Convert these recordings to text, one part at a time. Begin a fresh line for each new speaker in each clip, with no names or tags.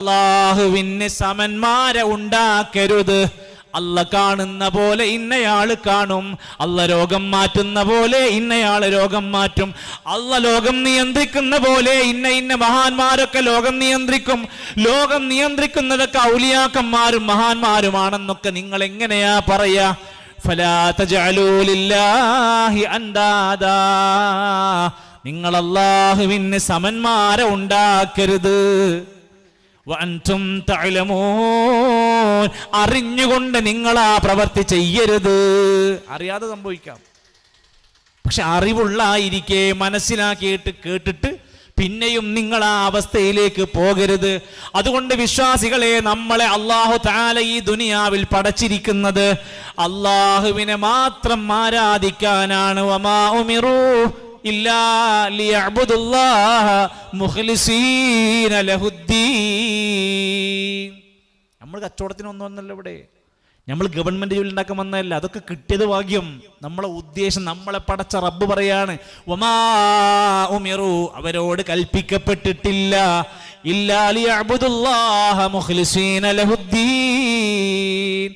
അല്ലാഹുവിന് സമന്മാരെ ഉണ്ടാക്കരുത്. അല്ല കാണുന്ന പോലെ ഇന്നയാള് കാണും, അല്ല രോഗം മാറ്റുന്ന പോലെ ഇന്നയാള് രോഗം മാറ്റും, അല്ല ലോകം നിയന്ത്രിക്കുന്ന പോലെ ഇന്ന മഹാന്മാരൊക്കെ ലോകം നിയന്ത്രിക്കും. ലോകം നിയന്ത്രിക്കുന്നതൊക്കെ ഔലിയാക്കന്മാരും മഹാന്മാരുമാണെന്നൊക്കെ നിങ്ങൾ എങ്ങനെയാ പറയാ? ഫലാ തജഅലൂ ലില്ലാഹി അൻദാദാ, നിങ്ങൾ അല്ലാഹുവിന് സമന്മാരെ ഉണ്ടാക്കരുത്. വഅൻതും തഅലമൂൻ, അറിഞ്ഞുകൊണ്ട് നിങ്ങൾ ആ പ്രവൃത്തി ചെയ്യരുത്. അറിയാതെ സംഭവിക്കാം, പക്ഷെ അറിവുള്ളായിരിക്കെ മനസ്സിലാക്കിയിട്ട് കേട്ടിട്ട് പിന്നെയും നിങ്ങൾ ആ അവസ്ഥയിലേക്ക് പോകരുത്. അതുകൊണ്ട് വിശ്വാസികളെ, നമ്മളെ അല്ലാഹു തആല ഈ ദുനിയാവിൽ പടച്ചിരിക്കുന്നത് അല്ലാഹുവിനെ മാത്രം ആരാധിക്കാനാണ്. വമാ ഉമിറൂ ഇല്ലാ ലിയഅ്ബുദുല്ലാഹ മുഖ്ലിസീന ലഹുദ്ദീൻ. നമ്മൾ കച്ചവടത്തിനൊന്നുമല്ല ഇവിടെ, നമ്മൾ ഗവൺമെന്റ് ജോലി ഉണ്ടാക്കാൻ വന്നതല്ല. അതൊക്കെ കിട്ടിയത് ഭാഗ്യം. നമ്മളെ ഉദ്ദേശം, നമ്മളെ പടച്ച റബ്ബ് പറയാണ്, വമാ ഉമിറു, അവരോട് കൽപ്പിക്കപ്പെട്ടിട്ടില്ല, ഇല്ലാ ലിയഅ്ബുദുല്ലാഹ മുഖ്ലിസീന ലഹുദ്ദീൻ,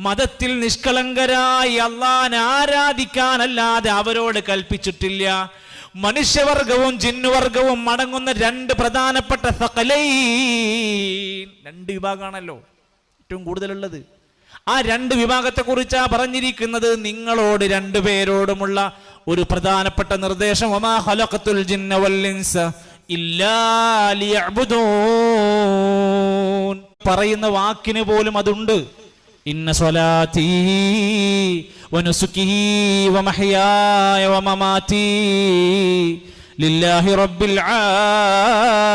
മതത്തിൽ നിഷ്കളങ്കരായി അല്ലാഹനെ ആരാധിക്കാനല്ലാതെ അവരോട് കൽപ്പിച്ചിട്ടില്ല. മനുഷ്യവർഗവും ജിന്നുവർഗവും അടങ്ങുന്ന രണ്ട് പ്രധാനപ്പെട്ട സഖലൈൻ, രണ്ട് വിഭാഗമാണല്ലോ ഏറ്റവും കൂടുതലുള്ളത്. ആ രണ്ട് വിഭാഗത്തെ കുറിച്ചാ പറഞ്ഞിരിക്കുന്നത്. നിങ്ങളോട് രണ്ടുപേരോടുമുള്ള ഒരു പ്രധാനപ്പെട്ട നിർദ്ദേശം, വമാ ഖലഖതുൽ ജിന്ന വൽ ഇൻസ ഇല്ലാ ലിയഅ്ബുദൂൻ, പറയുന്ന വാക്കിന് പോലും അതുണ്ട്. ഇന്ന സ്വലാത്തി വനുസുകി വമഹ്യായ വമമാതി ലില്ലാഹി റബ്ബിൽ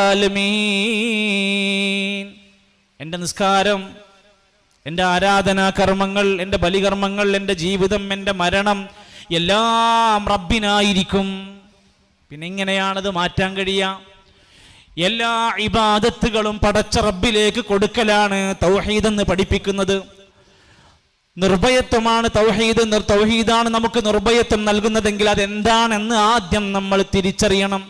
ആലമീൻ. എൻ്റെ നിസ്കാരം, എൻ്റെ ആരാധനാ കർമ്മങ്ങൾ, എൻ്റെ ബലികർമ്മങ്ങൾ, എൻ്റെ ജീവിതം, എൻ്റെ മരണം എല്ലാം റബ്ബിനായിരിക്കും. പിന്നെ എങ്ങനെയാണത് മാറ്റാൻ കഴിയുക? എല്ലാ ഇബാദത്തുകളും പടച്ച റബ്ബിലേക്ക് കൊടുക്കലാണ് തൗഹീദ് എന്ന് പഠിപ്പിക്കുന്നത്. നിർഭയത്വമാണ് തൗഹീദ്. തൗഹീദാണ് നമുക്ക് നിർഭയത്വം നൽകുന്നതെങ്കിൽ അതെന്താണെന്ന് ആദ്യം നമ്മൾ തിരിച്ചറിയണം.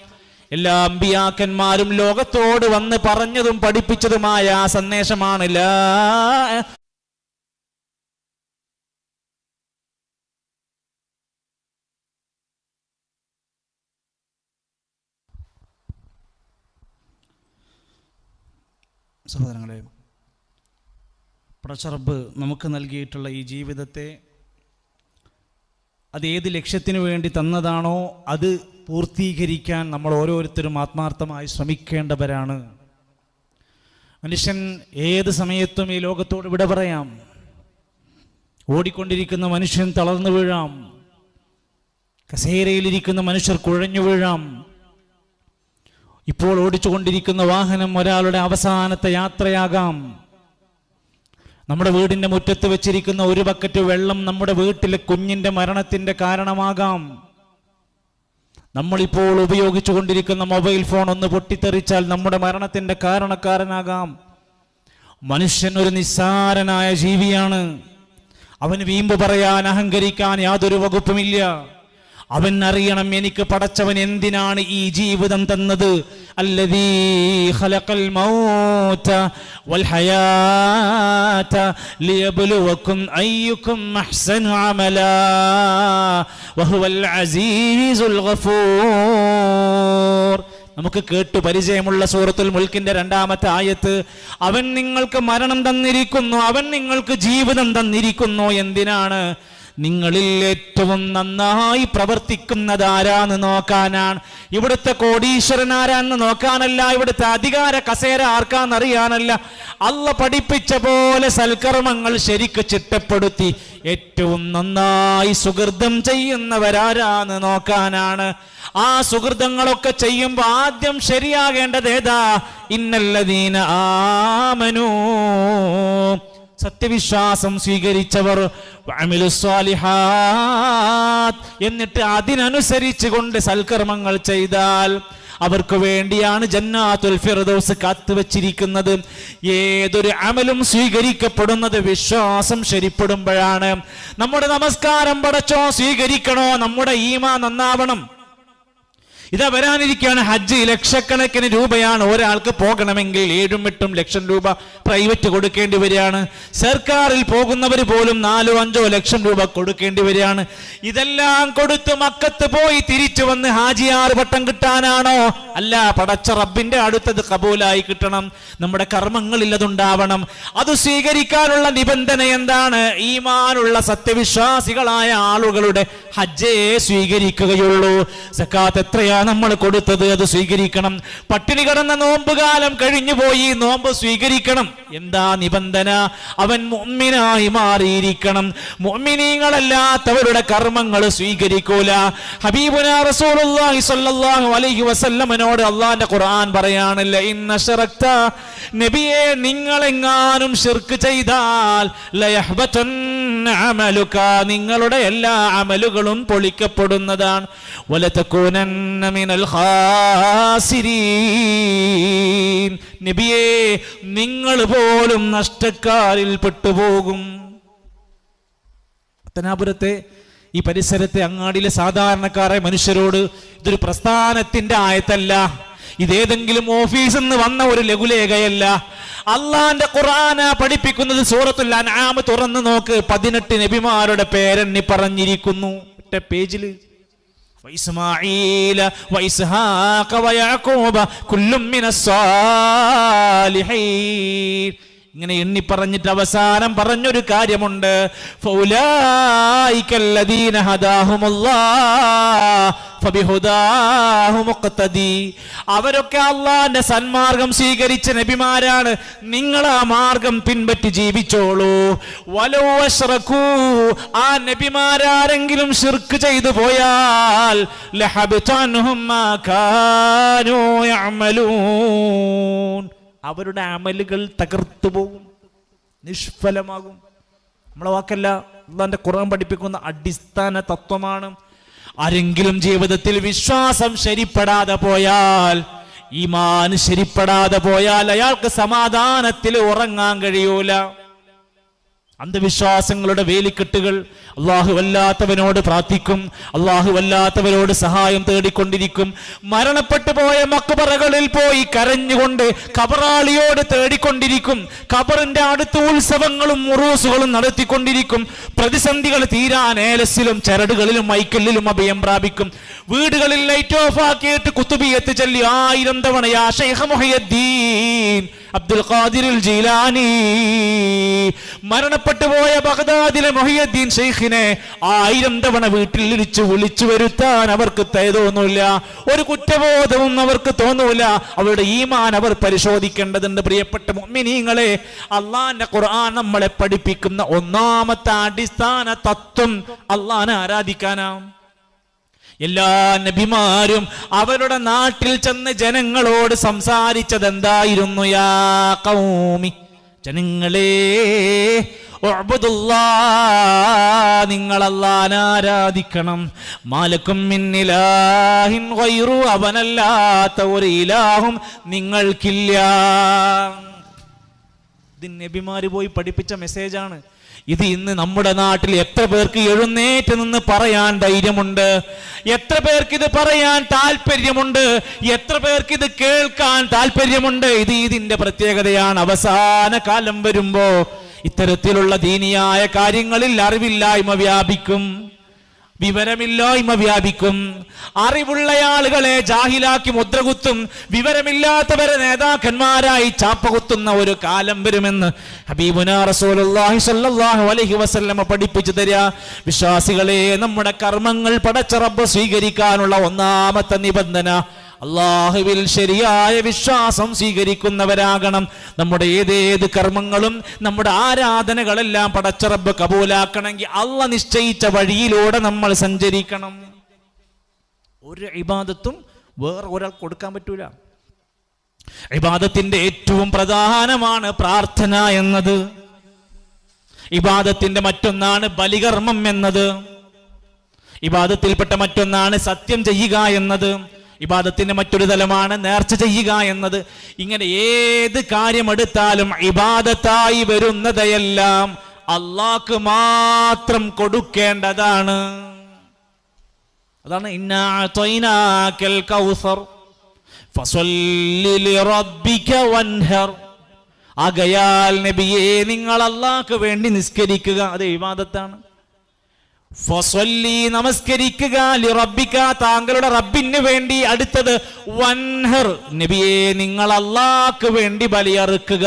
എല്ലാ അമ്പിയാക്കന്മാരും ലോകത്തോട് വന്ന് പറഞ്ഞതും പഠിപ്പിച്ചതുമായ ആ സന്ദേശമാണ് സഹോദരങ്ങളെ, പടച്ച റബ്ബ് നമുക്ക് നൽകിയിട്ടുള്ള ഈ ജീവിതത്തെ അത് ഏത് ലക്ഷ്യത്തിനു വേണ്ടി തന്നതാണോ അത് പൂർത്തീകരിക്കാൻ നമ്മൾ ഓരോരുത്തരും ആത്മാർത്ഥമായി ശ്രമിക്കേണ്ടവരാണ്. മനുഷ്യൻ ഏത് സമയത്തും ഈ ലോകത്തോട് വിട പറയാം. ഓടിക്കൊണ്ടിരിക്കുന്ന മനുഷ്യൻ തളർന്നു വീഴാം, കസേരയിലിരിക്കുന്ന മനുഷ്യർ കുഴഞ്ഞു വീഴാം. ഇപ്പോൾ ഓടിച്ചുകൊണ്ടിരിക്കുന്ന വാഹനം ഒരാളുടെ അവസാനത്തെ യാത്രയാകാം. നമ്മുടെ വീടിന്റെ മുറ്റത്ത് വെച്ചിരിക്കുന്ന ഒരു ബക്കറ്റ് വെള്ളം നമ്മുടെ വീട്ടിലെ കുഞ്ഞിന്റെ മരണത്തിന്റെ കാരണമാകാം. നമ്മളിപ്പോൾ ഉപയോഗിച്ചു കൊണ്ടിരിക്കുന്ന മൊബൈൽ ഫോൺ ഒന്ന് പൊട്ടിത്തെറിച്ചാൽ നമ്മുടെ മരണത്തിന്റെ കാരണക്കാരനാകാം. മനുഷ്യൻ ഒരു നിസ്സാരനായ ജീവിയാണ്. അവന് വീമ്പ് പറയാൻ, അഹങ്കരിക്കാൻ യാതൊരു വകുപ്പുമില്ല. അവൻ അറിയണം, എനിക്ക് പടച്ചവൻ എന്തിനാണ് ഈ ജീവിതം തന്നത്. അല്ലദീ ഖലഖൽ മൗത വൽ ഹയാത ലിയബ്ലുവകും അയ്യുകും അഹ്സനു അമലാ വഹുവൽ അസീസുൽ ഗഫൂർ. നമുക്ക് കേട്ടു പരിചയമുള്ള സൂറത്തുൽ മുൽക്കിന്റെ 2-ാമത്തെ ആയത്ത്. അവൻ നിങ്ങൾക്ക് മരണം തന്നിരിക്കുന്നു, അവൻ നിങ്ങൾക്ക് ജീവിതം തന്നിരിക്കുന്നു. എന്തിനാണ്? നിങ്ങളിൽ ഏറ്റവും നന്നായി പ്രവർത്തിക്കുന്നത് ആരാന്ന് നോക്കാനാണ്. ഇവിടുത്തെ കോടീശ്വരൻ ആരാന്ന് നോക്കാനല്ല, ഇവിടുത്തെ അധികാര കസേര ആർക്കാന്നറിയാനല്ല. അള്ള പഠിപ്പിച്ച പോലെ സൽക്കർമ്മങ്ങൾ ശരിക്ക് ചിട്ടപ്പെടുത്തി ഏറ്റവും നന്നായി സുഹൃതം ചെയ്യുന്നവരാരാന്ന് നോക്കാനാണ്. ആ സുഹൃതങ്ങളൊക്കെ ചെയ്യുമ്പോൾ ആദ്യം ശരിയാകേണ്ടത് ഏതാ? ഇന്നല്ലദീന ആമനൂ, സത്യവിശ്വാസം സ്വീകരിച്ചവർ, എന്നിട്ട് അതിനനുസരിച്ച് കൊണ്ട് സൽക്കർമ്മങ്ങൾ ചെയ്താൽ അവർക്ക് വേണ്ടിയാണ് ജന്നാത്തുൽ ഫിർദൗസ് കാത്തുവച്ചിരിക്കുന്നത്. ഏതൊരു അമലും സ്വീകരിക്കപ്പെടുന്നത് വിശ്വാസം ശരിപ്പെടുമ്പോഴാണ്. നമ്മുടെ നമസ്കാരം പടച്ചോ സ്വീകരിക്കണോ, നമ്മുടെ ഈമാൻ നന്നാവണം. ഇതാ വരാനിരിക്കുകയാണ് ഹജ്ജ്. ലക്ഷക്കണക്കിന് രൂപയാണ് ഒരാൾക്ക് പോകണമെങ്കിൽ. 7-8 ലക്ഷം രൂപ പ്രൈവറ്റ് കൊടുക്കേണ്ടി വരികയാണ്. സർക്കാരിൽ പോകുന്നവർ പോലും 4-5 ലക്ഷം രൂപ കൊടുക്കേണ്ടി വരികയാണ്. ഇതെല്ലാം കൊടുത്ത് മക്കത്ത് പോയി തിരിച്ചു വന്ന് ഹാജിയാർ പട്ടം കിട്ടാനാണോ? അല്ല, പടച്ച റബ്ബിന്റെ അടുത്തത് കബൂലായി കിട്ടണം. നമ്മുടെ കർമ്മങ്ങളിൽ അതുണ്ടാവണം. അത് സ്വീകരിക്കാനുള്ള നിബന്ധന എന്താണ്? ഈമാനുള്ള സത്യവിശ്വാസികളായ ആളുകളുടെ ഹജ്ജേ സ്വീകരിക്കുകയുള്ളൂ. സക്കാത്ത് എത്രയാണ് നമ്മൾ കൊടുത്തത്, അത് സ്വീകരിക്കണം. പട്ടിണി കിടന്ന നോമ്പ് കാലം കഴിഞ്ഞു പോയി, നോമ്പ് സ്വീകരിക്കണം. എന്താ നിബന്ധന? അവൻ മുഅ്മിനായി മാറിയിരിക്കണം. മുഅ്മിനീങ്ങളല്ലാത്തവരുടെ കർമ്മങ്ങൾ സ്വീകരിക്കൂല. ഹബീബുനാ റസൂലുള്ളാഹി സ്വല്ലല്ലാഹു അലൈഹി വസല്ലമനോട് അല്ലാഹുവിന്റെ ഖുർആൻ പറയാനില്ല, ഇന്നശറക്ത, നബിയെ നിങ്ങളെങ്ങാനും ശിർക്ക് ചെയ്താൽ ലയഹ്ബതന്ന അമലുക, നിങ്ങളുടെ എല്ലാ അമലുകളും പൊളിക്കപ്പെടുന്നതാണ്. വലതകൂനന്ന മിനൽ ഖാസിരീൻ, നബിയെ നിങ്ങൾ പോലും നഷ്ടക്കാരിൽ പെട്ടുപോകും. പത്തനാപുരത്തെ ഈ പരിസരത്തെ അങ്ങാടിയിലെ സാധാരണക്കാരായ മനുഷ്യരോട് ഇതൊരു പ്രസ്ഥാനത്തിന്റെ ആയത്തല്ല, ഇതേതെങ്കിലും ഓഫീസിൽ നിന്ന് വന്ന ഒരു ലഘുലേഖയല്ല. അള്ളാന്റെ ഖുർആന പഠിപ്പിക്കുന്നത്. സൂറത്തുൽ അൻആം തുറന്നു നോക്ക്, 18 നബിമാരുടെ പേരെണ്ണി പറഞ്ഞിരിക്കുന്നു ഒറ്റ പേജില്. വഇസ്മാഈല വഇസ്ഹാഖ വയഅഖൂബ കുല്ലും മിനസ് സാലിഹീൻ. ഇങ്ങനെ എണ്ണി പറഞ്ഞിട്ട് അവസാനം പറഞ്ഞൊരു കാര്യമുണ്ട്, ഫൗലായികല്ലദീന ഹദാഹുമുല്ലാഹ് ഫബിഹുദാഹു മുഖ്തദി. അവരൊക്കെ അള്ളാന്റെ സന്മാർഗം സ്വീകരിച്ച നബിമാരാണ്. നിങ്ങൾ ആ മാർഗം പിൻപറ്റി ജീവിച്ചോളൂ. വലൗ അശ്റകൂ, ആ നബിമാരാരെങ്കിലും ശിർക്ക് ചെയ്തു പോയാൽ ലഹബതൻഹും മാ കാനൂ യഅമലൂൻ, അവരുടെ അമലുകൾ തകർത്തു പോകും, നിഷ്ഫലമാകും. നമ്മളെ വാക്കല്ല, അള്ളാന്റെ ഖുർആൻ പഠിപ്പിക്കുന്ന അടിസ്ഥാന തത്വമാണ്. ആരെങ്കിലും ജീവിതത്തിൽ വിശ്വാസം ശരിപ്പെടാതെ പോയാൽ, ഈമാൻ ശരിപ്പെടാതെ പോയാൽ അയാൾക്ക് സമാധാനത്തിൽ ഉറങ്ങാൻ കഴിയൂല. അന്ധവിശ്വാസങ്ങളുടെ വേലിക്കെട്ടുകൾ, അള്ളാഹു വല്ലാത്തവനോട് പ്രാർത്ഥിക്കും, അള്ളാഹു വല്ലാത്തവരോട് സഹായം തേടിക്കൊണ്ടിരിക്കും. മരണപ്പെട്ടു പോയ മക്ബറകളിൽ പോയി കരഞ്ഞുകൊണ്ട് ഖബറാളിയോട് തേടിക്കൊണ്ടിരിക്കും. ഖബറിന്റെ അടുത്ത് ഉത്സവങ്ങളും ഉറൂസുകളും നടത്തിക്കൊണ്ടിരിക്കും. പ്രതിസന്ധികൾ തീരാൻ ഏലസിലും ചരടുകളിലും മൈക്കല്ലിലും അഭയം പ്രാപിക്കും. വീടുകളിൽ ലൈറ്റ് ഓഫ് ആക്കിയിട്ട് കുത്തുബിയത്ത് ചൊല്ലി 1000 തവണ യാ ശൈഖ് മുഹയ്യദ്ദീൻ അബ്ദുൽ ഖാദിറുൽ ജീലാനി. മരണപ്പെട്ടു പോയ ബഗ്ദാദിലെ മുഹയ്യദ്ദീൻ ശൈഖിനെ 1000 തവണ വീട്ടിൽ വിളിച്ചു വരുത്താൻ അവർക്ക് തോന്നൂല, ഒരു കുറ്റബോധവും അവർക്ക് തോന്നൂല. അവരുടെ ഈമാൻ അവർ പരിശോധിക്കേണ്ടതുണ്ട്. പ്രിയപ്പെട്ട മുഅ്മിനീങ്ങളെ, അള്ളാന്റെ ഖുർആൻ നമ്മളെ പഠിപ്പിക്കുന്ന ഒന്നാമത്തെ അടിസ്ഥാന തത്വം അള്ളാനെ ആരാധിക്കാനാണ്. എല്ലാ നബിമാരും അവരുടെ നാട്ടിൽ ചെന്ന് ജനങ്ങളോട് സംസാരിച്ചത് എന്തായിരുന്നു? യാ ഖൗമി, ജനങ്ങളെ, ഉഅ്ബുദുല്ലാഹ്, നിങ്ങൾ അല്ലാഹനെ ആരാധിക്കണം. മാലക്കും മിൻ ഇലാഹിൻ ഗൈറു, അവനല്ലാത്ത ഒരു ഇലാഹും നിങ്ങൾക്കില്ല. ഇത് നബിമാര് പോയി പഠിപ്പിച്ച മെസ്സേജാണ്. ഇത് ഇന്ന് നമ്മുടെ നാട്ടിൽ എത്ര പേർക്ക് എഴുന്നേറ്റ് നിന്ന് പറയാൻ ധൈര്യമുണ്ട്? എത്ര പേർക്ക് ഇത് പറയാൻ താല്പര്യമുണ്ട്? എത്ര പേർക്ക് ഇത് കേൾക്കാൻ താല്പര്യമുണ്ട്? ഇത് ഇതിന്റെ പ്രത്യേകതയാണ്. അവസാന കാലം വരുമ്പോ ഇത്തരത്തിലുള്ള ദീനിയായ കാര്യങ്ങളിൽ അറിവില്ലായ്മ വ്യാപിക്കും, വിവരമില്ലായ്മ വ്യാപിക്കും. അറിവുള്ള ആളുകളെ ജാഹിലാക്കി മുദ്രകുത്തും, വിവരമില്ലാത്തവരെ നേതാക്കന്മാരായി ചാപ്പകുത്തുന്ന ഒരു കാലം വരുമെന്ന് ഹബീബുനാ റസൂലുള്ളാഹി സ്വല്ലല്ലാഹു അലൈഹി വസല്ലം പഠിപ്പിച്ചു തരിക. വിശ്വാസികളെ, നമ്മുടെ കർമ്മങ്ങൾ പടച്ച റബ്ബ് സ്വീകരിക്കാനുള്ള ഒന്നാമത്തെ നിബന്ധന അള്ളാഹുവിൽ ശരിയായ വിശ്വാസം സ്വീകരിക്കുന്നവരാകണം. നമ്മുടെ ഏതേത് കർമ്മങ്ങളും നമ്മുടെ ആരാധനകളെല്ലാം പടച്ച റബ്ബ് കബൂലാക്കണമെങ്കിൽ അള്ളാഹ് നിശ്ചയിച്ച വഴിയിലൂടെ നമ്മൾ സഞ്ചരിക്കണം. ഒരു ഇബാദത്തും വേറെ ഒരാൾ കൊടുക്കാൻ പറ്റൂല. ഇബാദത്തിന്റെ ഏറ്റവും പ്രധാനമാണ് പ്രാർത്ഥന എന്നത്. ഇബാദത്തിന്റെ മറ്റൊന്നാണ് ബലികർമ്മം എന്നത്. ഇബാദത്തിൽപ്പെട്ട മറ്റൊന്നാണ് സത്യം ചെയ്യുക എന്നത്. ഇബാദത്തിന്റെ മറ്റൊരു തലമാണ് നേർച്ച ചെയ്യുക എന്നത്. ഇങ്ങനെ ഏത് കാര്യമെടുത്താലും ഇബാദത്തായി വരുന്നതെല്ലാം അള്ളാഹ്ക്ക് മാത്രം കൊടുക്കേണ്ടതാണ്. അതാണ് ഇന്നാ അഅ്തൈനാകൽ കൗസർ ഫസല്ലി ലിറബ്ബിക വൻഹർ. ആകയാൽ നബിയേ നിങ്ങൾ അല്ലാഹുവിന് വേണ്ടി നിസ്കരിക്കുക, അത് ഇബാദത്താണ്. ഫസല്ലി നമസ്കരിക്കുക, ലിറബ്ബിക താങ്കളുടെ റബ്ബിന് വേണ്ടി. അടുത്തത് വൻഹർ, നബിയേ നിങ്ങൾ അല്ലാഹുവിന് വേണ്ടി ബലിയറുക്കുക.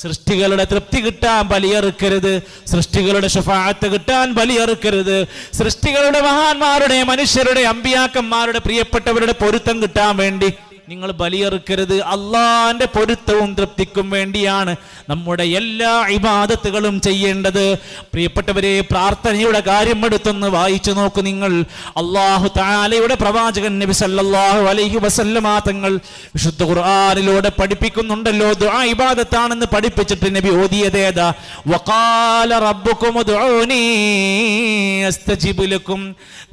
സൃഷ്ടികളുടെ തൃപ്തി കിട്ടാൻ ബലിയറുക്കരുത്, സൃഷ്ടികളുടെ ശഫാഅത്ത് കിട്ടാൻ ബലിയറുക്കരുത്, സൃഷ്ടികളുടെ മഹാന്മാരുടെ മനുഷ്യരുടെ അമ്പിയാക്കന്മാരുടെ പ്രിയപ്പെട്ടവരുടെ പൊരുത്തം കിട്ടാൻ വേണ്ടി നിങ്ങൾ ബലിയറുക്കരുത്. അള്ളാന്റെ പൊരുത്തവും തൃപ്തിക്കും വേണ്ടിയാണ് നമ്മുടെ എല്ലാ ഇബാദത്തുകളും ചെയ്യേണ്ടത്. പ്രിയപ്പെട്ടവരെ, പ്രാർത്ഥനയുടെ കാര്യം എടുത്തൊന്ന് വായിച്ചു നോക്കൂ നിങ്ങൾ. അല്ലാഹു തആലയുടെ പ്രവാചകൻ നബി സല്ലല്ലാഹു അലൈഹി വസല്ലമ തങ്ങൾ വിശുദ്ധ ഖുർആനിലൂടെ പഠിപ്പിക്കുന്നുണ്ടല്ലോ, ദുആ ഇബാദത്താണെന്ന് പഠിപ്പിച്ചിട്ട് നബി ഓതിയതേതാ? വഖാല റബ്ബുകും ഉദ്ഊനി അസ്തജിബ് ലക്കും.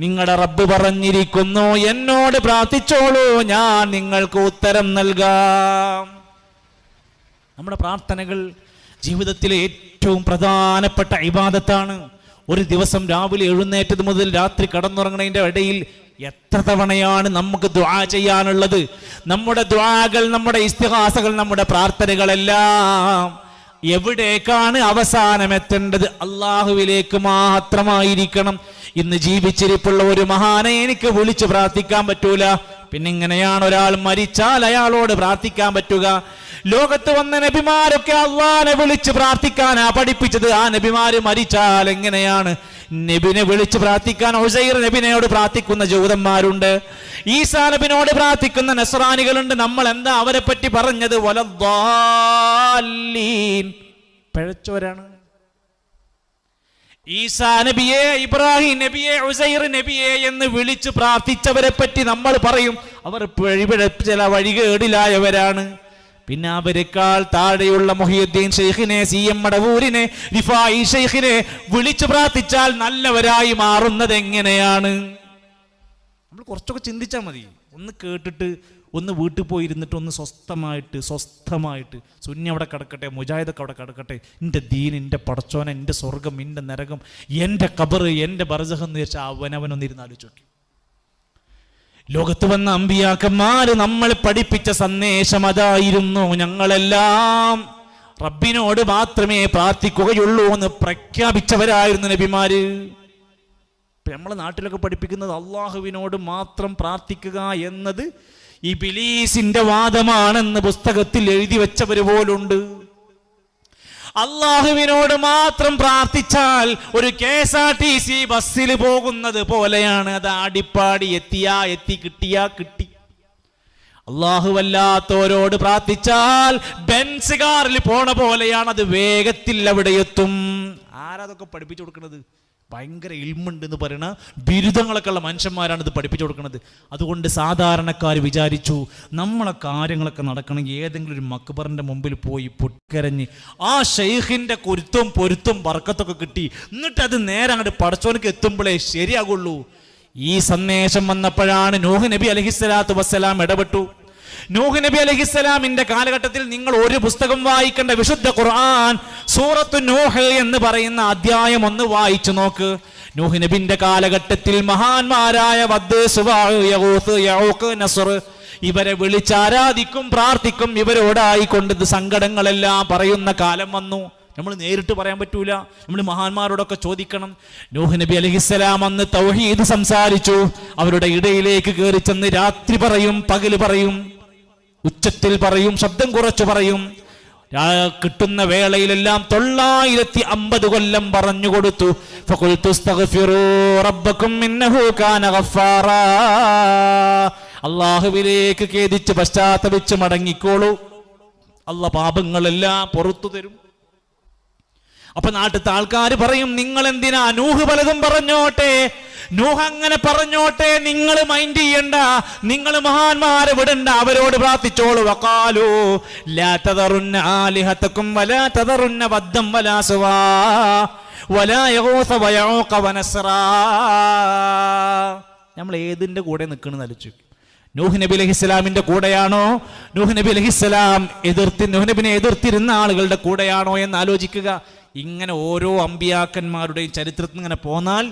നിങ്ങളുടെ റബ്ബ് പറഞ്ഞിരിക്കുന്നു, എന്നോട് പ്രാർത്ഥിച്ചോളൂ, ഞാൻ നിങ്ങൾക്ക് ഉത്തരം നൽകാം. നമ്മുടെ പ്രാർത്ഥനകൾ ജീവിതത്തിലെ ഏറ്റവും പ്രധാനപ്പെട്ട ഇബാദത്താണ്. ഒരു ദിവസം രാവിലെ എഴുന്നേറ്റത് മുതൽ രാത്രി കടന്നുറങ്ങുന്നതിൻ്റെ ഇടയിൽ എത്ര തവണയാണ് നമുക്ക് ദുആ ചെയ്യാനുള്ളത്? നമ്മുടെ ദുആകൾ, നമ്മുടെ ഇസ്തിഗാസകൾ, നമ്മുടെ പ്രാർത്ഥനകളെല്ലാം എവിടേക്കാണ് അവസാനം എത്തേണ്ടത്? അള്ളാഹുവിലേക്ക് മാത്രമായിരിക്കണം. ഇന്ന് ജീവിച്ചിരിപ്പുള്ള ഒരു മഹാനെ എനിക്ക് വിളിച്ചു പ്രാർത്ഥിക്കാൻ പറ്റൂല, പിന്നെ ഇങ്ങനെയാണ് ഒരാൾ മരിച്ചാൽ അയാളോട് പ്രാർത്ഥിക്കാൻ പറ്റുക? ലോകത്ത് വന്ന നബിമാരൊക്കെ അള്ളാഹനെ വിളിച്ച് പ്രാർത്ഥിക്കാനാ പഠിപ്പിച്ചത്. ആ നബിമാര് മരിച്ചാൽ എങ്ങനെയാണ് നബിനെ വിളിച്ച് പ്രാർത്ഥിക്കാൻ? ഉസൈർ നബിനോട് പ്രാർത്ഥിക്കുന്ന ജൂതന്മാരുണ്ട്, ഈസാ നബിനോട് പ്രാർത്ഥിക്കുന്ന നസ്രാനികളുണ്ട്. നമ്മൾ എന്താ അവരെ പറ്റി പറഞ്ഞത്? വലദ്ദാലീൻ, പിഴച്ചവരാണ്. ഈസാ നബിയെ, ഇബ്രാഹിം നബിയെ, ഉസൈർ നബിയെ എന്ന് വിളിച്ച് പ്രാർത്ഥിച്ചവരെ പറ്റി നമ്മൾ പറയും അവർ ചില വഴികേടിലായവരാണ്. പിന്നെ അവരെക്കാൾ താഴെയുള്ള മുഹിയുദ്ദീൻ ഷെയ്ഖിനെ, CM മടവൂരിനെ, റിഫായി ഷെയ്ഖിനെ വിളിച്ചു പ്രാർത്ഥിച്ചാൽ നല്ലവരായി മാറുന്നത് എങ്ങനെയാണ്? നമ്മൾ കുറച്ചൊക്കെ ചിന്തിച്ചാൽ മതി. ഒന്ന് കേട്ടിട്ട് ഒന്ന് വീട്ടിൽ പോയി ഇരുന്നിട്ട് ഒന്ന് സ്വസ്ഥമായിട്ട് സുന്നി അവിടെ കിടക്കട്ടെ, മുജാഹിദൊക്കെ അവിടെ കിടക്കട്ടെ, എൻ്റെ ദീൻ, എൻ്റെ പടച്ചോന, എൻ്റെ സ്വർഗം, എൻ്റെ നരകം, എൻ്റെ ഖബർ, എൻ്റെ ബർസഖ് എന്ന് വെച്ചാൽ അവനവനൊന്നിരുന്ന് ആലോചിച്ചു. ലോകത്ത് വന്ന അമ്പിയാക്കന്മാര് നമ്മളെ പഠിപ്പിച്ച സന്ദേശം അതായിരുന്നു. ഞങ്ങളെല്ലാം റബ്ബിനോട് മാത്രമേ പ്രാർത്ഥിക്കുകയുള്ളൂ എന്ന് പ്രഖ്യാപിച്ചവരായിരുന്നു നബിമാര്. നമ്മളെ നാട്ടിലൊക്കെ പഠിപ്പിക്കുന്നത് അള്ളാഹുവിനോട് മാത്രം പ്രാർത്ഥിക്കുക എന്നത് ഇബ്ലീസിന്റെ വാദമാണെന്ന് പുസ്തകത്തിൽ എഴുതി വെച്ചവര് പോലുണ്ട്. അള്ളാഹുവിനോട് മാത്രം പ്രാർത്ഥിച്ചാൽ ഒരു KSRTC ബസ്സിൽ പോകുന്നത് പോലെയാണ്. അത് ആടിപ്പാടി എത്തിയാ എത്തി, കിട്ടിയാ കിട്ടി. അള്ളാഹുവല്ലാത്തോരോട് പ്രാർത്ഥിച്ചാൽ ബെൻസ് കാറിൽ പോണ പോലെയാണ്, അത് വേഗത്തിൽ അവിടെ എത്തും. ആരാതൊക്കെ പഠിപ്പിച്ചു കൊടുക്കുന്നത്? ഭയങ്കര ഇൽമുണ്ട് എന്ന് പറയുന്ന ബിരുദങ്ങളൊക്കെ ഉള്ള മനുഷ്യന്മാരാണ് ഇത് പഠിപ്പിച്ചു കൊടുക്കുന്നത്. അതുകൊണ്ട് സാധാരണക്കാർ വിചാരിച്ചു നമ്മളെ കാര്യങ്ങളൊക്കെ നടക്കണമെങ്കിൽ ഏതെങ്കിലും ഒരു മക്ബറിന്റെ മുമ്പിൽ പോയി പൊട്ടിക്കരഞ്ഞ് ആ ഷെയ്ഖിന്റെ പൊരുത്തും ബർക്കത്തൊക്കെ കിട്ടി, എന്നിട്ട് അത് നേരെ അങ്ങോട്ട് പടച്ചോനക്ക് എത്തുമ്പോഴേ ശരിയാകുള്ളൂ. ഈ സന്ദേശം വന്നപ്പോഴാണ് നൂഹ് നബി അലൈഹിസ്സലാത്തു വസ്സലാം ഇടപെട്ടു. നൂഹ് നബി അലൈഹിസ്സലാമിന്റെ കാലഘട്ടത്തിൽ നിങ്ങൾ ഒരു പുസ്തകം വായിക്കേണ്ട, വിശുദ്ധ ഖുർആൻ സൂറത്തു നൂഹ് എന്ന് പറയുന്ന അധ്യായം ഒന്ന് വായിച്ചു നോക്ക്. നൂഹ് നബിന്റെ കാലഘട്ടത്തിൽ മഹാന്മാരായ വദ്, സുവാഅ്, യഗൂത്ത്, യഊഖ്, നസ്ർ ഇവരെ വിളിച്ചാരാധിക്കും, പ്രാർത്ഥിക്കും. ഇവരോടായിക്കൊണ്ട് സങ്കടങ്ങളെല്ലാം പറയുന്ന കാലം വന്നു. നമ്മൾ നേരിട്ട് പറയാൻ പറ്റൂല, നമ്മൾ മഹാന്മാരോടൊക്കെ ചോദിക്കണം. നൂഹ് നബി അലൈഹിസ്സലാം അന്ന് തൗഹീദ് സംസാരിച്ചു. അവരുടെ ഇടയിലേക്ക് കയറി ചെന്ന് രാത്രി പറയും, പകല് പറയും, ഉച്ചത്തിൽ പറയും, ശബ്ദം കുറച്ചു പറയും. കിട്ടുന്ന വേളയിലെല്ലാം 950 കൊല്ലം പറഞ്ഞു കൊടുത്തു. ഫഖുൽതു അസ്തഗ്ഫിറൂ റബ്ബക്കും ഇന്നഹു കാന ഗഫാറാ. അല്ലാഹുവിലേക്ക് ഖേദിച്ച് പശ്ചാത്തപിച്ച് മടങ്ങിക്കോളൂ, അല്ലാഹ് പാപങ്ങളെല്ലാം പുറത്തു തരും. അപ്പൊ നാട്ടിലത്തെ ആൾക്കാർ പറയും, നിങ്ങൾ എന്തിനാ നൂഹ് പലതും പറഞ്ഞോട്ടെ, നൂഹ് അങ്ങനെ പറഞ്ഞോട്ടെ, നിങ്ങൾ മൈൻഡ് ചെയ്യണ്ട, നിങ്ങൾ മഹാന്മാരെ വിടണ്ട, അവരോട് പ്രാർത്ഥിച്ചോളൂ. വഖാലൂ ലാ തദറുന്ന ആലിഹതകും വലാ തദറുന്ന വദ്ദം വലാ സുവാ വലാ യഗൂസ വയഊഖ വനസ്റാ. നമ്മൾ ഏതിന്റെ കൂടെ നിൽക്കണമെന്ന് ആലോചിച്ചു. നൂഹ് നബി അലൈഹിസ്സലാമിന്റെ കൂടെയാണോ, നൂഹ് നബി അലൈഹിസ്സലാം നൂഹ് നബിനെ എതിർത്തിരുന്ന ആളുകളുടെ കൂടെയാണോ എന്ന് ആലോചിക്കുക. ഇങ്ങനെ ഓരോ അമ്പിയാക്കന്മാരുടെയും ചരിത്രത്തിൽ ഇങ്ങനെ പോന്നാൽ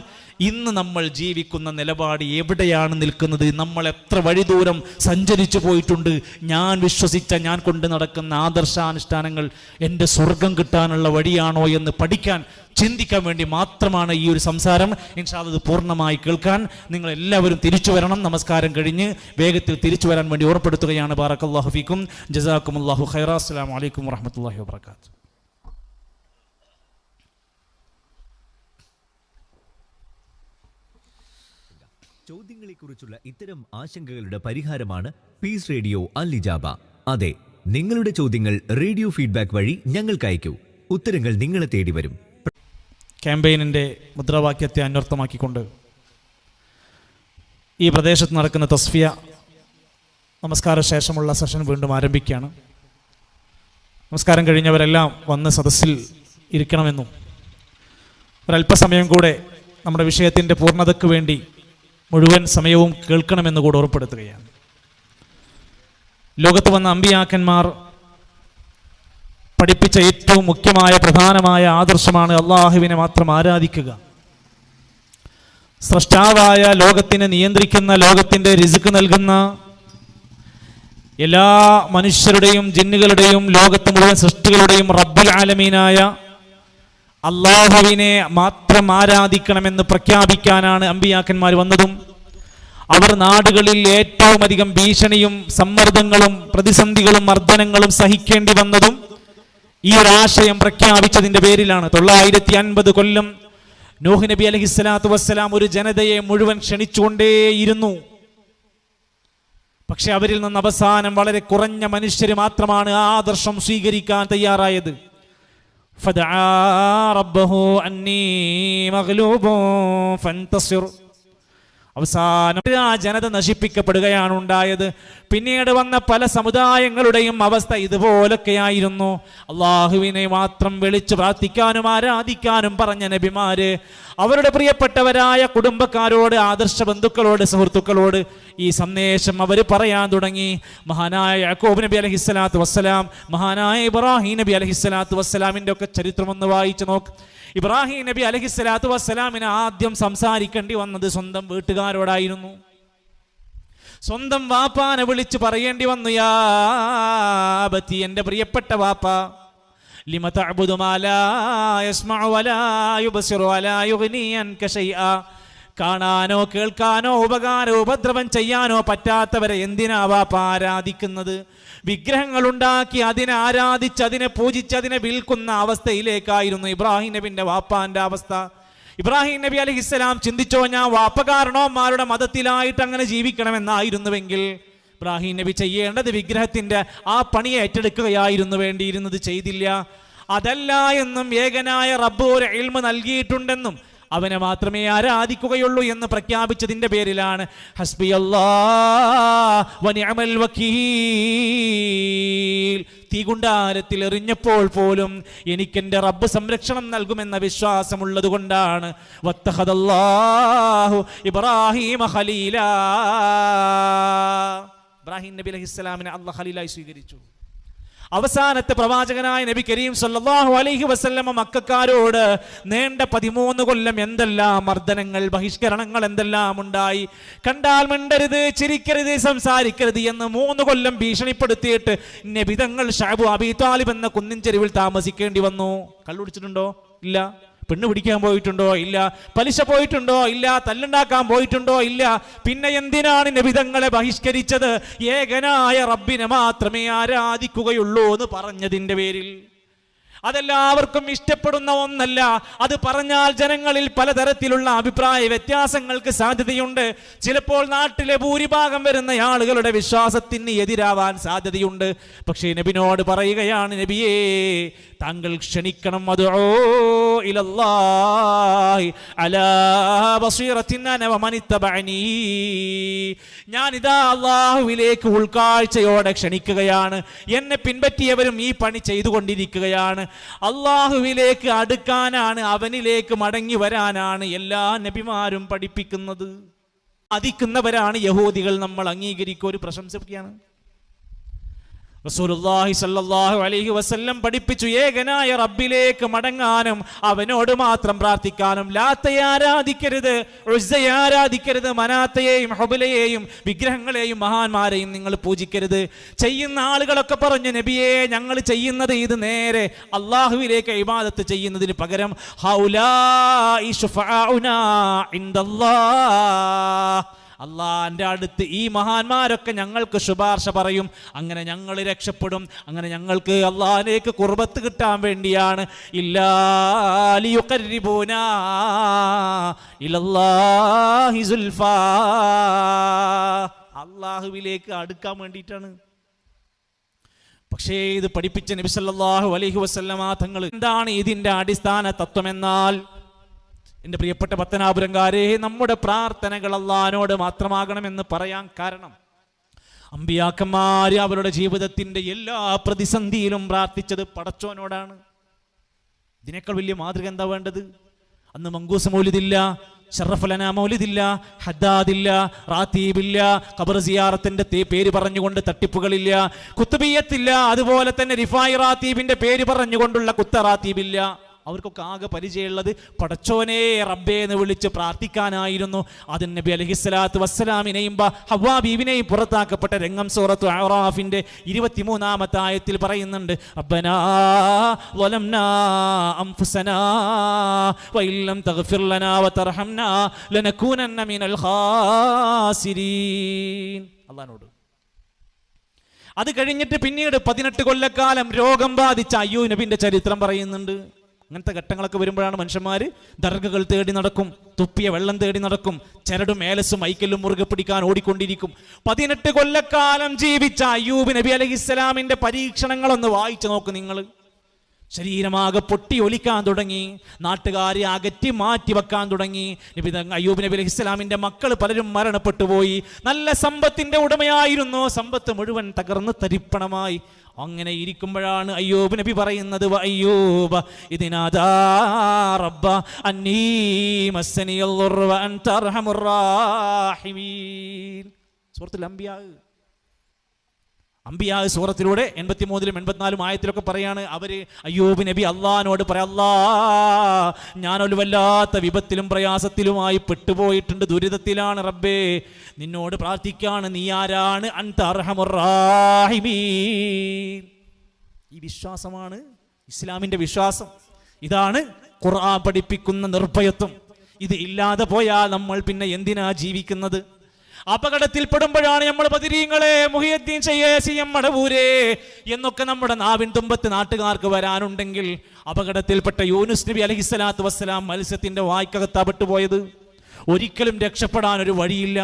ഇന്ന് നമ്മൾ ജീവിക്കുന്ന നിലപാട് എവിടെയാണ് നിൽക്കുന്നത്, നമ്മൾ എത്ര വഴി ദൂരം സഞ്ചരിച്ചു പോയിട്ടുണ്ട്, ഞാൻ വിശ്വസിച്ച, ഞാൻ കൊണ്ട് നടക്കുന്ന ആദർശാനുഷ്ഠാനങ്ങൾ എൻ്റെ സ്വർഗം കിട്ടാനുള്ള വഴിയാണോ എന്ന് പഠിക്കാൻ, ചിന്തിക്കാൻ വേണ്ടി മാത്രമാണ് ഈ ഒരു സംസാരം. ഇൻഷാ അല്ലാഹ് ഇത് പൂർണ്ണമായി കേൾക്കാൻ നിങ്ങൾ എല്ലാവരും തിരിച്ചു വരണം. നമസ്കാരം കഴിഞ്ഞ് വേഗത്തിൽ തിരിച്ചു വരാൻ വേണ്ടി ഓർപ്പെടുത്തുകയാണ്. ബാറക്കല്ലാഹു ഫീക്കും, ജസാക്കുമുല്ലാഹു ഖൈറ. അസ്സലാമു അലൈക്കും വറഹ്മത്തുള്ളാഹി വബറകാതുഹു.
ചോദ്യങ്ങളെക്കുറിച്ചുള്ള ഇത്തരം ആശങ്കകളുടെ പരിഹാരമാണ് പീസ് റേഡിയോ അൽ ഇജാബ. അതെ, നിങ്ങളുടെ ചോദ്യങ്ങൾ റേഡിയോ ഫീഡ്ബാക്ക് വഴി ഞങ്ങൾക്ക് അയക്കൂ. ഉത്തരങ്ങൾ നിങ്ങളെ തേടി വരും.
ക്യാമ്പയിനിൻ്റെ മുദ്രാവാക്യത്തെ അന്വർത്ഥമാക്കിക്കൊണ്ട് ഈ പ്രദേശത്ത് നടക്കുന്ന തസ്ഫിയ നമസ്കാര ശേഷമുള്ള സെഷൻ വീണ്ടും ആരംഭിക്കുകയാണ്. നമസ്കാരം കഴിഞ്ഞവരെല്ലാം വന്ന് സദസ്സിൽ ഇരിക്കണമെന്നും ഒരല്പസമയം കൂടെ നമ്മുടെ വിഷയത്തിൻ്റെ പൂർണ്ണതയ്ക്ക് വേണ്ടി മുഴുവൻ സമയവും കേൾക്കണമെന്ന് കൂടെ ഓർപ്പെടുത്തുകയാണ്. ലോകത്ത് വന്ന അമ്പിയാക്കന്മാർ പഠിപ്പിച്ച ഏറ്റവും മുഖ്യമായ പ്രധാനമായ ആദർശമാണ് അള്ളാഹുവിനെ മാത്രം ആരാധിക്കുക. സ്രഷ്ടാവായ, ലോകത്തിനെ നിയന്ത്രിക്കുന്ന, ലോകത്തിൻ്റെ റിസ്ക് നൽകുന്ന, എല്ലാ മനുഷ്യരുടെയും ജിന്നുകളുടെയും ലോകത്ത് മുഴുവൻ സൃഷ്ടികളുടെയും റബ്ബുൽ ആലമീനായ അള്ളാഹുവിനെ മാത്രം ആരാധിക്കണമെന്ന് പ്രഖ്യാപിക്കാനാണ് അമ്പിയാക്കന്മാർ വന്നതും അവർ നാടുകളിൽ ഏറ്റവും അധികം ഭീഷണിയും സമ്മർദ്ദങ്ങളും പ്രതിസന്ധികളും മർദ്ദനങ്ങളും സഹിക്കേണ്ടി വന്നതും ഈ ഒരു ആശയം പ്രഖ്യാപിച്ചതിന്റെ പേരിലാണ്. 950 കൊല്ലം നൂഹ് നബി അലൈഹിസ്സലാത്തു വസ്സലാം ഒരു ജനതയെ മുഴുവൻ ക്ഷണിച്ചുകൊണ്ടേയിരുന്നു. പക്ഷെ അവരിൽ നിന്ന് അവസാനം വളരെ കുറഞ്ഞ മനുഷ്യർ മാത്രമാണ് ആ ആദർശം സ്വീകരിക്കാൻ തയ്യാറായത്. ഫദആ റബ്ബഹു അന്നീ മഗ്ലൂബുൻ ഫൻതസിർ. അവസാനം ആ ജനത നശിപ്പിക്കപ്പെടുകയാണ് ഉണ്ടായത്. പിന്നീട് വന്ന പല സമുദായങ്ങളുടെയും അവസ്ഥ ഇതുപോലൊക്കെയായിരുന്നു. അള്ളാഹുവിനെ മാത്രം വിളിച്ച് പ്രാർത്ഥിക്കാനും ആരാധിക്കാനും പറഞ്ഞ നബിമാര് അവരുടെ പ്രിയപ്പെട്ടവരായ കുടുംബക്കാരോട്, ആദർശ ബന്ധുക്കളോട്, സുഹൃത്തുക്കളോട് ഈ സന്ദേശം അവർ പറയാൻ തുടങ്ങി. മഹാനായ യാക്കൂബ് നബി അലൈഹിസ്സലാത്തു വസ്സലാം, മഹാനായ ഇബ്രാഹിം നബി അലൈഹിസ്സലാത്തു വസ്സലാമിൻ്റെ ഒക്കെ ചരിത്രം ഒന്ന് വായിച്ചു നോക്ക്. ഇബ്രാഹിം നബി അലൈഹിസ്സലാത്തു വസ്സലാമിന് ആദ്യം സംസാരിക്കേണ്ടി വന്നത് സ്വന്തം വീട്ടുകാരോടായിരുന്നു. സ്വന്തം വാപ്പാനെ വിളിച്ച് പറയേണ്ടി വന്നു, യാ അബതി, എൻ്റെ പ്രിയപ്പെട്ട വാപ്പ, ലിമ തഅബുദു മാ ലാ യസ്മഉ വലാ യുബ്സിറു വലാ യുഗ്നി അൻക ശൈആ. കാണാനോ കേൾക്കാനോ ഉപകാരോ ഉപദ്രവം ചെയ്യാനോ പറ്റാത്തവരെ എന്തിനാ വാപ്പ ആരാധിക്കുന്നത്? വിഗ്രഹങ്ങൾ ഉണ്ടാക്കി അതിനെ ആരാധിച്ച് അതിനെ പൂജിച്ച് അതിനെ വിൽക്കുന്ന അവസ്ഥയിലേക്കായിരുന്നു ഇബ്രാഹിം നബിന്റെ വാപ്പാന്റെ അവസ്ഥ. ഇബ്രാഹിം നബി അലൈഹിസ്സലാം ചിന്തിച്ചോ, ഞാൻ വാപ്പകാരണവന്മാരുടെ മതത്തിലായിട്ട് അങ്ങനെ ജീവിക്കണമെന്നായിരുന്നുവെങ്കിൽ ഇബ്രാഹിം നബി ചെയ്യേണ്ടത് വിഗ്രഹത്തിന്റെ ആ പണിയെ ഏറ്റെടുക്കുകയായിരുന്നു വേണ്ടിയിരുന്നത്. ചെയ്തില്ല. അതല്ല എന്നും ഏകനായ റബ്ബ് ഒരു ഇൽമ നൽകിയിട്ടുണ്ടെന്നും അവനെ മാത്രമേ ആരാധിക്കുകയുള്ളൂ എന്ന് പ്രഖ്യാപിച്ചതിന്റെ പേരിലാണ് ഹസ്ബിയല്ലാഹ് വനിഅമൽ വക്കീൽ. തീകുണ്ടാരത്തിൽ എറിഞ്ഞപ്പോൾ പോലും എനിക്കെന്റെ റബ്ബ് സംരക്ഷണം നൽകുമെന്ന വിശ്വാസമുള്ളത് കൊണ്ടാണ് വത്തഖദല്ലാഹു ഇബ്രാഹീമ ഖലീലാ. ഇബ്രാഹിം നബി അലൈഹിസ്സലാമിനെ അല്ലാഹ് ഖലീലായി സ്വീകരിച്ചു. അവസാനത്തെ പ്രവാചകനായ നബി കരീം സല്ലല്ലാഹു അലൈഹി വസല്ലമ മക്കക്കാരോട് നീണ്ട 13 കൊല്ലം എന്തെല്ലാം മർദ്ദനങ്ങൾ, ബഹിഷ്കരണങ്ങൾ എന്തെല്ലാം ഉണ്ടായി. കണ്ടാൽ മിണ്ടരുത്, ചിരിക്കരുത്, സംസാരിക്കരുത് എന്ന് 3 കൊല്ലം ഭീഷണിപ്പെടുത്തിയിട്ട് നബി തങ്ങൾ ശഅബു അബീ താലിബ് എന്ന കുന്നിൻ ചെരുവിൽ താമസിക്കേണ്ടി വന്നു. കള്ളുടിച്ചിട്ടുണ്ടോ? ഇല്ല. പെണ്ണ് പിടിക്കാൻ പോയിട്ടുണ്ടോ? ഇല്ല. പലിശ പോയിട്ടുണ്ടോ? ഇല്ല. തല്ലുണ്ടാക്കാൻ പോയിട്ടുണ്ടോ? ഇല്ല. പിന്നെ എന്തിനാണ് നബിതങ്ങളെ ബഹിഷ്കരിച്ചത്? ഏകനായ റബ്ബിനെ മാത്രമേ ആരാധിക്കുകയുള്ളൂ എന്ന് പറഞ്ഞതിന്റെ പേരിൽ. അതെല്ലാവർക്കും ഇഷ്ടപ്പെടുന്ന ഒന്നല്ല. അത് പറഞ്ഞാൽ ജനങ്ങളിൽ പലതരത്തിലുള്ള അഭിപ്രായ വ്യത്യാസങ്ങൾക്ക് സാധ്യതയുണ്ട്. ചിലപ്പോൾ നാട്ടിലെ ഭൂരിഭാഗം വരുന്ന ആളുകളുടെ വിശ്വാസത്തിന് എതിരാവാൻ സാധ്യതയുണ്ട്. പക്ഷേ നബിനോട് പറയുകയാണ്, നബിയേ, താങ്കൾ ക്ഷണിക്കണം, അദ്ഉ ഇലല്ലാഹി അലാ ബസീറത്തിൻ അന വമൻ ഇത്തബഅനി. ഞാനിതാ അല്ലാഹുവിലേക്ക് ഉൾക്കാഴ്ചയോടെ ക്ഷണിക്കുകയാണ്. എന്നെ പിൻപറ്റിയവരും ഈ പണി ചെയ്തുകൊണ്ടിരിക്കുകയാണ്. അല്ലാഹുവിലേക്ക് അടുക്കാനാണ്, അവനിലേക്ക് മടങ്ങി വരാനാണ് എല്ലാ നബിമാരും പഠിപ്പിക്കുന്നത്. അതിക്കുന്നവരാണ് യഹൂദികൾ. നമ്മൾ അംഗീകരിക്കുക, ഒരു പ്രശംസിക്കുകയാണ്. റസൂലുള്ളാഹി സ്വല്ലല്ലാഹു അലൈഹി വസല്ലം പഠിപ്പിച്ചു ഏകനായ റബ്ബിലേക്ക് മടങ്ങാനും അവനോട് മാത്രം പ്രാർത്ഥിക്കാനും. ലാത്തയെ ആരാധിക്കരുത്, ഉസ്സയെ ആരാധിക്കരുത്, മനാത്തയെയും ഹുബലയെയും വിഗ്രഹങ്ങളെയും മഹാന്മാരെയും നിങ്ങൾ പൂജിക്കരുത്. ചെയ്യുന്ന ആളുകളൊക്കെ പറഞ്ഞു, നബിയെ ഞങ്ങൾ ചെയ്യുന്നത് ഇത് നേരെ അള്ളാഹുവിലേക്ക് ഇബാദത്ത് ചെയ്യുന്നതിന് പകരം ഹൗലാഇ ശുഫാഉനാ ഇൻദല്ലാഹ്, അള്ളാന്റെ അടുത്ത് ഈ മഹാന്മാരൊക്കെ ഞങ്ങൾക്ക് ശുപാർശ പറയും, അങ്ങനെ ഞങ്ങൾ രക്ഷപ്പെടും, അങ്ങനെ ഞങ്ങൾക്ക് അള്ളാഹിലേക്ക് ഖുർബത്ത് കിട്ടാൻ വേണ്ടിയാണ്. ഇല്ലാ ലിയുഖർരിബൂനാ ഇലല്ലാഹി സുൽഫാ, അള്ളാഹുവിലേക്ക് അടുക്കാൻ വേണ്ടിയിട്ടാണ്. പക്ഷേ ഇത് പഠിപ്പിച്ച നബി സല്ലല്ലാഹു അലൈഹി വസല്ലമ തങ്ങൾ എന്താണ് ഇതിന്റെ അടിസ്ഥാന തത്വമെന്നാൽ, എൻ്റെ പ്രിയപ്പെട്ട പത്തനാപുരംകാരെ, നമ്മുടെ പ്രാർത്ഥനകൾ അല്ലാഹുവിനോട് മാത്രമാകണമെന്ന് പറയാൻ കാരണം, അമ്പിയാക്കന്മാര് അവരുടെ ജീവിതത്തിന്റെ എല്ലാ പ്രതിസന്ധിയിലും പ്രാർത്ഥിച്ചത് പടച്ചോനോടാണ്. ഇതിനേക്കാൾ വലിയ മാതൃക എന്താ വേണ്ടത്? അന്ന് മങ്കൂസ് മൗലിദില്ല, ഷറഫലന മൗലിദില്ല, ഹദ്ദാദില്ല, റാത്തീബില്ല, ഖബർ സിയാറത്തിന്റെ പേര് പറഞ്ഞുകൊണ്ട് തട്ടിപ്പുകളില്ല, കുത്തുബിയത്തില്ല, അതുപോലെ തന്നെ റിഫായി റാത്തീബിന്റെ പേര് പറഞ്ഞുകൊണ്ടുള്ള കുത്ത റാത്തീബില്ല. അവർക്കൊക്കെ ആകെ പരിചയമുള്ളത് പടച്ചോനെ റബ്ബേ എന്ന് വിളിച്ച് പ്രാർത്ഥിക്കാനായിരുന്നു. അതിന് നബി അലൈഹിസ്സലാത്തു വസ്സലാമിനെയും ഹവ്വാ ബീവിനെയും പുറത്താക്കപ്പെട്ട രംഗം സൂറത്തു അഅറാഫിന്റെ 23-ാമത്തെ ആയത്തിൽ പറയുന്നുണ്ട്. റബ്ബനാ വലംനാ അൻഫുസനാ വഇല്ലം തഗ്ഫിർ ലനാ വതർഹംനാ ലനകൂനന്ന മിനൽ ഖാസിരീൻ. അല്ലാഹുവോട്. അത് കഴിഞ്ഞിട്ട് പിന്നീട് 18 കൊല്ലക്കാലം രോഗം ബാധിച്ച അയ്യൂബ് നബിന്റെ ചരിത്രം പറയുന്നുണ്ട്. അങ്ങനത്തെ ഘട്ടങ്ങളൊക്കെ വരുമ്പോഴാണ് മനുഷ്യന്മാർ ദർഗകൾ തേടി നടക്കും, തുപ്പിയ വെള്ളം തേടി നടക്കും, ചരടും ഏലസും ഐക്കല്ലും മുറുകെ പിടിക്കാൻ ഓടിക്കൊണ്ടിരിക്കും. 18 കൊല്ലക്കാലം ജീവിച്ച അയ്യൂബ് നബി അലൈഹിസ്സലാമിന്റെ പരീക്ഷണങ്ങളൊന്ന് വായിച്ചു നോക്ക് നിങ്ങൾ. ശരീരമാകെ പൊട്ടി ഒലിക്കാൻ തുടങ്ങി, നാട്ടുകാരെ അകറ്റി മാറ്റി വെക്കാൻ തുടങ്ങി. അയ്യൂബ് നബി അലൈഹിസ്സലാമിന്റെ മക്കൾ പലരും മരണപ്പെട്ടു പോയി. നല്ല സമ്പത്തിന്റെ ഉടമയായിരുന്നു, സമ്പത്ത് മുഴുവൻ തകർന്ന് തരിപ്പണമായി. അങ്ങനെ ഇരിക്കുമ്പോഴാണ് അയ്യൂബ് നബി പറയുന്നത്, അയ്യൂബ ഇതിനാദാ റബ്ബ അന്നീ മസ്സനിയൽ ദുർറ വഅൻത അർഹമുർ റാഹിമീൻ. സൂറത്തുൽ അംബിയാ സൂറത്തിലൂടെ 83-ലും 84-ലും ആയത്തിലൊക്കെ പറയാണ് അവര് അയ്യൂബ് നബി അള്ളാഹിനോട് പറയാ, അല്ലാ ഞാനൊരു വല്ലാത്ത വിപത്തിലും പ്രയാസത്തിലുമായി പെട്ടുപോയിട്ടുണ്ട്, ദുരിതത്തിലാണ് റബ്ബേ, നിന്നോട് പ്രാർത്ഥിക്കാണ്, നീ ആരാണ്? അൻത അർഹമുർ റാഹിമീൻ. ഈ വിശ്വാസമാണ് ഇസ്ലാമിന്റെ വിശ്വാസം. ഇതാണ് ഖുർആൻ പഠിപ്പിക്കുന്ന നിർഭയത്വം. ഇത് ഇല്ലാതെ പോയാൽ നമ്മൾ പിന്നെ എന്തിനാ ജീവിക്കുന്നത്? അപകടത്തിൽപ്പെടുമ്പോഴാണ് നമ്മൾ ബദരീങ്ങളെ, മുഹിയുദ്ദീൻ CM മടവൂരേ എന്നൊക്കെ നമ്മുടെ നാവിൻ തുമ്പത്ത് നാട്ടുകാർക്ക് വരാനുണ്ടെങ്കിൽ, അപകടത്തിൽപ്പെട്ട യൂനുസ് നബി അലൈഹിസ്സലാത്തു വസ്സലാം മത്സ്യത്തിന്റെ വായ്ക്കകത്താ പെട്ടുപോയത്. ഒരിക്കലും രക്ഷപ്പെടാൻ ഒരു വഴിയില്ല.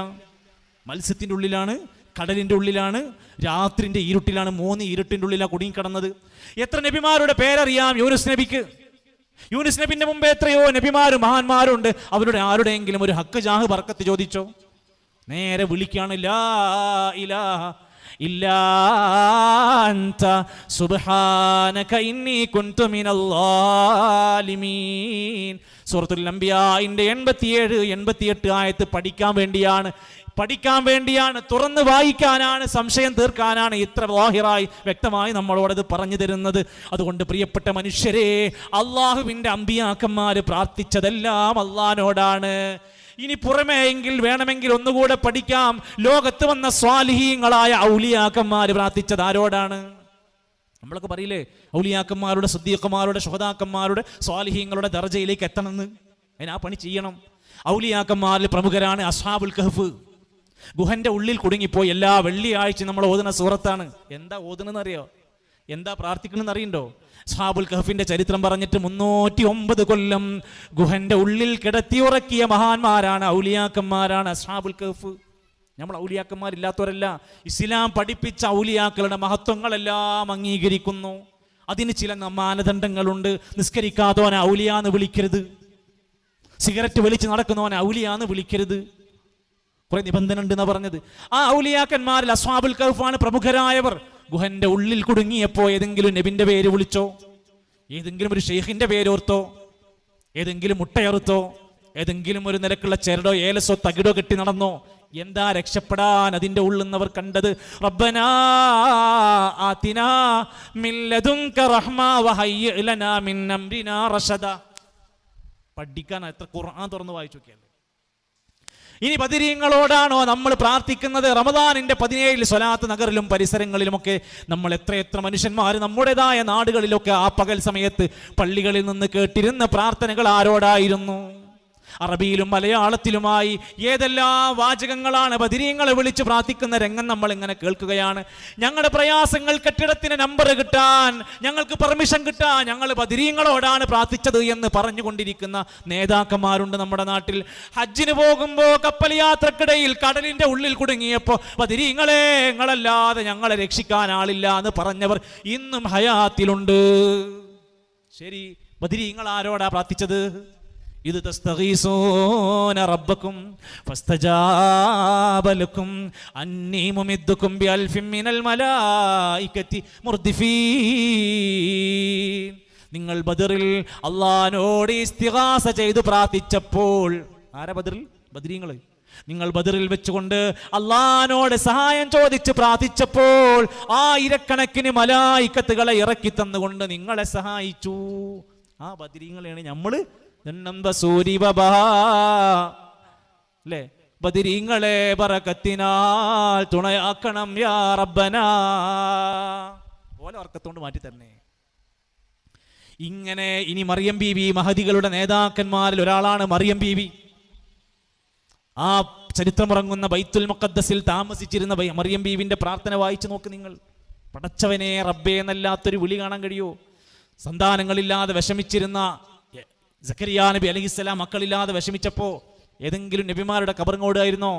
മത്സ്യത്തിന്റെ ഉള്ളിലാണ്, കടലിന്റെ ഉള്ളിലാണ്, രാത്രിന്റെ ഇരുട്ടിലാണ്, 3 ഇരുട്ടിന്റെ ഉള്ളിലാണ് കുടുങ്ങിക്കിടന്നത്. എത്ര നബിമാരുടെ പേരറിയാം യൂനുസ് നബിക്ക്? യൂനുസ് നബിന്റെ മുമ്പ് എത്രയോ നബിമാരും മഹാന്മാരുണ്ട്. അവരുടെ ആരുടെയെങ്കിലും ഒരു ഹക്ക് ജാഹ് ബർക്കത്ത് ചോദിച്ചോ? നേരെ വിളിക്കാണ്, ലാ ഇലാഹ ഇല്ലാ അൻത സുബ്ഹാനക ഇന്നി കുൻതു മിനൽ ളാലിമീൻ. സൂറത്തുൽ അംബിയാഇന്റെ 87, 88 ആയത്ത് പഠിക്കാൻ വേണ്ടിയാണ്, തുറന്ന് വായിക്കാനാണ്, സംശയം തീർക്കാനാണ് ഇത്ര വാഹിറായി വ്യക്തമായി നമ്മളോടത് പറഞ്ഞു തരുന്നത്. അതുകൊണ്ട് പ്രിയപ്പെട്ട മനുഷ്യരെ, അള്ളാഹുവിന്റെ അമ്പിയാക്കന്മാര് പ്രാർത്ഥിച്ചതെല്ലാം അള്ളാഹിനോടാണ്. ഇനി പുറമേ എങ്കിൽ വേണമെങ്കിൽ ഒന്നുകൂടെ പഠിക്കാം. ലോകത്ത് വന്ന സ്വാലിഹീങ്ങളായ ഔലിയാക്കന്മാര് പ്രാർത്ഥിച്ചത് ആരോടാണ്? നമ്മളൊക്കെ പറയില്ലേ ഔലിയാക്കന്മാരുടെ, സിദ്ദീഖന്മാരുടെ, ശുഹദാക്കന്മാരുടെ, സ്വാലിഹീങ്ങളുടെ ദർജയിലേക്ക് എത്തണമെന്ന്. അതിനാ പണി ചെയ്യണം. ഔലിയാക്കന്മാരിൽ പ്രമുഖരാണ് അസ്ഹാബുൽ കഹ്ഫ്. ഗുഹന്റെ ഉള്ളിൽ കുടുങ്ങിപ്പോയി. എല്ലാ വെള്ളിയാഴ്ച നമ്മൾ ഓതുന്ന സൂറത്താണ്. എന്താ ഓതുന്നറിയോ? എന്താ പ്രാർത്ഥിക്കണമെന്ന് അറിയണ്ടോ? അസ്ഹാബുൽ കഹ്ഫിന്റെ ചരിത്രം പറഞ്ഞിട്ട് 309 കൊല്ലം ഗുഹന്റെ ഉള്ളിൽ കിടത്തി ഉറക്കിയ മഹാന്മാരാണ്, ഔലിയാക്കന്മാരാണ് അസ്ഹാബുൽ കഹ്ഫ്. നമ്മൾ ഔലിയാക്കന്മാരില്ലാത്തവരല്ല. ഇസ്ലാം പഠിപ്പിച്ച ഔലിയാക്കളുടെ മഹത്വങ്ങളെല്ലാം അംഗീകരിക്കുന്നു. അതിന് ചില മാനദണ്ഡങ്ങളുണ്ട്. നിസ്കരിക്കാത്തവനെ ഔലിയാന്ന് വിളിക്കരുത്, സിഗരറ്റ് വലിച്ച് നടക്കുന്നവനെ ഔലിയാന്ന് വിളിക്കരുത്, കുറെ നിബന്ധന ഉണ്ടെന്നാ പറഞ്ഞത്. ആ ഔലിയാക്കന്മാരിൽ അസ്ഹാബുൽ കഹ്ഫാണ് പ്രമുഖരായവർ. ഗുഹന്റെ ഉള്ളിൽ കുടുങ്ങിയപ്പോ ഏതെങ്കിലും നബിന്റെ പേര് വിളിച്ചോ? ഏതെങ്കിലും ഒരു ഷെയ്ഖിന്റെ പേരോർത്തോ? ഏതെങ്കിലും മുട്ടയറുത്തോ? ഏതെങ്കിലും ഒരു നിലക്കുള്ള ചരടോ ഏലസോ തകിടോ കെട്ടി നടന്നോ? എന്താ രക്ഷപ്പെടാൻ അതിൻ്റെ ഉള്ളുന്നവർ കണ്ടത്? റബ്ബനാ ആതിനാ മിൻ ലദുൻക റഹ്മ വഹയ്യി ലനാ മിൻ അംരിനാ റശദ. പഠിക്കാൻ എത്ര ഖുർആൻ തുറന്ന് വായിച്ചു നോക്കിയാൽ. ഇനി ബദരീങ്ങളോടാണോ നമ്മൾ പ്രാർത്ഥിക്കുന്നത്? റമദാനിന്റെ 17 സ്വലാത്ത് നഗറിലും പരിസരങ്ങളിലുമൊക്കെ നമ്മൾ എത്രയെത്ര മനുഷ്യന്മാർ നമ്മുടേതായ നാടുകളിലൊക്കെ ആ പകൽ സമയത്ത് പള്ളികളിൽ നിന്ന് കേട്ടിരുന്ന പ്രാർത്ഥനകൾ ആരോടായിരുന്നു? അറബിയിലും മലയാളത്തിലുമായി ഏതെല്ലാം വാചകങ്ങളാണ് ബദരീങ്ങളെ വിളിച്ച് പ്രാർത്ഥിക്കുന്ന രംഗം നമ്മൾ ഇങ്ങനെ കേൾക്കുകയാണ്. ഞങ്ങളുടെ പ്രയാസങ്ങൾ, കെട്ടിടത്തിന് നമ്പർ കിട്ടാൻ, ഞങ്ങൾക്ക് പെർമിഷൻ കിട്ടാൻ ഞങ്ങൾ ബദരീങ്ങളോടാണ് പ്രാർത്ഥിച്ചത് എന്ന് പറഞ്ഞുകൊണ്ടിരിക്കുന്ന നേതാക്കന്മാരുണ്ട് നമ്മുടെ നാട്ടിൽ. ഹജ്ജിന് പോകുമ്പോൾ കപ്പൽ യാത്രക്കിടയിൽ കടലിന്റെ ഉള്ളിൽ കുടുങ്ങിയപ്പോൾ ബദരീങ്ങളെ, ഞങ്ങളല്ലാതെ ഞങ്ങളെ രക്ഷിക്കാൻ ആളില്ല എന്ന് പറഞ്ഞവർ ഇന്നും ഹയാത്തിലുണ്ട്. ശരി, ബദരീങ്ങൾ ആരോടാ പ്രാർത്ഥിച്ചത്? ഇത് തസ്തഗീസൂന റബ്ബക്കും ഫസ്തജാബ ലക്കും അന്നീ മുമിദ്ദുക്കും ബിഅൽഫിൻ മിനൽ മലായികതി മുർദിഫീൻ. നിങ്ങൾ ബദറിൽ അല്ലാഹുവോട് ഇസ്തിഗാസ ചെയ്തു പ്രാർത്ഥിച്ചപ്പോൾ, ആരാ ബദറിൽ? ബദരീങ്ങൾ. നിങ്ങൾ ബദറിൽ വെച്ചുകൊണ്ട് അല്ലാഹുവോട് സഹായം ചോദിച്ച് പ്രാർത്ഥിച്ചപ്പോൾ ആയിരക്കണക്കിന് മലായികത്തുകളെ ഇറക്കി തന്നുകൊണ്ട് നിങ്ങളെ സഹായിച്ചു. ആ ബദരീങ്ങളെയാണ് നമ്മള് അല്ലേ? ബദരീങ്ങളെ ബറകത്തിനാൽ തുണയാക്കണം യാ റബ്ബനാ. ഓല വർക്കത്തോണ്ട് മാറ്റി തരണേ. ഇങ്ങനെ ഇനി മറിയം ബീവി മഹദികളുടെ നേതാക്കന്മാരിൽ ഒരാളാണ് മറിയം ബീവി. ആ ചരിത്രമുറങ്ങുന്ന ബൈത്തുൽ മുഖദ്ദസിൽ താമസിച്ചിരുന്ന മറിയം ബീവിന്റെ പ്രാർത്ഥന വായിച്ചു നോക്ക് നിങ്ങൾ. പടച്ചവനെ റബ്ബേ എന്നല്ലാത്തൊരു വിളി കാണാൻ കഴിയോ? സന്താനങ്ങളില്ലാതെ വിഷമിച്ചിരുന്ന സക്കരിയ നബി അലൈഹിസ്സലാം മക്കളില്ലാതെ വിഷമിച്ചപ്പോ ഏതെങ്കിലും നബിമാരുടെ കബറിങ് ഓടുകയായിരുന്നോ?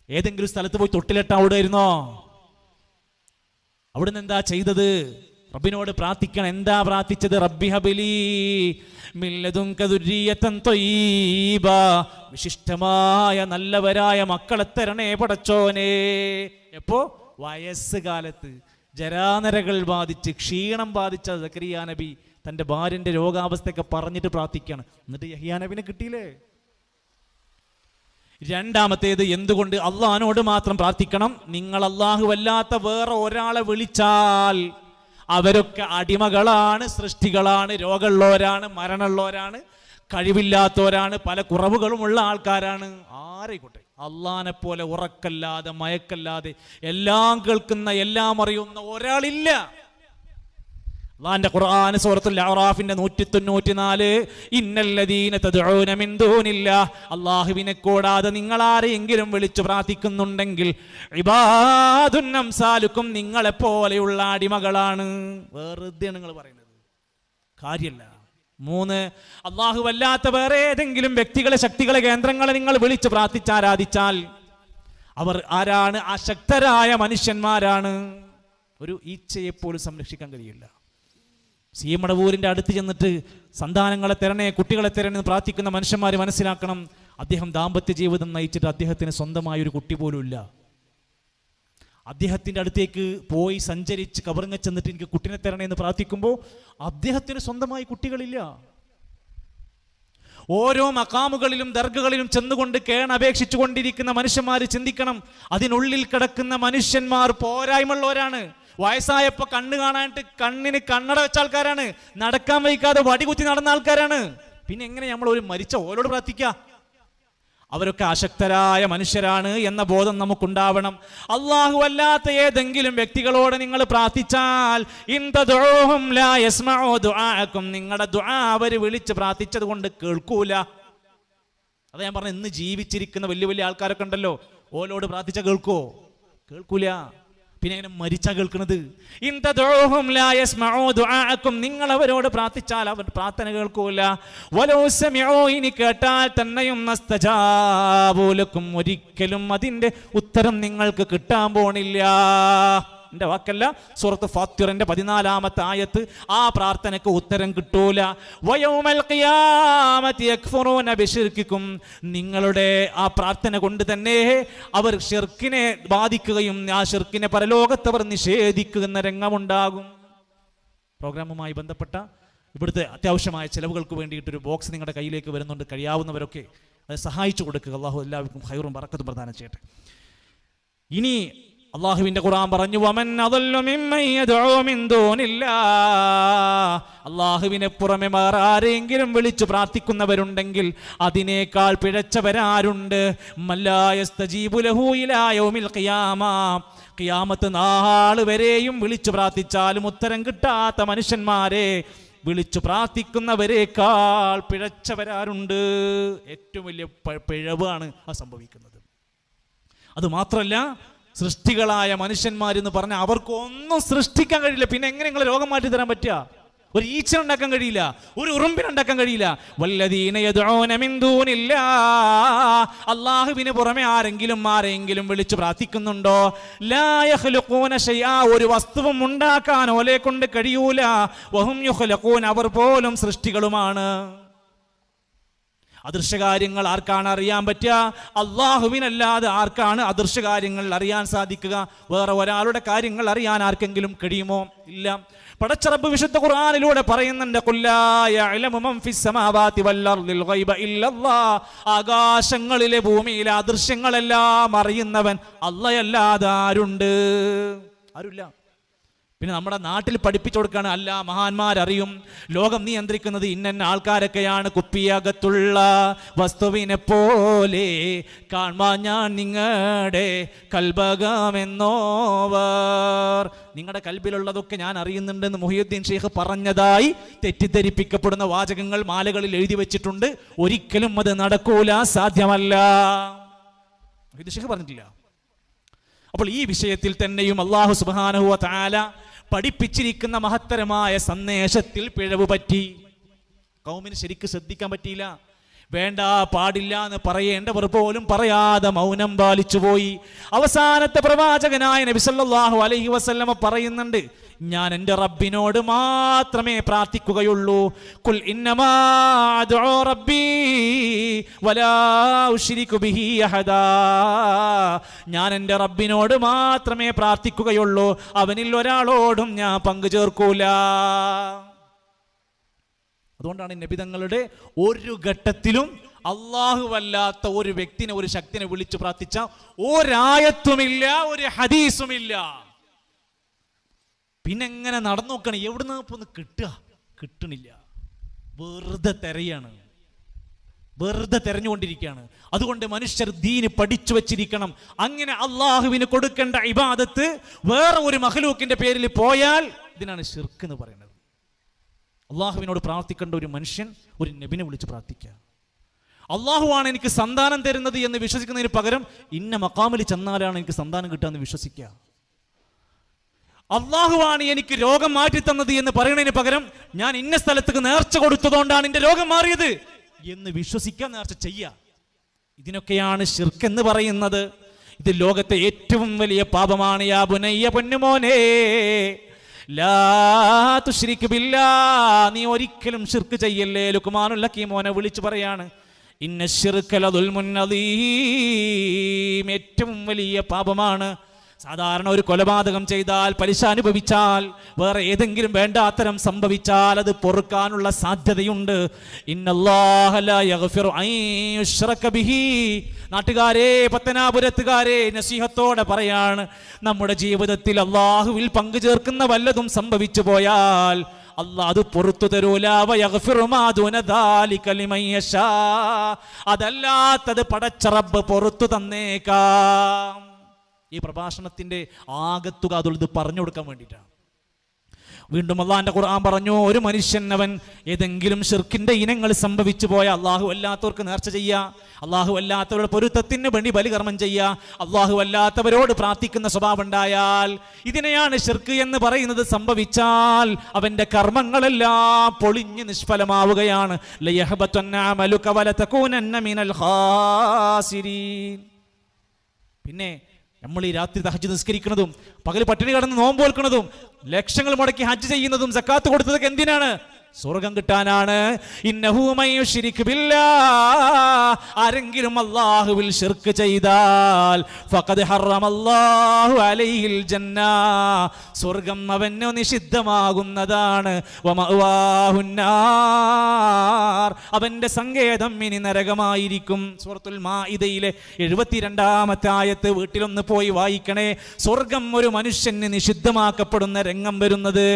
ഏതെങ്കിലും സ്ഥലത്ത് പോയി തൊട്ടിലെട്ടാൻ ഓടുകയായിരുന്നോ? അവിടുന്ന് എന്താ ചെയ്തത്? റബ്ബിനോട് പ്രാർത്ഥിക്കണം. എന്താ പ്രാർത്ഥിച്ചത്? റബ്ബി ഹബിലി മിൻ ലദുൻക ദുർരിയതൻ ത്വയ്യിബ, വിശിഷ്ടമായ നല്ലവരായ മക്കളെ തരണേ പടച്ചോനെ. എപ്പോ? വയസ്സുകാലത്ത് ജരാനരകൾ ബാധിച്ച് ക്ഷീണം ബാധിച്ച സക്കരിയ നബി തൻ്റെ ഭാര്യന്റെ രോഗാവസ്ഥയൊക്കെ പറഞ്ഞിട്ട് പ്രാർത്ഥിക്കുകയാണ്. എന്നിട്ട് യഹ്യാ നബിനെ കിട്ടിയില്ലേ? രണ്ടാമത്തേത്, എന്തുകൊണ്ട് അള്ളാഹിനോട് മാത്രം പ്രാർത്ഥിക്കണം? നിങ്ങൾ അള്ളാഹു അല്ലാത്ത വേറെ ഒരാളെ വിളിച്ചാൽ അവരൊക്കെ അടിമകളാണ്, സൃഷ്ടികളാണ്, രോഗമുള്ളവരാണ്, മരണമുള്ളവരാണ്, കഴിവില്ലാത്തവരാണ്, പല കുറവുകളുമുള്ള ആൾക്കാരാണ്. ആരെക്കോട്ടെ, അള്ളാഹിനെ പോലെ ഉറക്കല്ലാതെ മയക്കല്ലാതെ എല്ലാം കേൾക്കുന്ന എല്ലാം അറിയുന്ന ഒരാളില്ല. അല്ലാഹുവിന്റെ ഖുർആൻ സൂറത്തുൽ അഅറാഫിന്റെ 194 ഇന്നല്ലദീന തദ്ഊന മിൻ ദൂനില്ലാഹ്, അല്ലാഹുവിനെ കൂടാതെ നിങ്ങൾ ആരെയെങ്കിലും വിളിച്ചു പ്രാർത്ഥിക്കുന്നുണ്ടെങ്കിൽ ഇബാദുൻ അംസാലുക്കും, നിങ്ങളെ പോലെയുള്ള അടിമകളാണ്. വെറുതെ നിങ്ങൾ പറയുന്നത് കാര്യമല്ല. 3, അല്ലാഹു അല്ലാത്ത വേറെ ഏതെങ്കിലും വ്യക്തികളെ, ശക്തികളെ, കേന്ദ്രങ്ങളെ നിങ്ങൾ വിളിച്ച് പ്രാർത്ഥിച്ചാരാധിച്ചാൽ അവർ ആരാണ്? അശക്തരായ മനുഷ്യന്മാരാണ്. ഒരു ഈച്ചയെ പോലും സംരക്ഷിക്കാൻ കഴിയില്ല. സീമടവൂരിന്റെ അടുത്ത് ചെന്നിട്ട് സന്താനങ്ങളെ തരണേ, കുട്ടികളെ തരണേ എന്ന് പ്രാർത്ഥിക്കുന്ന മനുഷ്യന്മാർ മനസ്സിലാക്കണം, അദ്ദേഹം ദാമ്പത്യ ജീവിതം നയിച്ചിട്ട് അദ്ദേഹത്തിന് സ്വന്തമായ ഒരു കുട്ടി പോലും ഇല്ല. അദ്ദേഹത്തിന്റെ അടുത്തേക്ക് പോയി സഞ്ചരിച്ച് കബറിങ്ങ ചെന്നിട്ട് എനിക്ക് കുട്ടിനെ തരണേ എന്ന് പ്രാർത്ഥിക്കുമ്പോൾ അദ്ദേഹത്തിന് സ്വന്തമായി കുട്ടികളില്ല. ഓരോ മഖാമുകളിലും ദർഗകളിലും ചെന്നുകൊണ്ട് കേണപേക്ഷിച്ചു കൊണ്ടിരിക്കുന്ന മനുഷ്യന്മാർ ചിന്തിക്കണം, അതിനുള്ളിൽ കിടക്കുന്ന മനുഷ്യന്മാർ പോരായ്മയുള്ളവരാണ്. വയസ്സായപ്പോ കണ്ണ് കാണാനായിട്ട് കണ്ണിന് കണ്ണട വെച്ച ആൾക്കാരാണ്, നടക്കാൻ വയ്ക്കാതെ വടികുത്തി നടന്ന ആൾക്കാരാണ്. പിന്നെ എങ്ങനെ നമ്മൾ ഒരു മരിച്ച ഓരോട് പ്രാർത്ഥിക്കുക? അവരൊക്കെ അശക്തരായ മനുഷ്യരാണ് എന്ന ബോധം നമുക്കുണ്ടാവണം. അല്ലാഹു അല്ലാത്ത ഏതെങ്കിലും വ്യക്തികളോട് നിങ്ങൾ പ്രാർത്ഥിച്ചാൽ നിങ്ങളുടെ ദുആ അവര് വിളിച്ച് പ്രാർത്ഥിച്ചത് കൊണ്ട് കേൾക്കൂല. അത് ഞാൻ പറഞ്ഞ, ഇന്ന് ജീവിച്ചിരിക്കുന്ന വലിയ വലിയ ആൾക്കാരൊക്കെ ഉണ്ടല്ലോ, ഓലോട് പ്രാർത്ഥിച്ച കേൾക്കുവോ? കേൾക്കൂല. പിന്നെ എങ്ങനെ മരിച്ചാ കേൾക്കുന്നത്? നിങ്ങൾ അവരോട് പ്രാർത്ഥിച്ചാൽ അവർ പ്രാർത്ഥന കേൾക്കൂല. ഇനി കേട്ടാൽ തന്നെയും ഒരിക്കലും അതിന്റെ ഉത്തരം നിങ്ങൾക്ക് കിട്ടാൻ പോണില്ല. എന്റെ വാക്കല്ല, സൂറത്ത് ഫാത്തിറിന്റെ 14-ാമത്തെ ആയത്ത്. ആ പ്രാർത്ഥനയ്ക്ക് ഉത്തരം കിട്ടൂല. വയൗമൽ ഖിയാമത്തി യക്ഫുറൂന ബിശിർക്കിക്കും, നിങ്ങളുടെ ആ പ്രാർത്ഥന കൊണ്ട് തന്നെ അവർ ഷിർക്കിനെ ബാധിക്കുകയും ആ ഷിർക്കിനെ പരലോകത്തവർ നിഷേധിക്കുന്ന രംഗമുണ്ടാകും. പ്രോഗ്രാമുമായി ബന്ധപ്പെട്ട ഇവിടുത്തെ അത്യാവശ്യമായ ചിലവുകൾക്ക് വേണ്ടിയിട്ടൊരു ബോക്സ് നിങ്ങളുടെ കയ്യിലേക്ക് വരുന്നുണ്ട്. കഴിയാവുന്നവരൊക്കെ അത് സഹായിച്ചു കൊടുക്കുക. അള്ളാഹു എല്ലാവർക്കും ഖൈറും ബറക്കത്തും പ്രദാനം ചെയ്യട്ടെ. ഇനി അള്ളാഹുവിന്റെ ഖുർആൻ പറഞ്ഞു, വമൻ അദല്ലു മിമ്മൻ യദ്ഉ മിൻ ദൂനില്ലാഹ്, അള്ളാഹുവിനെ പുറമെ വേറെ ആരെങ്കിലും വിളിച്ചു പ്രാർത്ഥിക്കുന്നവരുണ്ടെങ്കിൽ അതിനേക്കാൾ പിഴച്ചവരാരുണ്ട്? മല്ലാ യസ്തജീബു ലഹു ഇലാ യൗമിൽ ഖിയാമ, ഖിയാമത്ത് നാൾ വരെയും വിളിച്ചു പ്രാർത്ഥിച്ചാലും ഉത്തരം കിട്ടാത്ത മനുഷ്യന്മാരെ വിളിച്ചു പ്രാർത്ഥിക്കുന്നവരെക്കാൾ പിഴച്ചവരാരുണ്ട്. ഏറ്റവും വലിയ പിഴവാണ് ആ സംഭവിക്കുന്നത്. അത് മാത്രമല്ല, സൃഷ്ടികളായ മനുഷ്യന്മാരെന്ന് പറഞ്ഞാൽ അവർക്കൊന്നും സൃഷ്ടിക്കാൻ കഴിയില്ല. പിന്നെ എങ്ങനെ നിങ്ങൾ രോഗം മാറ്റി തരാൻ പറ്റുക? ഒരു ഈച്ചൻ ഉണ്ടാക്കാൻ കഴിയില്ല, ഒരു ഉറുമ്പിനുണ്ടാക്കാൻ കഴിയില്ല. വല്ലദീന യദ്ഊന മിൻ ദൂനില്ലാഹ്, അല്ലാഹുവിന് പുറമെ ആരെങ്കിലും വിളിച്ചു പ്രാർത്ഥിക്കുന്നുണ്ടോ? ലാ യഖ്ലുഖൂന ശൈആ, ഒരു വസ്തുവും ഉണ്ടാക്കാൻ ഓലെ കൊണ്ട് കഴിയൂല. വഹും യുഖ്ലഖൂൻ, അവർ പോലും സൃഷ്ടികളുമാണ്. അദൃശ്യകാര്യങ്ങൾ ആർക്കാണ് അറിയാൻ പറ്റുക? അള്ളാഹുവിനല്ലാതെ ആർക്കാണ് അദൃശ്യകാര്യങ്ങൾ അറിയാൻ സാധിക്കുക? വേറെ ഒരാളുടെ കാര്യങ്ങൾ അറിയാൻ ആർക്കെങ്കിലും കഴിയുമോ? ഇല്ല. പടച്ച റബ്ബ് വിശുദ്ധ ഖുർആനിലൂടെ പറയുന്നുണ്ട്, ഖുല്ലാ യഅലമു മൻ ഫിസ് സമാവാതി വൽ അർദിൽ ഗൈബ ഇല്ലല്ലാഹ്, ആകാശങ്ങളിലെ ഭൂമിയിലെ അദൃശ്യങ്ങളെല്ലാം അറിയുന്നവൻ അല്ലാഹുവല്ലാതെ ആരുണ്ട്? ആരുമില്ല. പിന്നെ നമ്മുടെ നാട്ടിൽ പഠിപ്പിച്ചു കൊടുക്കുകയാണ്, അല്ല മഹാന്മാരറിയും, ലോകം നിയന്ത്രിക്കുന്നത് ഇന്ന ആൾക്കാരൊക്കെയാണ്, കുപ്പിയകത്തുള്ള വസ്തുവിനെ പോലെ കാണാൻ ഞാൻ നിങ്ങളുടെ കൽബകമെന്നോവർ, നിങ്ങളുടെ കൽബിലുള്ളതൊക്കെ ഞാൻ അറിയുന്നുണ്ടെന്ന് മുഹിയുദ്ദീൻ ഷെയ്ഖ് പറഞ്ഞതായി തെറ്റിദ്ധരിപ്പിക്കപ്പെടുന്ന വാചകങ്ങൾ മാലകളിൽ എഴുതി വെച്ചിട്ടുണ്ട്. ഒരിക്കലും അത് നടക്കൂല, സാധ്യമല്ല. മുഹിയുദ്ദീൻ ഷെയ്ഖ് പറഞ്ഞിട്ടില്ല. അപ്പോൾ ഈ വിഷയത്തിൽ തന്നെയും അല്ലാഹു സുബ്ഹാനഹു വ തആല പഠിപ്പിച്ചിരിക്കുന്ന മഹത്തരമായ സന്ദേശത്തിൽ പിഴവ് പറ്റി. കൗമിന് ശരിക്ക് ശ്രദ്ധിക്കാൻ പറ്റിയില്ല. വേണ്ട, പാടില്ല എന്ന് പറയേണ്ടവർ പോലും പറയാതെ മൗനം പാലിച്ചുപോയി. അവസാനത്തെ പ്രവാചകനായ നബി സല്ലല്ലാഹു അലൈഹി വസല്ലമ പറയുന്നുണ്ട്, ഞാൻ എൻ്റെ റബ്ബിനോട് മാത്രമേ പ്രാർത്ഥിക്കുകയുള്ളൂ. ഖുൽ ഇന്നമാ അദ്ഉ റബ്ബി വലാ ഉശ്രികു ബിഹി അഹദാ, ഞാൻ എൻ്റെ റബ്ബിനോട് മാത്രമേ പ്രാർത്ഥിക്കുകയുള്ളൂ, അവനിൽ ഒരാളോടും ഞാൻ പങ്കു ചേർക്കൂല. അതുകൊണ്ടാണ് നബിതങ്ങളുടെ ഒരു ഘട്ടത്തിലും അല്ലാഹുവല്ലാത്ത ഒരു വ്യക്തിനെ, ഒരു ശക്തിനെ വിളിച്ചു പ്രാർത്ഥിച്ച ഒരായത്തുമില്ല, ഒരു ഹദീസുമില്ല. പിന്നെ എങ്ങനെ നടന്നു നോക്കണം, എവിടുന്ന് ഒന്ന് കിട്ടണില്ല. വെറുതെ തിരയാണ്, വെറുതെ തെരഞ്ഞുകൊണ്ടിരിക്കുകയാണ്. അതുകൊണ്ട് മനുഷ്യർ ദീന് പഠിച്ചു വച്ചിരിക്കണം. അങ്ങനെ അള്ളാഹുവിന് കൊടുക്കേണ്ട ഇബാദത്ത് വേറെ ഒരു മഖ്ലൂക്കിന്റെ പേരിൽ പോയാൽ ഇതിനാണ് ശിർക്ക് എന്ന് പറയുന്നത്. അള്ളാഹുവിനോട് പ്രാർത്ഥിക്കേണ്ട ഒരു മനുഷ്യൻ ഒരു നബിനെ വിളിച്ച് പ്രാർത്ഥിക്കുക. അള്ളാഹുവാണ് എനിക്ക് സന്താനം തരുന്നത് എന്ന് വിശ്വസിക്കുന്നതിന് പകരം ഇന്ന മഖാമിൽ ചെന്നാലാണ് എനിക്ക് സന്താനം കിട്ടുക എന്ന് വിശ്വസിക്കുക. അള്ളാഹുവാണ് എനിക്ക് രോഗം മാറ്റി തന്നത് എന്ന് പറയുന്നതിന് പകരം ഞാൻ ഇന്ന സ്ഥലത്തേക്ക് നേർച്ച കൊടുത്തതുകൊണ്ടാണ് എൻ്റെ രോഗം മാറിയത് എന്ന് വിശ്വസിക്കാൻ നേർച്ച ചെയ്യുക. ഇതിനൊക്കെയാണ് ശിർക്ക് എന്ന് പറയുന്നത്. ഇത് ലോകത്തെ ഏറ്റവും വലിയ പാപമാണ്. യാ ബുനയ്യ, പൊന്നുമോനെ, ലാ തുശ്രിക് ബില്ലാഹ്, നീ ഒരിക്കലും ശിർക്ക് ചെയ്യല്ലേ. ലുഖ്മാനുൽ ഹക്കീം മോനെ വിളിച്ചു പറയാണ്, ഇന്ന ശിർക ലദുൽമുൻ അദീം, ഏറ്റവും വലിയ പാപമാണ്. സാധാരണ ഒരു കൊലപാതകം ചെയ്താൽ, പലിശ അനുഭവിച്ചാൽ, വേറെ ഏതെങ്കിലും വേണ്ടാത്തരം സംഭവിച്ചാൽ അത് പൊറുക്കാനുള്ള സാധ്യതയുണ്ട്. ഇന്നല്ലാഹ ലാ യഗ്ഫിറു അൻ യുശ്റക ബിഹി. നാട്ടുകാരെ, പത്തനാപുരത്തുകാരെ, നസീഹത്തോടെ പറയാണ്, നമ്മുടെ ജീവിതത്തിൽ അള്ളാഹുവിൽ പങ്കു ചേർക്കുന്ന വല്ലതും സംഭവിച്ചു പോയാൽ അല്ലാഹ് അത് പുറത്തു തരൂല. വയഗ്ഫിറു മാ ദൂന ദാലിക ലിമൻ യശാ, അതല്ലാത്തത് പടച്ച റബ്ബ് പുറത്തു തന്നേക്കാം. ഈ പ്രഭാഷണത്തിന്റെ ആകത്തുക അതുള്ളത് പറഞ്ഞു കൊടുക്കാൻ വേണ്ടിയിട്ടാണ്. വീണ്ടും അള്ളാഹിന്റെ ഖുർആൻ പറഞ്ഞു, ഒരു മനുഷ്യൻ അവൻ ഏതെങ്കിലും ശിർക്കിന്റെ ഇനങ്ങൾ സംഭവിച്ചു പോയ അള്ളാഹു അല്ലാത്തവർക്ക് നേർച്ച ചെയ്യുക, അള്ളാഹു അല്ലാത്തവരുടെ പൊരുത്തത്തിന് വേണ്ടി ബലികർമ്മം ചെയ്യുക, അള്ളാഹു അല്ലാത്തവരോട് പ്രാർത്ഥിക്കുന്ന സ്വഭാവം ഉണ്ടായാൽ, ഇതിനെയാണ് ശിർക്ക് എന്ന് പറയുന്നത്. സംഭവിച്ചാൽ അവന്റെ കർമ്മങ്ങളെല്ലാം പൊളിഞ്ഞ് നിഷ്ഫലമാവുകയാണ്. ലയഹ്ബത്തുന്ന അമലുക വലതകൂനന്ന മിനൽ ഖാസിരീൻ. പിന്നെ നമ്മൾ ഈ രാത്രി തഹജ്ജുദ് നിസ്കരിക്കുന്നതും പകൽ പട്ടിണി കിടന്ന് നോമ്പ് വെക്കുന്നതും ലക്ഷങ്ങൾ മുടക്കി ഹജ്ജ് ചെയ്യുന്നതും സക്കാത്ത് കൊടുത്തതൊക്കെ എന്തിനാണ്? സ്വർഗം കിട്ടാനാണ്. ഇന്നഹു മയ്യുശ്രിക് ബില്ലാഹ്, ആരെങ്കിലും അല്ലാഹുവിൽ ശിർക്ക് ചെയ്താൽ ഫഖദ് ഹറമല്ലാഹു അലൈഹിൽ ജന്ന, സ്വർഗം അവന് നിഷിദ്ധമാകുന്നതാണ്. വമഅവാഹുന്നാർ, അവന്റെ സങ്കേതം ഇനി നരകമായിരിക്കും. സൂറത്തുൽ മാഇദയിലെ 72-ാമത്തെ ആയത്ത് വീട്ടിലൊന്ന് പോയി വായിക്കണേ. സ്വർഗം ഒരു മനുഷ്യന് നിഷിദ്ധമാക്കപ്പെടുന്ന രംഗം വരുന്നത്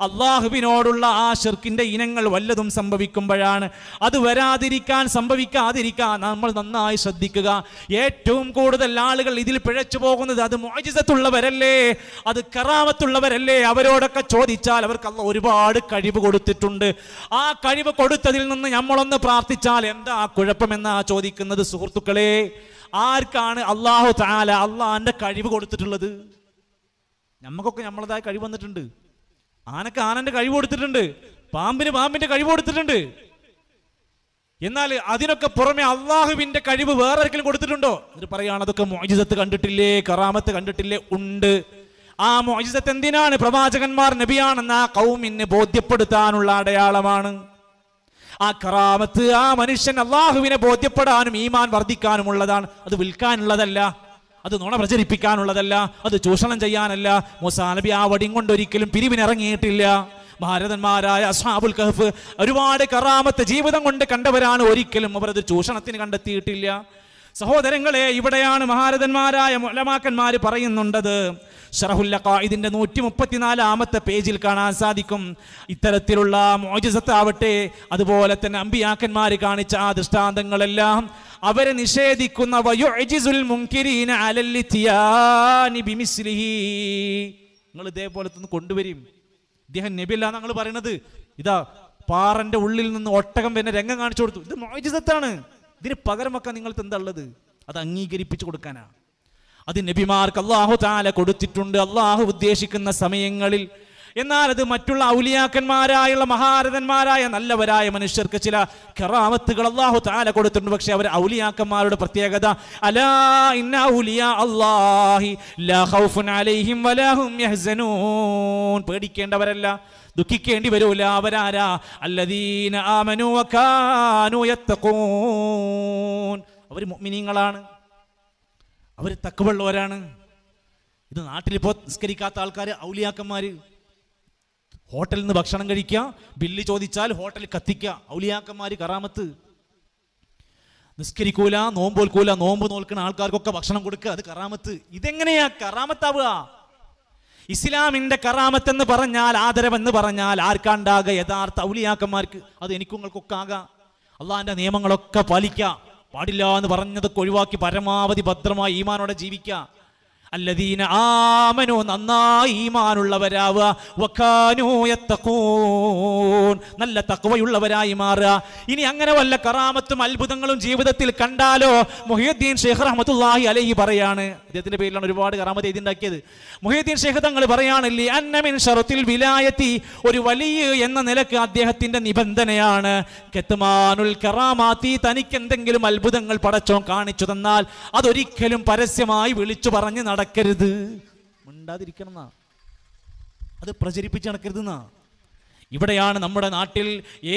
അല്ലാഹുവിനോടുള്ള ആ ശിർക്കിന്റെ ഇനങ്ങൾ വല്ലതും സംഭവിക്കുമ്പോഴാണ്. അത് വരാതിരിക്കാൻ, സംഭവിക്കാതിരിക്കാൻ നമ്മൾ നന്നായി ശ്രദ്ധിക്കുക. ഏറ്റവും കൂടുതൽ ആളുകൾ ഇതിൽ പിഴച്ചു പോകുന്നത് അത് മുഅ്ജിസത്തുള്ളവരല്ലേ, അത് കറാമത്തുള്ളവരല്ലേ. അവരോടൊക്കെ ചോദിച്ചാൽ അവർക്ക് അല്ലാഹ് ഒരുപാട് കഴിവ് കൊടുത്തിട്ടുണ്ട്. ആ കഴിവ് കൊടുത്തതിൽ നിന്ന് നമ്മളൊന്ന് പ്രാർത്ഥിച്ചാൽ എന്താ കുഴപ്പമെന്നാ ചോദിക്കുന്നത്. സുഹൃത്തുക്കളെ, ആർക്കാണ് അല്ലാഹു തആല അള്ളാന്റെ കഴിവ് കൊടുത്തിട്ടുള്ളത്? നമുക്കൊക്കെ നമ്മളതായ കഴിവ് വന്നിട്ടുണ്ട്. ആനക്ക് ആനന്റെ കഴിവ് കൊടുത്തിട്ടുണ്ട്, പാമ്പിന് പാമ്പിന്റെ കഴിവ് കൊടുത്തിട്ടുണ്ട്. എന്നാൽ അതിനൊക്കെ പുറമെ അള്ളാഹുവിന്റെ കഴിവ് വേറെ ആർക്കെങ്കിലും കൊടുത്തിട്ടുണ്ടോ? എന്നിട്ട് പറയാണ് അതൊക്കെ മുഅ്ജിസത്ത് കണ്ടിട്ടില്ലേ, കറാമത്ത് കണ്ടിട്ടില്ലേ? ഉണ്ട്. ആ മുഅ്ജിസത്ത് എന്തിനാണ്? പ്രവാചകന്മാർ നബിയാണെന്ന് ആ ഖൗമിനെ ബോധ്യപ്പെടുത്താനുള്ള അടയാളമാണ്. ആ കറാമത്ത് ആ മനുഷ്യൻ അള്ളാഹുവിനെ ബോധ്യപ്പെടാനും ഈമാൻ വർദ്ധിക്കാനുമുള്ളതാണ്. അത് വിൽക്കാനുള്ളതല്ല, അത് നുണ പ്രചരിപ്പിക്കാനുള്ളതല്ല, അത് ചൂഷണം ചെയ്യാനല്ല. മൂസാ നബി ആ വടിയും കൊണ്ടൊരിക്കലും പിരിവിനിറങ്ങിയിട്ടില്ല. ഭാരതന്മാരായ അസ്ഹാബുൽ കഹ്ഫ് ഒരുപാട് കറാമത്ത് ജീവിതം കൊണ്ട് കണ്ടവരാണ്. ഒരിക്കലും അവർ അത് ചൂഷണത്തിന് കണ്ടെത്തിയിട്ടില്ല. സഹോദരങ്ങളെ, ഇവിടെയാണ് മഹാരഥന്മാരായ ഉലമാക്കന്മാർ പറയുന്നുണ്ടത്. ശറഹുൽ അഖായിദിന്റെ 134-ാമത്തെ പേജിൽ കാണാൻ സാധിക്കും. ഇത്തരത്തിലുള്ള മുഅ്ജിസത്ത് ആവട്ടെ, അതുപോലെ തന്നെ അമ്പിയാക്കന്മാർ കാണിച്ച ആ ദൃഷ്ടാന്തങ്ങളെല്ലാം അവരെ നിഷേധിക്കുന്ന വയുഅ്ജിസുൽ മുൻകിരീന അലൽ ഇത്യാനി ബിമിസ്ലിഹി. നിങ്ങൾ ഇതേപോലത്തെ ഒന്ന് കൊണ്ടുവരും. ഇദ്ദേഹം നബിയല്ല ഞങ്ങൾ പറയുന്നത്. ഇതാ പാറന്റെ ഉള്ളിൽ നിന്ന് ഒട്ടകം പിന്നെ രംഗം കാണിച്ചു കൊടുത്തു. ഇത് മുഅ്ജിസത്താണ്. ഇതിന് പകരം വെക്കാൻ നിങ്ങൾക്ക് എന്താ ഉള്ളത്? അത് അംഗീകരിപ്പിച്ചു കൊടുക്കാനാ. അത് നബിമാർക്ക് അല്ലാഹു തആല കൊടുത്തിട്ടുണ്ട് അല്ലാഹു ഉദ്ദേശിക്കുന്ന സമയങ്ങളിൽ. എന്നാൽ അത് മറ്റുള്ള ഔലിയാക്കന്മാരായുള്ള മഹാരഥന്മാരായ നല്ലവരായ മനുഷ്യർക്ക് ചില കറാമത്തുകൾ അല്ലാഹു തആല കൊടുത്തിട്ടുണ്ട്. പക്ഷെ അവർ ഔലിയാക്കന്മാരുടെ പ്രത്യേകത അലാ ഇന്ന ഔലിയാ അല്ലാഹി ലാ ഖൗഫുൻ അലൈഹിം വലാ ഹും യഹ്സനൂൻ, പേടിക്കേണ്ടവരല്ല, ദുഃഖിക്കേണ്ടി വരൂല. അവരാരാ? അല്ലദീന ആമനൂ വകാനൂ യത്തഖൂൻ, അവർ മുഅ്മിനീങ്ങളാണ്, അവർ തഖ്വയുള്ളവരാണ്. ഇത് നാട്ടിലിപ്പോൾ നിസ്കരിക്കാത്ത ആൾക്കാർ ഔലിയാക്കന്മാര്. ഹോട്ടലിൽ നിന്ന് ഭക്ഷണം കഴിക്കുക, ബില്ല് ചോദിച്ചാൽ ഹോട്ടലിൽ കത്തിക്കുക, ഔലിയാക്കന്മാര് കറാമത്ത്. നിസ്കരിക്കൂല, നോമ്പോൽക്കൂല, നോമ്പ് നോൽക്കുന്ന ആൾക്കാർക്കൊക്കെ ഭക്ഷണം കൊടുക്കുക, അത് കറാമത്ത്. ഇതെങ്ങനെയാ കറാമത്താവുക? ഇസ്ലാമിന്റെ കറാമത്ത് എന്ന് പറഞ്ഞാൽ, ആദരവെന്ന് പറഞ്ഞാൽ ആർക്കാണ്ടാകുക? യഥാർത്ഥ ഔലിയാക്കന്മാർക്ക്. അത് എനിക്കും നിങ്ങൾക്കൊക്കെ ആകാം. അള്ളാഹിന്റെ നിയമങ്ങളൊക്കെ പാലിക്കുക, പാടില്ല എന്ന് പറഞ്ഞതൊക്കെ ഒഴിവാക്കി പരമാവധി ഭദ്രമായി ഈമാനോടെ ജീവിക്കുക. അല്ലദീന ആമനു, നന്നായി ഈമാനുള്ളവരാവുക. വകാനൂ യത്തഖൂൻ, നല്ല തഖ്വയുള്ളവരായി മാറുക. ഇനി അങ്ങനെ വല്ല കറാമത്തും അത്ഭുതങ്ങളും ജീവിതത്തിൽ കണ്ടാലോ, മുഹ്യിദ്ദീൻ ഷെയ്ഖ് റഹ്മത്തുള്ളാഹി അലൈഹി പറയാണ്, അദ്ദേഹത്തിന്റെ പേരിലാണ് ഒരുപാട് കറാമത്ത് എഴുതിണ്ടാക്കിയത്. മുഹ്യിദ്ദീൻ ഷെയ്ഖ് തങ്ങൾ പറയാണ്, ലിഅന്ന മിൻ ശറത്തിൽ വിലായത്തി, ഒരു വലിയ എന്ന നിലക്ക് അദ്ദേഹത്തിന്റെ നിബന്ധനയാണ് കത്മാനുൽ കറാമാത്തി, തനിക്ക് എന്തെങ്കിലും അത്ഭുതങ്ങൾ പടച്ചോൻ കാണിച്ചു തന്നാൽ അതൊരിക്കലും പരസ്യമായി വിളിച്ചു പറഞ്ഞ് നടക്കരുത്, മിണ്ടാതിരിക്കണം, അത് പ്രചരിപ്പിച്ച് നടക്കരുതെന്നാ. ഇവിടെയാണ് നമ്മുടെ നാട്ടിൽ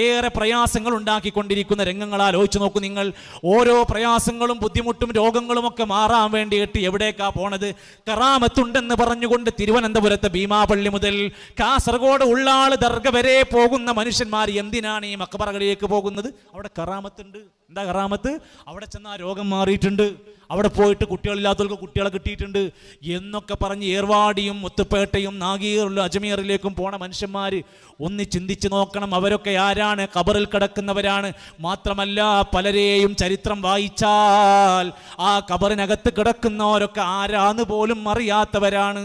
ഏറെ പ്രയാസങ്ങൾ ഉണ്ടാക്കിക്കൊണ്ടിരിക്കുന്ന രംഗങ്ങൾ. ആലോചിച്ച് നോക്കൂ നിങ്ങൾ. ഓരോ പ്രയാസങ്ങളും ബുദ്ധിമുട്ടും രോഗങ്ങളും ഒക്കെ മാറാൻ വേണ്ടിയിട്ട് എവിടേക്കാ പോണത്? കറാമത്തുണ്ടെന്ന് പറഞ്ഞുകൊണ്ട് തിരുവനന്തപുരത്തെ ഭീമാപള്ളി മുതൽ കാസർഗോഡ് ഉള്ളാള് ദർഗ വരെ പോകുന്ന മനുഷ്യന്മാർ എന്തിനാണ് ഈ മക്ബറകളിലേക്ക് പോകുന്നത്? അവിടെ കറാമത്തുണ്ട്. എന്താ കറാമത്ത്? അവിടെ ചെന്നാൽ രോഗം മാറിയിട്ടുണ്ട്, അവിടെ പോയിട്ട് കുട്ടികളില്ലാത്തവർക്ക് കുട്ടികളെ കിട്ടിയിട്ടുണ്ട് എന്നൊക്കെ പറഞ്ഞ് ഏർവാടിയും മുത്തുപ്പേട്ടയും നാഗീറിലും അജ്മീറിലേക്കും പോണ മനുഷ്യന്മാർ ഒന്ന് ചിന്തിച്ച് നോക്കണം. അവരൊക്കെ ആരാണ്? ഖബറിൽ കിടക്കുന്നവരാണ്. മാത്രമല്ല പലരെയും ചരിത്രം വായിച്ചാൽ ആ ഖബറിനകത്ത് കിടക്കുന്നവരൊക്കെ ആരാന്ന് പോലും അറിയാത്തവരാണ്.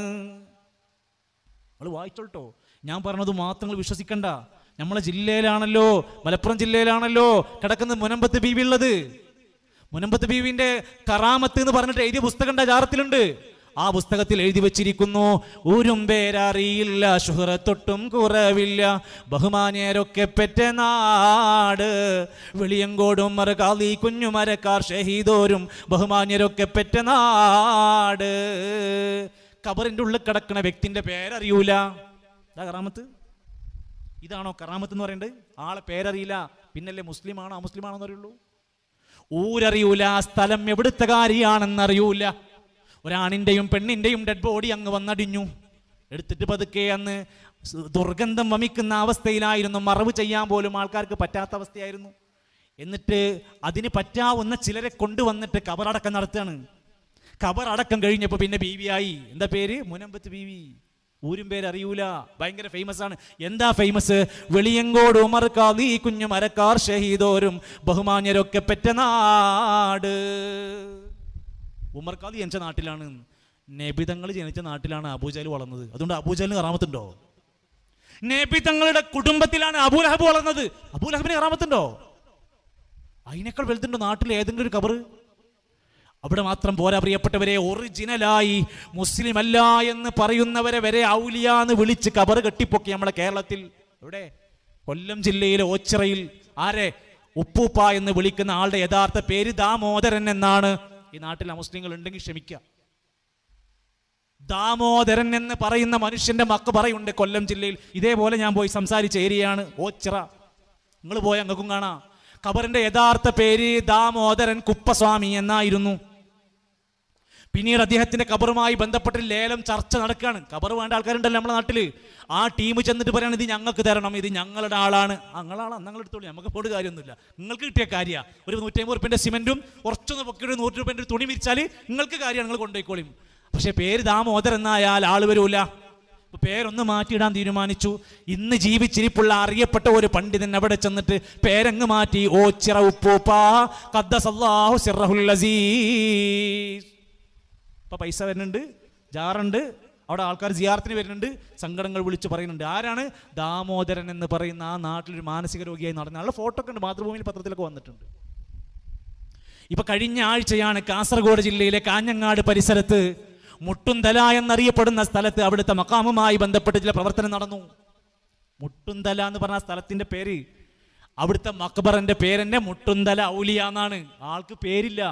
നമ്മൾ വായിച്ചോട്ടോ, ഞാൻ പറഞ്ഞത് മാത്രം വിശ്വസിക്കണ്ട. നമ്മളെ ജില്ലയിലാണല്ലോ, മലപ്പുറം ജില്ലയിലാണല്ലോ കിടക്കുന്നത് മുനമ്പത്ത് ബീവി ഉള്ളത്. മുനമ്പത്ത് ബീവിന്റെ കറാമത്ത് എന്ന് പറഞ്ഞിട്ട് എഴുതിയ പുസ്തകം ജാറത്തിലുണ്ട്. ആ പുസ്തകത്തിൽ എഴുതി വെച്ചിരിക്കുന്നു, ഊരും പേരറിയില്ല, ശുഹ്റത്തൊട്ടും കുറവില്ല, ബഹുമാന്യരൊക്കെ പെറ്റ നാട്, വെളിയങ്കോടും മറകാളി കുഞ്ഞുമരക്കാർ ഷഹീദോരും ബഹുമാന്യരൊക്കെ പെറ്റ നാട്. ഖബറിന്റെ ഉള്ളിൽ കിടക്കുന്ന വ്യക്തിന്റെ പേരറിയൂല. കറാമത്ത് ഇതാണോ കറാമത്ത് എന്ന് പറയേണ്ടത്? ആളെ പേരറിയില്ല, പിന്നല്ലേ മുസ്ലിമാണോ അമുസ്ലിമാണോന്ന് അറിയുള്ളൂ. ഊരറിയൂല, സ്ഥലം എവിടുത്തെ കാര്യമാണെന്നറിയൂല. ഒരാണിൻ്റെയും പെണ്ണിൻ്റെയും ഡെഡ് ബോഡി അങ്ങ് വന്നടിഞ്ഞു. എടുത്തിട്ട് പതുക്കെ അന്ന് ദുർഗന്ധം വമിക്കുന്ന അവസ്ഥയിലായിരുന്നു. മറവ് ചെയ്യാൻ പോലും ആൾക്കാർക്ക് പറ്റാത്ത അവസ്ഥയായിരുന്നു. എന്നിട്ട് അതിന് പറ്റാവുന്ന ചിലരെ കൊണ്ടുവന്നിട്ട് ഖബറടക്കം നടത്തുകയാണ്. ഖബറടക്കം കഴിഞ്ഞപ്പോൾ പിന്നെ ബീവിയായി. എന്താ പേര്? മുനമ്പത്ത് ബീവി. ഊരും പേര് അറിയൂല, ഭയങ്കര ഫേമസ് ആണ്. എന്താ ഫേമസ്? വെളിയങ്കോട് ഉമർ ഖാദി കുഞ്ഞു മരക്കാർ ഷഹീദോരും ബഹുമാന്യരൊക്കെ പെറ്റ നാട്. ഉമർ ഖാദി ജനിച്ച നാട്ടിലാണ്, നബിതങ്ങൾ ജനിച്ച നാട്ടിലാണ് അബൂജഹൽ വളർന്നത്. അതുകൊണ്ട് അബൂജഹലിന് കറാമത്തുണ്ടോ? നബിതങ്ങളുടെ കുടുംബത്തിലാണ് അബൂലഹബ് വളർന്നത്. അബൂലഹബിന് കറാമത്തുണ്ടോ? അതിനേക്കാൾ വലുതുണ്ടോ നാട്ടിൽ ഏതെങ്കിലും ഒരു ഖബർ? അവിടെ മാത്രം പോരാ പ്രിയപ്പെട്ടവരെ, ഒറിജിനലായി മുസ്ലിം അല്ല എന്ന് പറയുന്നവരെ വരെ ഔലിയാന്ന് വിളിച്ച് ഖബർ കെട്ടിപ്പൊക്കി നമ്മളെ കേരളത്തിൽ. എവിടെ? കൊല്ലം ജില്ലയിലെ ഓച്ചിറയിൽ. ആരെ? ഉപ്പൂപ്പ എന്ന് വിളിക്കുന്ന ആളുടെ യഥാർത്ഥ പേര് ദാമോദരൻ എന്നാണ്. ഈ നാട്ടിൽ മുസ്ലിങ്ങൾ ഉണ്ടെങ്കിൽ ക്ഷമിക്കുക. ദാമോദരൻ എന്ന് പറയുന്ന മനുഷ്യന്റെ മക്ബറയുണ്ട് കൊല്ലം ജില്ലയിൽ. ഇതേപോലെ ഞാൻ പോയി സംസാരിച്ച ഏരിയയാണ് ഓച്ചിറ. നിങ്ങൾ പോയ അങ്ങക്കും കാണാം. ഖബറിന്റെ യഥാർത്ഥ പേര് ദാമോദരൻ കുപ്പസ്വാമി എന്നായിരുന്നു. പിന്നീട് അദ്ദേഹത്തിന്റെ ഖബറുമായി ബന്ധപ്പെട്ട് ലേലം ചർച്ച നടക്കുകയാണ്. ഖബർ വേണ്ട ആൾക്കാരുണ്ടല്ലോ നമ്മുടെ നാട്ടില്. ആ ടീം ചെന്നിട്ട് പറയണം, ഇത് ഞങ്ങൾക്ക് തരണം, ഇത് ഞങ്ങളുടെ ആളാണ്. ഞങ്ങളാണ്, നിങ്ങൾ എടുത്തോളൂ, നമുക്ക് പോട് കാര്യമൊന്നുമില്ല. നിങ്ങൾക്ക് കിട്ടിയ കാര്യമാണ്. ഒരു 150 റുപ്യന്റെ സിമെന്റും കുറച്ചൊന്ന് പൊക്കിയിട്ട് 100 റുപ്യന്റെ തുണി വിരിച്ചാൽ നിങ്ങൾക്ക് കാര്യമാണ്, നിങ്ങൾ കൊണ്ടുപോയിക്കോളും. പക്ഷെ പേര് ദാമോദരൻ എന്നായാൽ ആള് വരൂല. പേരൊന്ന് മാറ്റിയിടാൻ തീരുമാനിച്ചു. ഇന്ന് ജീവിച്ചിരിപ്പുള്ള അറിയപ്പെട്ട ഒരു പണ്ഡിതൻ അവിടെ ചെന്നിട്ട് പേരങ്ങ് മാറ്റി. ഓച്ചിറ ഉപ്പൂപ്പ ഖദ്ദസല്ലാഹു സിർറഹുൽ അസീസ്. ഇപ്പൊ പൈസ വരുന്നുണ്ട്, ജാറുണ്ട്, അവിടെ ആൾക്കാർ സിയാറത്തിന് വരുന്നുണ്ട്, സങ്കടങ്ങൾ വിളിച്ച് പറയുന്നുണ്ട്. ആരാണ്? ദാമോദരൻ എന്ന് പറയുന്ന ആ നാട്ടിലൊരു മാനസിക രോഗിയായി നടന്ന ആളുടെ ഫോട്ടോ ഒക്കെ ഉണ്ട്, മാതൃഭൂമിയിൽ പത്രത്തിലൊക്കെ വന്നിട്ടുണ്ട്. ഇപ്പൊ കഴിഞ്ഞ ആഴ്ചയാണ് കാസർഗോഡ് ജില്ലയിലെ കാഞ്ഞങ്ങാട് പരിസരത്ത് മുട്ടുന്തല എന്നറിയപ്പെടുന്ന സ്ഥലത്ത് അവിടുത്തെ മഖാമുമായി ബന്ധപ്പെട്ട് ചില പ്രവർത്തനം നടന്നു. മുട്ടുന്തല എന്ന് പറഞ്ഞ സ്ഥലത്തിന്റെ പേര്, അവിടുത്തെ മക്ബറിന്റെ പേരെന്നെ മുട്ടുന്തല ഔലിയ എന്നാണ്. ആൾക്ക് പേരില്ല.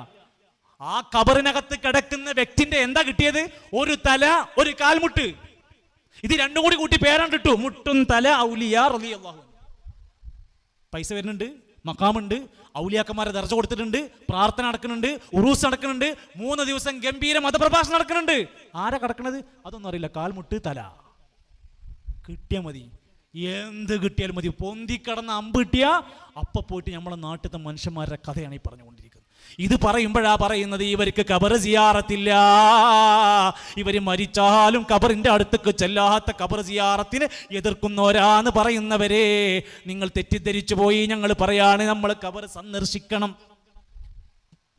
ആ ഖബറിനകത്ത് കിടക്കുന്ന വ്യക്തിന്റെ എന്താ കിട്ടിയത്? ഒരു തല, ഒരു കാൽമുട്ട്. ഇത് രണ്ടും കൂടി കൂട്ടി പേരാണ് കിട്ടു, മുട്ടുന്തല ഔലിയ റളിയല്ലാഹു അൻഹു. പൈസ വരുന്നുണ്ട്, മഖാമുണ്ട്, ഔലിയാക്കന്മാരെ ദർജ കൊടുത്തിട്ടുണ്ട്, പ്രാർത്ഥന നടക്കുന്നുണ്ട്, ഉറൂസ് നടക്കുന്നുണ്ട്, 3 ദിവസം ഗംഭീര മതപ്രഭാഷണം നടക്കുന്നുണ്ട്. ആരാ കിടക്കണത്? അതൊന്നും അറിയില്ല. കാൽമുട്ട്, തല കിട്ടിയാൽ മതി, എന്ത് കിട്ടിയാലും മതി. പൊന്തിക്കടന്ന അമ്പ് കിട്ടിയ അപ്പൊ പോയിട്ട് നമ്മളെ നാട്ടിലത്തെ മനുഷ്യന്മാരുടെ കഥയാണ് ഈ പറഞ്ഞുകൊണ്ടിരിക്കുന്നത്. ഇത് പറയുമ്പോഴാ പറയുന്നത് ഇവർക്ക് ഖബർ സിയാറത്തില്ല, ഇവർ മരിച്ചാലും ഖബറിന്റെ അടുത്തേക്ക് ചെല്ലാത്ത ഖബർ സിയാറത്തിനെ എതിർക്കുന്നവരാന്ന് പറയുന്നവരെ നിങ്ങൾ തെറ്റിദ്ധരിച്ചു പോയി. ഞങ്ങൾ പറയാണ്, നമ്മൾ ഖബർ സന്ദർശിക്കണം.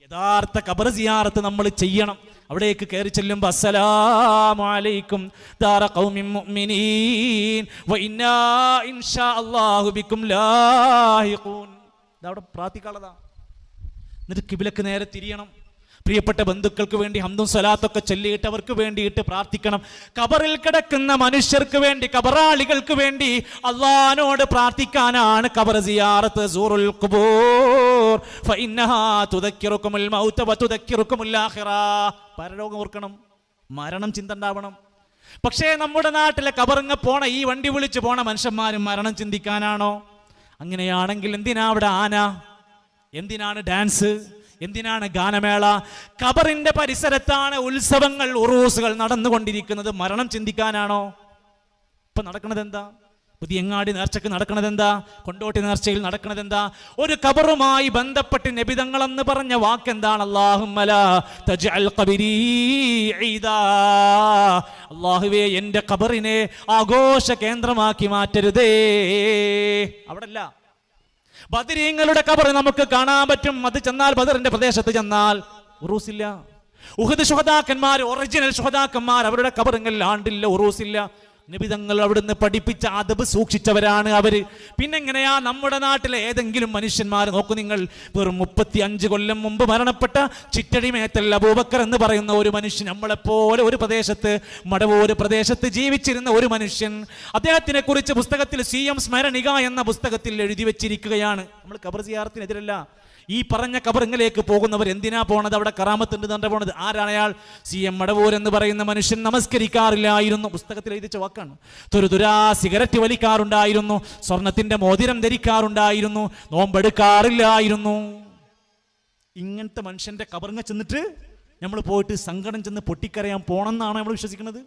യഥാർത്ഥ ഖബർ സിയാറത്ത് നമ്മൾ ചെയ്യണം. അവിടേക്ക് കയറി ചെല്ലുമ്പോൾ അസ്സലാമു അലൈക്കും ദാറ ഖൗമിൻ മുഅ്മിനീൻ വ ഇന്നാ ഇൻഷാ അല്ലാഹു ബിക്കും ലാഹിഖൂൻ. ഇതവിടെ പ്രാർത്ഥിക്കാനുള്ളതാ. എന്നിട്ട് കിബിലക്ക് നേരെ തിരിയണം. പ്രിയപ്പെട്ട ബന്ധുക്കൾക്ക് വേണ്ടി ഹംദും സ്വലാത്തൊക്കെ ചൊല്ലിയിട്ട് അവർക്ക് വേണ്ടിയിട്ട് പ്രാർത്ഥിക്കണം. ഖബറിൽ കിടക്കുന്ന മനുഷ്യർക്ക് വേണ്ടി, ഖബറാളികൾക്ക് വേണ്ടി അല്ലാഹുവോട് പ്രാർത്ഥിക്കാനാണ് ഖബർ സിയാറത്ത്. സൂറുൽ ഖുബൂർ ഫഇന്നഹാ തുദക്കിറുകുമുൽ മൗത വതുദക്കിറുകുമുൽ ആഖിറ. പരലോകം ഓർക്കണം, മരണം ചിന്ത ഉണ്ടാവണം. പക്ഷേ നമ്മുടെ നാട്ടിലെ ഖബറിങ്ങ പോണ, ഈ വണ്ടി വിളിച്ച് പോണ മനുഷ്യന്മാരും മരണം ചിന്തിക്കാനാണോ? അങ്ങനെയാണെങ്കിൽ എന്തിനാ അവിടെ ആന? എന്തിനാണ് ഡാൻസ്? എന്തിനാണ് ഗാനമേള? ഖബറിന്റെ പരിസരത്താണ് ഉത്സവങ്ങൾ, ഉറൂസുകൾ നടന്നുകൊണ്ടിരിക്കുന്നത്. മരണം ചിന്തിക്കാനാണോ? ഇപ്പൊ നടക്കുന്നത് എന്താ? പുതിയങ്ങാടി നേർച്ചക്ക് നടക്കുന്നത് എന്താ? കൊണ്ടോട്ടി നേർച്ചയിൽ നടക്കുന്നത് എന്താ? ഒരു ഖബറുമായി ബന്ധപ്പെട്ട് നബിതങ്ങളെന്ന് പറഞ്ഞ വാക്കെന്താണ്? അല്ലാഹുമ്മ ലാ തജ്അൽ ഖബരീ ഈദാ. അല്ലാഹുവേ, എന്റെ ഖബറിനെ ആഘോഷ കേന്ദ്രമാക്കി മാറ്റരുതേ. അവിടല്ല, ബദരീങ്ങളുടെ ഖബർ നമുക്ക് കാണാൻ പറ്റും. അത് ചെന്നാൽ, ബദറിന്റെ പ്രദേശത്ത് ചെന്നാൽ ഉറൂസില്ല. ഉഹദ് ശുഹദാക്കന്മാർ, ഒറിജിനൽ ശുഹദാക്കന്മാർ, അവരുടെ ഖബറുകളിൽ ആണ്ടില്ല, ഉറൂസില്ല. നബിതങ്ങൾ അവിടുന്ന് പഠിപ്പിച്ച അദബ് സൂക്ഷിച്ചവരാണ് അവര്. പിന്നെങ്ങനെയാ നമ്മുടെ നാട്ടിലെ ഏതെങ്കിലും മനുഷ്യന്മാർ നോക്കൂ നിങ്ങൾ, വെറും 35 കൊല്ലം മുമ്പ് മരണപ്പെട്ട ചിറ്റടിമേത്തൽ അബൂബക്കർ എന്ന് പറയുന്ന ഒരു മനുഷ്യൻ, നമ്മളെപ്പോലെ ഒരു പ്രദേശത്ത്, മടവൂര് പ്രദേശത്ത് ജീവിച്ചിരുന്ന ഒരു മനുഷ്യൻ, അദ്ദേഹത്തിനെ കുറിച്ച് പുസ്തകത്തിൽ CM സ്മരണിക എന്ന പുസ്തകത്തിൽ എഴുതി വെച്ചിരിക്കുകയാണ്. നമ്മൾ ഖബർ സിയാറത്തിനെതിരല്ല. ഈ പറഞ്ഞ ഖബറിലേക്ക് പോകുന്നവർ എന്തിനാ പോണത്? അവിടെ കറാമത്തുണ്ട് തന്നെ പോണത്. ആരാണ് അയാൾ? CM മടവൂർ എന്ന് പറയുന്ന മനുഷ്യൻ നമസ്കരിക്കാറില്ലായിരുന്നു. പുസ്തകത്തിൽ എഴുതിച്ച വാക്കാണ്. തുരുതുരാ സിഗരറ്റ് വലിക്കാറുണ്ടായിരുന്നു, സ്വർണത്തിന്റെ മോതിരം ധരിക്കാറുണ്ടായിരുന്നു, നോമ്പെടുക്കാറില്ലായിരുന്നു. ഇങ്ങനത്തെ മനുഷ്യന്റെ ഖബറിങ്ങ ചെന്നിട്ട് നമ്മൾ പോയിട്ട് സങ്കടം ചെന്ന് പൊട്ടിക്കരയാൻ പോണെന്നാണ് നമ്മൾ വിശ്വസിക്കുന്നത്?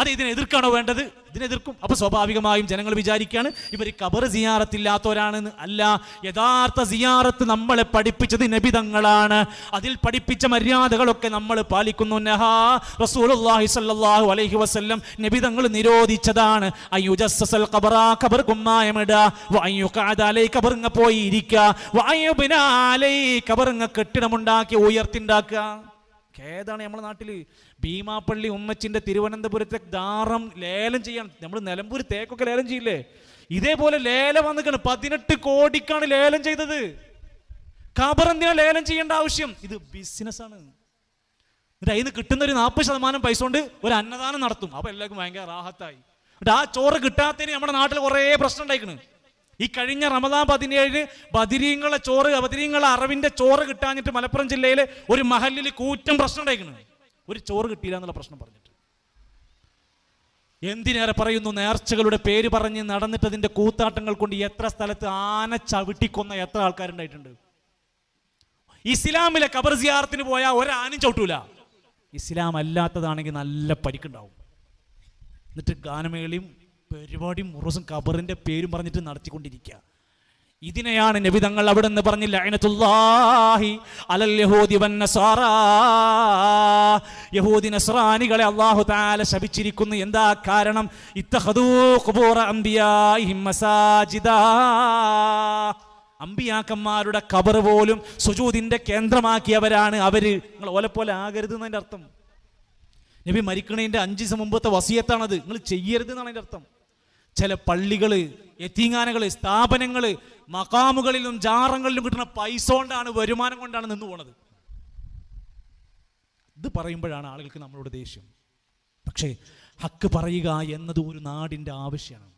അത് ഇതിനെ എതിർക്കാണോ വേണ്ടത്? ഇതിനെതിർക്കും. അപ്പൊ സ്വാഭാവികമായും ജനങ്ങൾ വിചാരിക്കുകയാണ് ഇവർ ഖബർ സിയാറത്തില്ലാത്തവരാണെന്ന്. അല്ല, യഥാർത്ഥ സിയാറത്ത് നമ്മളെ പഠിപ്പിച്ചത് നബി തങ്ങളാണ്. അതിൽ പഠിപ്പിച്ച മര്യാദകളൊക്കെ നമ്മൾ പാലിക്കുന്നു. നഹാ റസൂലുള്ളാഹി സ്വല്ലല്ലാഹു അലൈഹി വസല്ലം, നബി തങ്ങൾ നിരോധിച്ചതാണ്. അയ്യുജസ്സൽ ഖബറ, ഖബർ കുമ്മായമിട, വഅയ്യുഖഅദ അലൈ, ഖബറിങ്ങ പോയി ഇരിക്കുക, വഅയ്യുബ്ന അലൈ, ഖബറിങ്ങ കെട്ടിടമുണ്ടാക്കി ഉയർത്തിണ്ടാക്കുക. ഏതാണ് നമ്മുടെ നാട്ടില് ഭീമാപ്പള്ളി ഉമ്മച്ചിന്റെ തിരുവനന്തപുരത്തെ ദാറം ലേലം ചെയ്യാൻ. നമ്മൾ നിലമ്പൂർ തേക്കൊക്കെ ലേലം ചെയ്യില്ലേ, ഇതേപോലെ ലേലം വന്നിക്കാണ്. 18 കോടിക്കാണ് ലേലം ചെയ്തത്. ഖബർ എന്തിനാ ലേലം ചെയ്യേണ്ട ആവശ്യം? ഇത് ബിസിനസ്സാണ്. എന്നിട്ട് അതിന് കിട്ടുന്ന ഒരു 40% പൈസ കൊണ്ട് ഒരു അന്നദാനം നടത്തും. അപ്പൊ എല്ലാവർക്കും ഭയങ്കര റാഹത്തായി. എന്നിട്ട് ആ ചോറ് കിട്ടാത്തതിന് നമ്മുടെ നാട്ടിൽ കുറേ പ്രശ്നം ഉണ്ടായിക്കണ്. ഈ കഴിഞ്ഞ റമദാൻ 17 ബദിരീങ്ങളെ ചോറ്, ബദിരീങ്ങളെ അറിവിന്റെ ചോറ് കിട്ടാഞ്ഞിട്ട് മലപ്പുറം ജില്ലയിലെ ഒരു മഹല്ലിൽ കൂറ്റം പ്രശ്നം ഉണ്ടായിക്കണ്. ഒരു ചോറ് കിട്ടിയില്ല എന്നുള്ള പ്രശ്നം പറഞ്ഞിട്ട്. എന്തിനേറെ പറയുന്നു, നേർച്ചകളുടെ പേര് പറഞ്ഞ് നടന്നിട്ട് അതിന്റെ കൂത്താട്ടങ്ങൾ കൊണ്ട് എത്ര സ്ഥലത്ത് ആന ചവിട്ടിക്കൊന്ന എത്ര ആൾക്കാരുണ്ടായിട്ടുണ്ട്. ഇസ്ലാമിലെ ഖബർ സിയാറത്തിന് പോയാൽ ഒരാനും ചവിട്ടൂല. ഇസ്ലാം അല്ലാത്തതാണെങ്കിൽ നല്ല പരിക്കുണ്ടാവും. എന്നിട്ട് ഗാനമേളയും പരിപാടിയും മുറസും ഖബറിന്റെ പേരും പറഞ്ഞിട്ട് നടത്തിക്കൊണ്ടിരിക്കുക. ഇതിനെയാണ് നബി തങ്ങൾ അവിടെ നിന്ന് പറഞ്ഞില്ല, ലഅനത്തുല്ലാഹി അലൽ യഹൂദി വന്നസാറാ, യഹൂദി നസ്രാനികളെ അല്ലാഹു തആല ശപിച്ചിരിക്കുന്നു. എന്താ കാരണം? ഇത്തഖദൂ ഖുബൂറ അംബിയാഇഹിം മസാജിദാ, അമ്പിയാക്കന്മാരുടെ ഖബർ പോലും സുജൂദിന്റെ കേന്ദ്രമാക്കിയവരാണ് അവര്. നിങ്ങൾ ഓലെപ്പോലെ ആകരുത് എന്നതിന്റെ അർത്ഥം. നബി മരിക്കണതിന്റെ 5 ദിവസം മുമ്പത്തെ വസിയത്താണത്. നിങ്ങൾ ചെയ്യരുത് എന്നാണ് അതിന്റെ അർത്ഥം. ചില പള്ളികള്, യതീങ്ങാനകള്, സ്ഥാപനങ്ങള് മഖാമുകളിലും ജാറങ്ങളിലും കിട്ടുന്ന പൈസ കൊണ്ടാണ്, വരുമാനം കൊണ്ടാണ് നിന്ന് പോണത്. ഇത് പറയുമ്പോഴാണ് ആളുകൾക്ക് നമ്മളോട് ദേഷ്യം. പക്ഷേ ഹക്ക് പറയുക എന്നത് ഒരു നാടിന്റെ ആവശ്യമാണ്.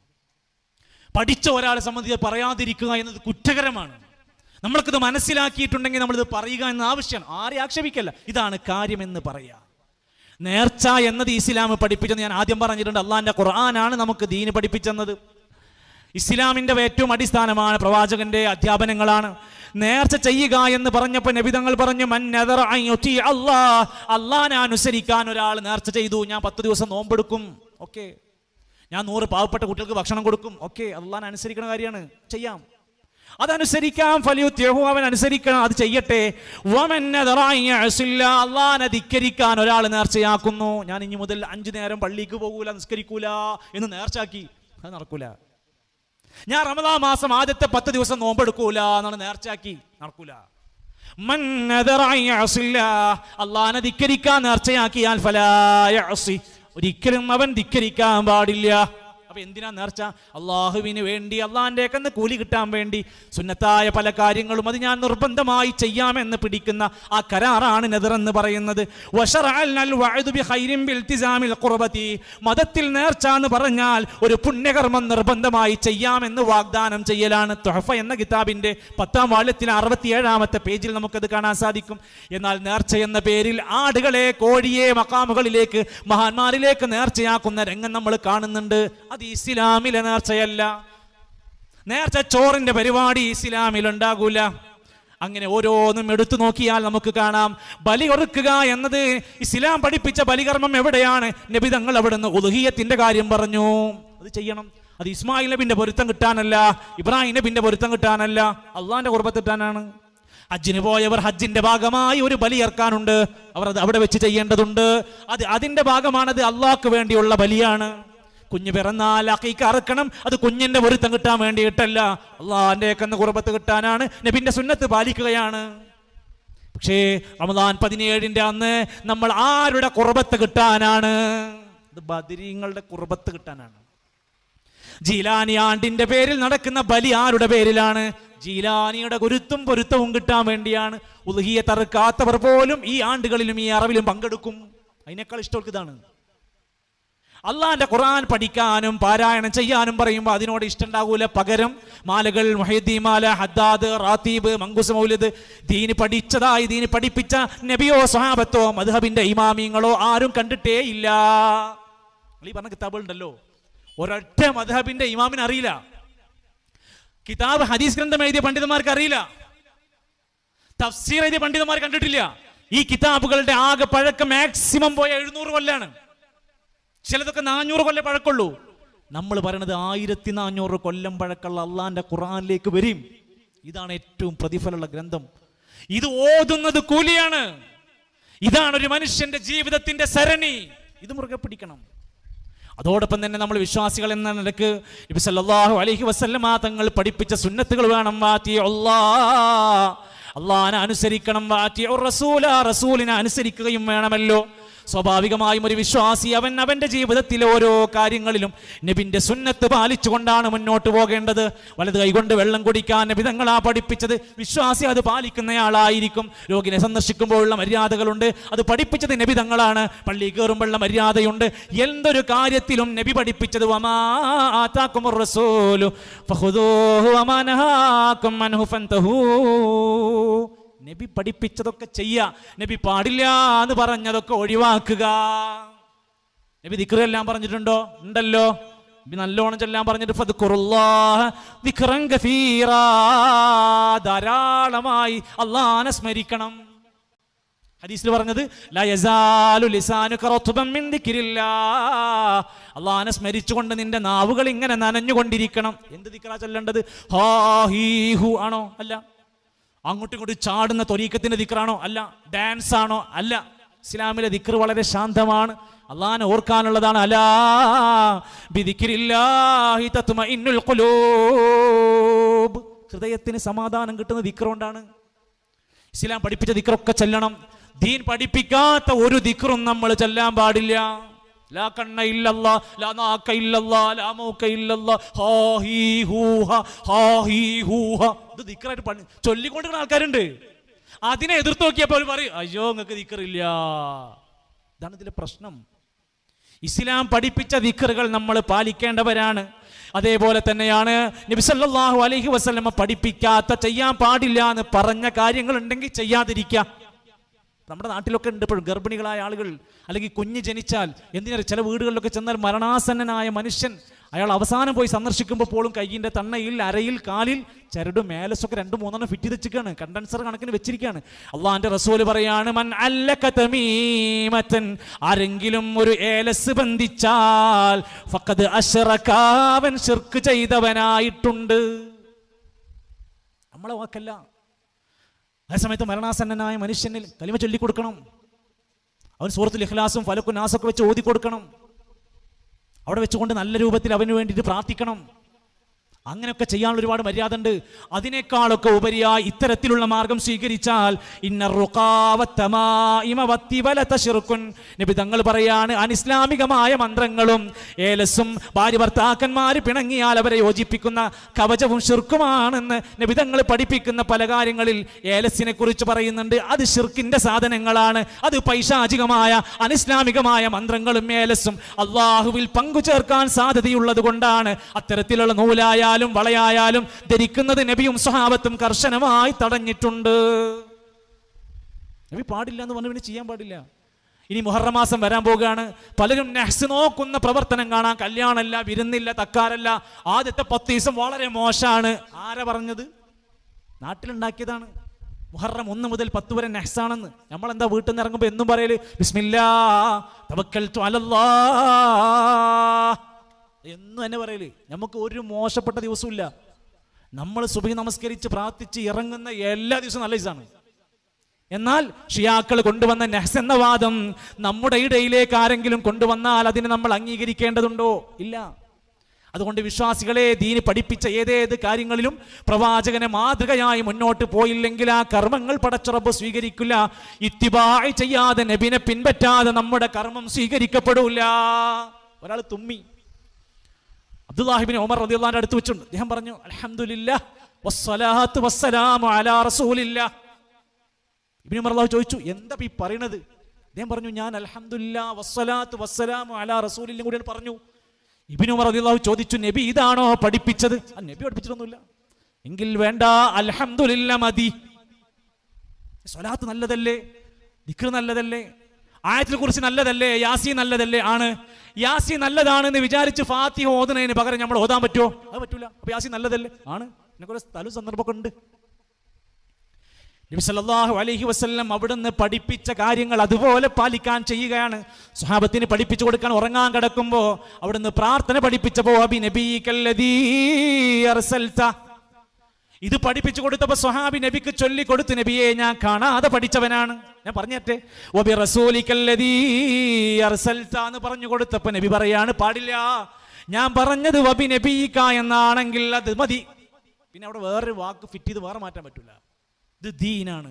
പഠിച്ച ഒരാളെ സംബന്ധിച്ച് പറയാതിരിക്കുക എന്നത് കുറ്റകരമാണ്. നമ്മൾക്കിത് മനസ്സിലാക്കിയിട്ടുണ്ടെങ്കിൽ നമ്മളിത് പറയുക എന്ന ആവശ്യമാണ്. ആരെ ആക്ഷേപിക്കല്ല, ഇതാണ് കാര്യമെന്ന് പറയുക. നേർച്ച എന്നത് ഇസ്ലാം പഠിപ്പിച്ചത് ഞാൻ ആദ്യം പറഞ്ഞിട്ടുണ്ട്. അള്ളാഹിന്റെ ഖുർആനാണ് നമുക്ക് ദീന് പഠിപ്പിച്ചെന്നത്. ഇസ്ലാമിന്റെ ഏറ്റവും അടിസ്ഥാനമാണ് പ്രവാചകന്റെ അധ്യാപനങ്ങളാണ്. നേർച്ച ചെയ്യുക എന്ന് പറഞ്ഞപ്പോൾ നബി തങ്ങൾ പറഞ്ഞു, മൻ നദറ അൻ യുതി അല്ലാഹ്, അള്ളാഹിനെ അനുസരിക്കാൻ ഒരാൾ നേർച്ച ചെയ്തു, ഞാൻ 10 ദിവസം നോമ്പെടുക്കും, ഓക്കെ, ഞാൻ 100 പാവപ്പെട്ട കുട്ടികൾക്ക് ഭക്ഷണം കൊടുക്കും, ഓക്കെ, അള്ളാഹിനെ അനുസരിക്കുന്ന കാര്യമാണ്, ചെയ്യാം, അതനുസരിക്കാം. ഫലിയുത്യഹു, അവൻ അനുസരിക്കണം, അത് ചെയ്യട്ടെ. വമൻ നദറ അൻ യഅസില്ലാ, അള്ളാഹിനെ ധിക്കരിക്കാൻ ഒരാൾ നേർച്ചയാക്കുന്നു, ഞാൻ ഇനി മുതൽ 5 നേരം പള്ളിക്ക് പോകൂല, നിസ്കരിക്കൂല എന്ന് നേർച്ചയാക്കി, അത് നടക്കൂല. ഞാൻ റമദാൻ മാസം ആദ്യത്തെ 10 ദിവസം നോമ്പെടുക്കൂല എന്നാണ് നേർച്ചയാക്കി, നടക്കൂല. മൻ നദറ അൻ യഅസില്ലാ, അള്ളാഹിനെ ധിക്കരിക്കാൻ നേർച്ചയാക്കിയാൽ ഫലാ യഅസി, ഒരിക്കലും അവൻ ധിക്കരിക്കാൻ പാടില്ല. അപ്പൊ എന്തിനാ നേർച്ച? അള്ളാഹുവിന് വേണ്ടി, അള്ളാഹിന്റെ കന്ന് കൂലി കിട്ടാൻ വേണ്ടി. സുന്നത്തായ പല കാര്യങ്ങളും അത് ഞാൻ നിർബന്ധമായി ചെയ്യാമെന്ന് പിടിക്കുന്ന ആ കരാറാണ് നദർ എന്ന് പറയുന്നത്. മതത്തിൽ നേർച്ച എന്ന് പറഞ്ഞാൽ ഒരു പുണ്യകർമ്മം നിർബന്ധമായി ചെയ്യാമെന്ന് വാഗ്ദാനം ചെയ്യലാണ്. തുഹഫ എന്ന കിതാബിന്റെ 10ാം വാള്യത്തിൽ 67ാമത്തെ പേജിൽ നമുക്കത് കാണാൻ സാധിക്കും. എന്നാൽ നേർച്ച എന്ന പേരിൽ ആടുകളെ, കോഴിയെ മഖാമുകളിലേക്ക്, മഹാന്മാരിലേക്ക് നേർച്ചയാക്കുന്ന രംഗം നമ്മൾ കാണുന്നുണ്ട്. അത് ഇസ്ലാമിലെ നേർച്ചയല്ല. നേർച്ച ചോറിന്റെ പരിപാടി ഇസ്ലാമിൽ ഉണ്ടാകൂല. അങ്ങനെ ഓരോന്നും എടുത്തു നോക്കിയാൽ നമുക്ക് കാണാം. ബലി കൊടുക്കുക എന്നത് ഇസ്ലാം പഠിപ്പിച്ച ബലികർമ്മം എവിടെയാണ്? നബി തങ്ങൾ അവിടുന്ന് ഉളുഹിയ്യത്തിന്റെ കാര്യം പറഞ്ഞു, അത് ചെയ്യണം. അത് ഇസ്മായിൽ നബിന്റെ പൊരുത്തം കിട്ടാനല്ല, ഇബ്രാഹിം നബിന്റെ പൊരുത്തം കിട്ടാനല്ല, അള്ളാഹിന്റെ ഖുർബത്ത് കിട്ടാനാണ്. ഹജ്ജിന് പോയവർ ഹജ്ജിന്റെ ഭാഗമായി ഒരു ബലി ഇറക്കാനുണ്ട്, അവർ അത് അവിടെ വെച്ച് ചെയ്യേണ്ടതുണ്ട്. അതിന്റെ ഭാഗമാണത്, അള്ളാഹ്ക്ക് വേണ്ടിയുള്ള ബലിയാണ്. കുഞ്ഞ് പിറന്നാൽ അഖീഖ അറുക്കണം, അത് കുഞ്ഞിന്റെ പൊരുത്തം കിട്ടാൻ വേണ്ടിയിട്ടല്ല, അള്ളാഹിന്റെ കന്ന് ഖുർബത്ത് കിട്ടാനാണ്, നബിന്റെ സുന്നത്ത് പാലിക്കുകയാണ്. പക്ഷേ റമദാൻ 17ന്റെ അന്ന് നമ്മൾ ആരുടെ ഖുർബത്ത് കിട്ടാനാണ്? ഇത് ബദരീങ്ങളുടെ ഖുർബത്ത് കിട്ടാനാണ്. ജീലാനി ആണ്ടിന്റെ പേരിൽ നടക്കുന്ന ബലി ആരുടെ പേരിലാണ്? ജീലാനിയുടെ ഗുരുത്തും പൊരുത്തവും കിട്ടാൻ വേണ്ടിയാണ്. ഉളുഹിയ്യത്ത് അറുക്കാത്തവർ പോലും ഈ ആണ്ടുകളിലും ഈ അറവിലും പങ്കെടുക്കും. അതിനേക്കാൾ ഇഷ്ടം ഇതാണ്. അള്ളാന്റെ ഖുർആൻ പഠിക്കാനും പാരായണം ചെയ്യാനും പറയുമ്പോൾ അതിനോട് ഇഷ്ടമുണ്ടാകൂല. പകരം മാലകൾ, മുഹയ്യദ്ദീൻ മാല, ഹദ്ദാദ്, റാത്തീബ്, മങ്കൂസ് മൗലിദ്, ദീന് പഠിച്ചതായി ദീന് പഠിപ്പിച്ച നബിയോ സ്വഹാബത്തോ മദ്ഹബിന്റെ ഇമാമിങ്ങളോ ആരും കണ്ടിട്ടേ ഇല്ല. ഈ പറഞ്ഞ കിതാബുകളുണ്ടല്ലോ, ഒരൊറ്റ മദ്ഹബിന്റെ ഇമാമിന് അറിയില്ല. കിതാബ് ഹദീസ് ഗ്രന്ഥം എഴുതിയ പണ്ഡിതന്മാർക്ക് അറിയില്ല. തഫ്സീർ എഴുതിയ പണ്ഡിതന്മാർ കണ്ടിട്ടില്ല. ഈ കിതാബുകളുടെ ആകെ പഴക്കം മാക്സിമം പോയ 700 കൊല്ലാണ്. ചിലതൊക്കെ 400 കൊല്ലം പഴക്കമുള്ളൂ. നമ്മൾ പറയണത് 1400 കൊല്ലം പഴക്കമുള്ള അള്ളാന്റെ ഖുർആനിലേക്ക് വരും. ഇതാണ് ഏറ്റവും പ്രതിഫലമുള്ള ഗ്രന്ഥം. ഇത് ഓതുന്നത് കൂലിയാണ്. ഇതാണ് ഒരു മനുഷ്യന്റെ ജീവിതത്തിന്റെ സരണി. ഇത് മുറുകെ പിടിക്കണം. അതോടൊപ്പം തന്നെ നമ്മൾ വിശ്വാസികൾ എന്ന നിലക്ക് നബി സല്ലല്ലാഹു അലൈഹി വസല്ലമ തങ്ങൾ പഠിപ്പിച്ച സുന്നത്തുകൾ വേണം. അള്ളാഹനെ അനുസരിക്കണം. റസൂലിനെ അനുസരിക്കുകയും വേണമല്ലോ. സ്വാഭാവികമായും ഒരു വിശ്വാസി അവന്റെ ജീവിതത്തിലെ ഓരോ കാര്യങ്ങളിലും നബിന്റെ സുന്നത്ത് പാലിച്ചുകൊണ്ടാണ് മുന്നോട്ട് പോകേണ്ടത്. വലത് കൈകൊണ്ട് വെള്ളം കുടിക്കാൻ നബി തങ്ങളാ പഠിപ്പിച്ചത്. വിശ്വാസി അത് പാലിക്കുന്നയാളായിരിക്കും. രോഗിനെ സന്ദർശിക്കുമ്പോഴുള്ള മര്യാദകളുണ്ട്, അത് പഠിപ്പിച്ചത് നബി തങ്ങളാണ്. പള്ളി കയറുമ്പോഴുള്ള മര്യാദയുണ്ട്. എന്തൊരു കാര്യത്തിലും നബി പഠിപ്പിച്ചത് വമാ ആതാകുമുർ റസൂലു ഫഖുദൂഹു വമാ നഹാകും അൻഹു ഫൻതഹൂ. നബി പഠിപ്പിച്ചതൊക്കെ ചെയ്യുക, നബി പാടില്ല എന്ന് പറഞ്ഞതൊക്കെ ഒഴിവാക്കുക. നബി ദിക്റെല്ലാം പറഞ്ഞിട്ടുണ്ടോ? ഉണ്ടല്ലോ. നബി നല്ലോണം ചെല്ലാൻ പറഞ്ഞിട്ട് ഫദ്കുറുല്ലാഹ ദിക്റൻ കസീറാ, ധാരാളമായി അല്ലാഹനെ സ്മരിക്കണം. ഹദീസിൽ പറഞ്ഞത് ലാ യസാലു ലിസാനുക റത്ബൻ മിൻ ദിക്രില്ലാഹ്, അല്ലാഹനെ സ്മരിച്ചുകൊണ്ട് നിന്റെ നാവുകൾ ഇങ്ങനെ നനഞ്ഞുകൊണ്ടിരിക്കണം. എന്ത് ദിക്റാ ചൊല്ലേണ്ടത്? ഹാ ഹീ ഹു ആണോ? അല്ല. അങ്ങോട്ടും ഇങ്ങോട്ടും ചാടുന്ന ത്വരീക്കത്തിന്റെ ദിക്റാണോ? അല്ല. ഡാൻസ് ആണോ? അല്ല. ഇസ്ലാമിലെ ദിക്ർ വളരെ ശാന്തമാണ്, അള്ളാഹനെ ഓർക്കാനുള്ളതാണ്. അലാ ബിദിക്രില്ലാഹി തത്മഇന്നുൽ ഖുലൂബ്, ഹൃദയത്തിന് സമാധാനം കിട്ടുന്ന ദിക്ർ കൊണ്ടാണ്. ഇസ്ലാം പഠിപ്പിച്ച ദിക്റൊക്കെ ചെല്ലണം. ദീൻ പഠിപ്പിക്കാത്ത ഒരു ദിക്റും നമ്മൾ ചെല്ലാൻ പാടില്ല. ലാ കണ്ണ ഇല്ലല്ലാ, ലാ നാക്ക ഇല്ലല്ലാ, ലാ മൂക്ക ഇല്ലല്ലാ, ഹാ ഹീ ഹൂഹ, ഹാ ഹീ ഹൂഹ. ഇത് ദിക്റായിട്ട് ചൊല്ലിക്കൊണ്ടിരുന്ന ആൾക്കാരുണ്ട്. അതിനെ എതിർത്ത് നോക്കിയപ്പോൾ അവർ പറയും അയ്യോ നിങ്ങൾക്ക് ദിക്റില്ല. ഇതാണ് ഇതിലെ പ്രശ്നം. ഇസ്ലാം പഠിപ്പിച്ച ദിക്റുകൾ നമ്മൾ പാലിക്കേണ്ടവരാണ്. അതേപോലെ തന്നെയാണ് നബി സല്ലല്ലാഹു അലൈഹി വസല്ലമ പഠിപ്പിക്കാത്ത, ചെയ്യാൻ പാടില്ല എന്ന് പറഞ്ഞ കാര്യങ്ങൾ ഉണ്ടെങ്കിൽ ചെയ്യാതിരിക്കുക. നമ്മുടെ നാട്ടിലൊക്കെ ഉണ്ട് ഇപ്പോഴും ഗർഭിണികളായ ആളുകൾ, അല്ലെങ്കിൽ കുഞ്ഞ് ജനിച്ചാൽ എന്തിനാണ് ചില വീടുകളിലൊക്കെ ചെന്നാൽ മരണാസന്നനായ മനുഷ്യൻ അയാൾ അവസാനം പോയി സന്ദർശിക്കുമ്പോൾ പോലും കയ്യിൻ്റെ തണ്ണയിൽ, അരയിൽ, കാലിൽ ചരടും മേലസൊക്കെ 2-3 ഫിറ്റ് ചെയ്ത് വെച്ചിരിക്കുകയാണ്, കണ്ടൻസർ കണക്കിന് വെച്ചിരിക്കുകയാണ്. അള്ളാന്റെ റസൂല് പറയാണ് മൻ അല്ലക തമീമതൻ, ആരെങ്കിലും ഒരു ഏലസ് ബന്ധിച്ചാൽ ഫഖദ് അശ്റക, അവൻ ശിർക്ക് ചെയ്തവനായിട്ടുണ്ട്. നമ്മളെ വാക്കല്ല. അതേസമയത്ത് മരണാസന്നനായ മനുഷ്യനിൽ കലിമ ചൊല്ലിക്കൊടുക്കണം. അവൻ സൂറത്തുൽ ഇഖ്ലാസും ഫലക്കും നാസൊക്കെ വെച്ച് ഓതി കൊടുക്കണം. അവിടെ വെച്ചുകൊണ്ട് നല്ല രൂപത്തിൽ അവന് വേണ്ടിയിട്ട് പ്രാർത്ഥിക്കണം. അങ്ങനെയൊക്കെ ചെയ്യാനുള്ള ഒരുപാട് മര്യാദ ഉണ്ട്. അതിനേക്കാളൊക്കെ ഉപരിയായി ഇത്തരത്തിലുള്ള മാർഗം സ്വീകരിച്ചാൽ നബി തങ്ങൾ പറയാണ് അനിസ്ലാമികമായ മന്ത്രങ്ങളും ഏലസും ഭാര്യ ഭർത്താക്കന്മാർ പിണങ്ങിയാൽ അവരെ യോജിപ്പിക്കുന്ന കവചവും ശിർക്കുമാണെന്ന് നബി തങ്ങൾ പഠിപ്പിക്കുന്ന പല കാര്യങ്ങളിൽ ഏലസിനെ കുറിച്ച് പറയുന്നുണ്ട്. അത് ശിർക്കിന്റെ സാധനങ്ങളാണ്. അത് പൈശാചികമായ അനിസ്ലാമികമായ മന്ത്രങ്ങളും ഏലസും അള്ളാഹുവിൽ പങ്കുചേർക്കാൻ സാധ്യതയുള്ളത് കൊണ്ടാണ് അത്തരത്തിലുള്ള നൂലായ വളയായാലും ധരിക്കുന്നത് നബിയും സ്വഹാബത്തും കർശനമായി തടഞ്ഞിട്ടുണ്ട്. നബി പാടില്ല എന്ന് പറഞ്ഞു, പിന്നെ ചെയ്യാൻ പാടില്ല. ഇനി മുഹറം മാസം വരാൻ പോകുകയാണ്. പലരും നഹ്സ് നോക്കുന്ന പ്രവർത്തനം കാണാം. കല്യാണമല്ല, വിരുന്നില്ല, തക്കാരല്ല. ആദ്യത്തെ 10 ദിവസം വളരെ മോശമാണ്. ആരാ പറഞ്ഞത്? നാട്ടിലുണ്ടാക്കിയതാണ്. മുഹറം 1 മുതൽ 10 വരെ നഹ്സാണെന്ന്. നമ്മളെന്താ വീട്ടിൽ നിന്ന് ഇറങ്ങുമ്പോൾ എന്നും പറയല് ബിസ്മില്ലാ തവക്കൽതു അലല്ലാഹ് എന്നും എന്നെ പറയല്. നമുക്ക് ഒരു മോശപ്പെട്ട ദിവസവും ഇല്ല. നമ്മൾ സുബഹി നമസ്കരിച്ച് പ്രാർത്ഥിച്ച് ഇറങ്ങുന്ന എല്ലാ ദിവസവും നല്ല ദിവസമാണ്. എന്നാൽ ഷിയാക്കൾ കൊണ്ടുവന്ന നഹ്സ് എന്ന വാദം നമ്മുടെ ഇടയിലേക്ക് ആരെങ്കിലും കൊണ്ടുവന്നാൽ അതിനെ നമ്മൾ അംഗീകരിക്കേണ്ടതുണ്ടോ? ഇല്ല. അതുകൊണ്ട് വിശ്വാസികളെ, ദീന് പഠിപ്പിച്ച ഏതേത് കാര്യങ്ങളിലും പ്രവാചകനെ മാതൃകയായി മുന്നോട്ട് പോയില്ലെങ്കിൽ ആ കർമ്മങ്ങൾ പടച്ച റബ്ബ് സ്വീകരിക്കില്ല. ഇത്തിബാഅ് ചെയ്യാതെ, നബിനെ പിൻപറ്റാതെ നമ്മുടെ കർമ്മം സ്വീകരിക്കപ്പെടില്ല. ഒരാൾ തുമ്മി, അബ്ദുല്ലാഹിബ്നു ഉമർ റളിയല്ലാഹു അൻഹു അടുത്ത് വെച്ചുണ്ട്. അദ്ദേഹം പറഞ്ഞു അൽഹംദുലില്ലാഹ് വസ്സലാത്തു വസ്സലാമു അലാ റസൂലില്ലാഹ്. ഇബ്നു ഉമർ ചോദിച്ചു, എന്താ ഈ പറയണത്? അദ്ദേഹം പറഞ്ഞു, ഞാൻ അൽഹംദുലില്ലാ വസ്സലാത്തു വസ്സലാമു അലാ റസൂലില്ലാഹി കൂടി പറഞ്ഞു. ഇബ്നു ഉമർ റളിയല്ലാഹു ചോദിച്ചു, നബി ഇതാണോ പഠിപ്പിച്ചത്? നബി പഠിപ്പിച്ചിട്ടൊന്നുമില്ല. എങ്കിൽ വേണ്ട, അൽഹംദുലില്ലാ മതി. സ്വലാത്ത് നല്ലതല്ലേ, ദിക്ർ നല്ലതല്ലേ, ആയത്തിൽ കുറിച്ച് നല്ലതല്ലേ, യാസീൻ നല്ലതല്ലേ? ആണ്. യാസീൻ നല്ലതാണെന്ന് വിചാരിച്ച് ഫാത്തിഹ ഓതുന്നതിന് പകരം നമ്മൾ ഓതാൻ പറ്റുമോ? അത് പറ്റൂല. അപ്പൊ യാസീൻ നല്ലതല്ലേ? ആണ്. എന്നെ കുറെ സ്ഥലവും സന്ദർഭമൊക്കെ ഉണ്ട്. നബി സല്ലല്ലാഹു അലൈഹി വസല്ലം അവിടുന്ന് പഠിപ്പിച്ച കാര്യങ്ങൾ അതുപോലെ പാലിക്കാൻ ചെയ്യുകയാണ്. സ്വഹാബത്തിന് പഠിപ്പിച്ചു കൊടുക്കാൻ ഉറങ്ങാൻ കിടക്കുമ്പോൾ അവിടുന്ന് പ്രാർത്ഥന പഠിപ്പിച്ചപ്പോൾ അബി നബിക്കല്ലദീ അർസൽത, ഇത് പഠിപ്പിച്ചു കൊടുത്തപ്പോൾ സ്വഹാബി നബിക്ക് ചൊല്ലിക്കൊടുത്തു, നബിയെ ഞാൻ കാണാതെ പഠിച്ചവനാണ്, ഞാൻ പറഞ്ഞേ. വബി റസൂലിക്കല്ലദീ അർസൽത എന്ന് പറഞ്ഞു കൊടുത്തപ്പോൾ നബി പറയാണ്, പാടില്ല, ഞാൻ പറഞ്ഞത് വബി നബിക എന്നാണെങ്കിൽ അത് മതി. പിന്നെ അവിടെ വേറൊരു വാക്ക് ഫിറ്റ് ചെയ്ത് വേറെ മാറ്റാൻ പറ്റൂല. ഇത് ദീനാണ്.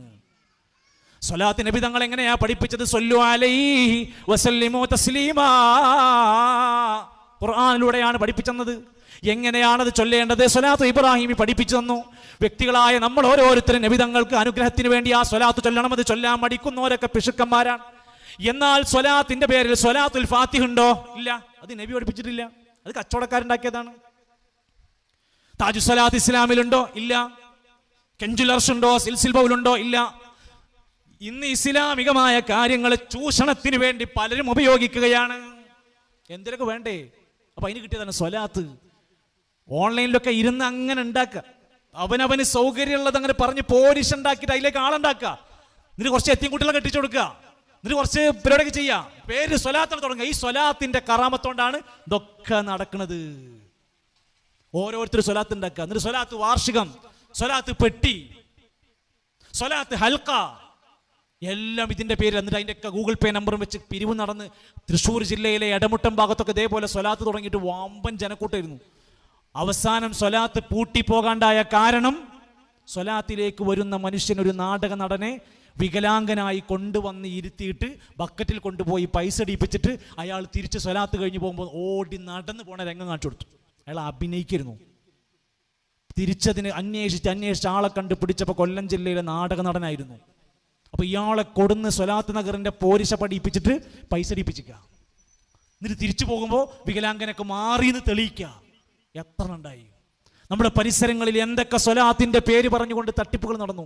സ്വലാത്ത് നബി തങ്ങൾ എങ്ങനെയാ പഠിപ്പിച്ചത്? സ്വല്ലു അലൈഹി വസല്ലിമു തസ്ലീമാ. ഖുർആനിലൂടെയാണ് പഠിപ്പിച്ചത്. എങ്ങനെയാണത് ചൊല്ലേണ്ടത്? സ്വലാത്ത് ഇബ്രാഹിമി പഠിപ്പിച്ചു തന്നു. വ്യക്തികളായ നമ്മൾ ഓരോരുത്തരും നബി തങ്ങൾക്ക് അനുഗ്രഹത്തിന് വേണ്ടി ആ സ്വലാത്ത് ചൊല്ലണം. അത് ചൊല്ലാൻ മടിക്കുന്നവരൊക്കെ പിശുക്കന്മാരാണ്. എന്നാൽ സ്വലാത്തിന്റെ പേരിൽ സ്വലാത്തുൽ ഫാത്തിഹ ഉണ്ടോ? ഇല്ല. അത് നബി പഠിപ്പിച്ചിട്ടില്ല. അത് കച്ചവടക്കാരുണ്ടാക്കിയതാണ്. താജു സ്വലാത്ത് ഇസ്ലാമിലുണ്ടോ? ഇല്ല. കെഞ്ചുൽ അർഷുണ്ടോ? സിൽസിൽ ബൗലുണ്ടോ? ഇല്ല. ഇന്ന് ഇസ്ലാമികമായ കാര്യങ്ങൾ ചൂഷണത്തിന് വേണ്ടി പലരും ഉപയോഗിക്കുകയാണ്. എന്തിനൊക്കെ വേണ്ടേ? അപ്പൊ അതിന് കിട്ടിയതാണ് സ്വലാത്ത്. ഓൺലൈനിലൊക്കെ ഇരുന്ന് അങ്ങനെ ഉണ്ടാക്കുക, അവനവന് സൗകര്യമുള്ളത് അങ്ങനെ പറഞ്ഞ് പോരിഷ് ഉണ്ടാക്കിയിട്ട് അതിലേക്ക് ആളുണ്ടാക്കുക, എന്നിട്ട് കുറച്ച് എത്തിയും കുട്ടികളെ കെട്ടിച്ചു കൊടുക്കുക, എന്നിട്ട് കുറച്ച് പരിപാടിയൊക്കെ ചെയ്യുക, പേര് സ്വലാത്താണ് തുടങ്ങുക. ഈ സ്വലാത്തിന്റെ കറാമത്തോണ്ടാണ് ഇതൊക്കെ നടക്കുന്നത്. ഓരോരുത്തർ സ്വലാത്ത് ഉണ്ടാക്കുക, എന്നിട്ട് സ്വലാത്ത് വാർഷികം, സ്വലാത്ത് പെട്ടി, സ്വലാത്ത് ഹൽക്ക, എല്ലാം ഇതിന്റെ പേര്. എന്നിട്ട് അതിൻ്റെയൊക്കെ ഗൂഗിൾ പേ നമ്പറും വെച്ച് പിരിവ് നടന്ന് തൃശ്ശൂർ ജില്ലയിലെ എടമുട്ടം ഭാഗത്തൊക്കെ ഇതേപോലെ സ്വലാത്ത് തുടങ്ങിയിട്ട് വമ്പൻ ജനക്കൂട്ടായിരുന്നു. അവസാനം സ്വലാത്ത് പൂട്ടിപ്പോകാണ്ടായ കാരണം, സ്വലാത്തിലേക്ക് വരുന്ന മനുഷ്യൻ ഒരു നാടക നടനെ വികലാംഗനായി കൊണ്ടുവന്ന് ഇരുത്തിയിട്ട് ബക്കറ്റിൽ കൊണ്ടുപോയി പൈസ ഇടിപ്പിച്ചിട്ട് അയാൾ തിരിച്ച് സ്വലാത്ത് കഴിഞ്ഞ് പോകുമ്പോൾ ഓടി നടന്ന് പോണ രംഗം കാണിച്ചു കൊടുത്തു. അയാൾ അഭിനയിക്കായിരുന്നു. തിരിച്ചതിന് അന്വേഷിച്ച് ആളെ കണ്ടുപിടിച്ചപ്പോൾ കൊല്ലം ജില്ലയിലെ നാടക നടനായിരുന്നു. അപ്പൊ ഇയാളെ കൊടുന്ന് സ്വലാത്ത് നഗറിന്റെ പോരിശ പഠിപ്പിച്ചിട്ട് പൈസ ഇടിപ്പിച്ചിക്കുക. എന്നിട്ട് തിരിച്ചു പോകുമ്പോൾ വികലാംഗനൊക്കെ മാറിയെന്ന് തെളിയിക്കുക. എത്ര ഉണ്ടായി നമ്മുടെ പരിസരങ്ങളിൽ? എന്തൊക്കെ സ്വലാത്തിന്റെ പേര് പറഞ്ഞുകൊണ്ട് തട്ടിപ്പുകൾ നടന്നു,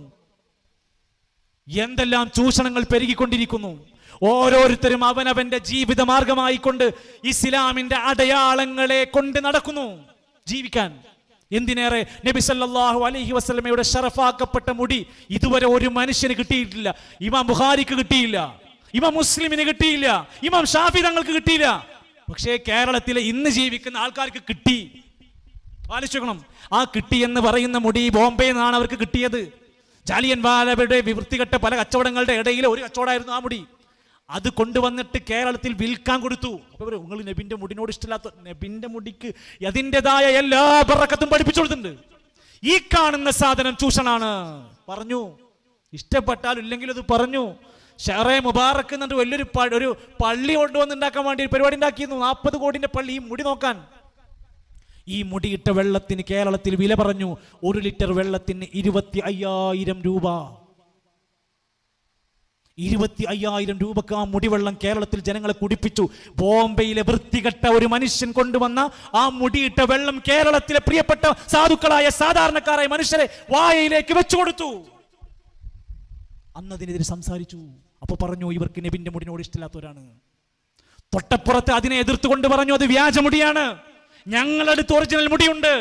എന്തെല്ലാം ചൂഷണങ്ങൾ പെരുകിക്കൊണ്ടിരിക്കുന്നു. ഓരോരുത്തരും അവനവന്റെ ജീവിത മാർഗമായിക്കൊണ്ട് ഇസ്ലാമിന്റെ അടയാളങ്ങളെ കൊണ്ട് നടക്കുന്നു ജീവിക്കാൻ. എന്തിനേറെ, നബി സല്ലല്ലാഹു അലൈഹി വസല്ലമയുടെ ശറഫാക്കപ്പെട്ട മുടി ഇതുവരെ ഒരു മനുഷ്യന് കിട്ടിയിട്ടില്ല. ഇമാം ബുഖാരിക്ക് കിട്ടിയില്ല, ഇമാം മുസ്ലിമിന് കിട്ടിയില്ല, ഇമാം ഷാഫി തങ്ങൾക്ക് കിട്ടിയില്ല. പക്ഷേ കേരളത്തിലെ ഇന്ന് ജീവിക്കുന്ന ആൾക്കാർക്ക് കിട്ടി. ആലോചിക്കണം, ആ കിട്ടി എന്ന് പറയുന്ന മുടി ബോംബെയിൽ നിന്നാണ് അവർക്ക് കിട്ടിയത്. ജാലിയൻ വാലയുടെ വൃത്തികെട്ട പല കച്ചവടങ്ങളുടെ ഇടയിൽ ഒരു കച്ചവടമായിരുന്നു ആ മുടി. അത് കൊണ്ടുവന്നിട്ട് കേരളത്തിൽ വിൽക്കാൻ കൊടുത്തു. അപ്പൊ നിങ്ങൾ നബിന്റെ മുടിനോട് ഇഷ്ടമില്ലാത്ത, നബിന്റെ മുടിക്ക് അതിൻ്റെതായ എല്ലാ ബറക്കത്തും പഠിപ്പിച്ചു കൊടുത്തിട്ടുണ്ട്. ഈ കാണുന്ന സാധനം ചൂഷണാണ് പറഞ്ഞു. ഇഷ്ടപ്പെട്ടാലും ഇല്ലെങ്കിലും അത് പറഞ്ഞു. ഷെറേ മുബാറക്ക് എന്നിട്ട് വലിയൊരു ഒരു പള്ളി കൊണ്ടുവന്നുണ്ടാക്കാൻ വേണ്ടി പരിപാടി ഉണ്ടാക്കിയിരുന്നു. 40 കോടിന്റെ പള്ളി. ഈ മുടി നോക്കാൻ. ഈ മുടിയിട്ട വെള്ളത്തിന് കേരളത്തിൽ വില പറഞ്ഞു. 1 ലിറ്റർ വെള്ളത്തിന് 25,000 രൂപ. 25,000 രൂപക്ക് ആ മുടിവെള്ളം കേരളത്തിൽ ജനങ്ങളെ കുടിപ്പിച്ചു. ബോംബെയിലെ വൃത്തികെട്ട ഒരു മനുഷ്യൻ കൊണ്ടുവന്ന ആ മുടിയിട്ട വെള്ളം കേരളത്തിലെ പ്രിയപ്പെട്ട സാധുക്കളായ സാധാരണക്കാരായ മനുഷ്യരെ വായയിലേക്ക് വെച്ചു കൊടുത്തു. അന്നതിനെതിരെ സംസാരിച്ചു. അപ്പൊ പറഞ്ഞു, ഇവർക്ക് നബിന്റെ മുടിനോട് ഇഷ്ടമില്ലാത്തവരാണ്. തൊട്ടപ്പുറത്ത് അതിനെ എതിർത്തുകൊണ്ട് പറഞ്ഞു, അത് വ്യാജമുടിയാണ്, ഞങ്ങളടുത്ത് ഒറിജിനൽ മുടിയുണ്ട്.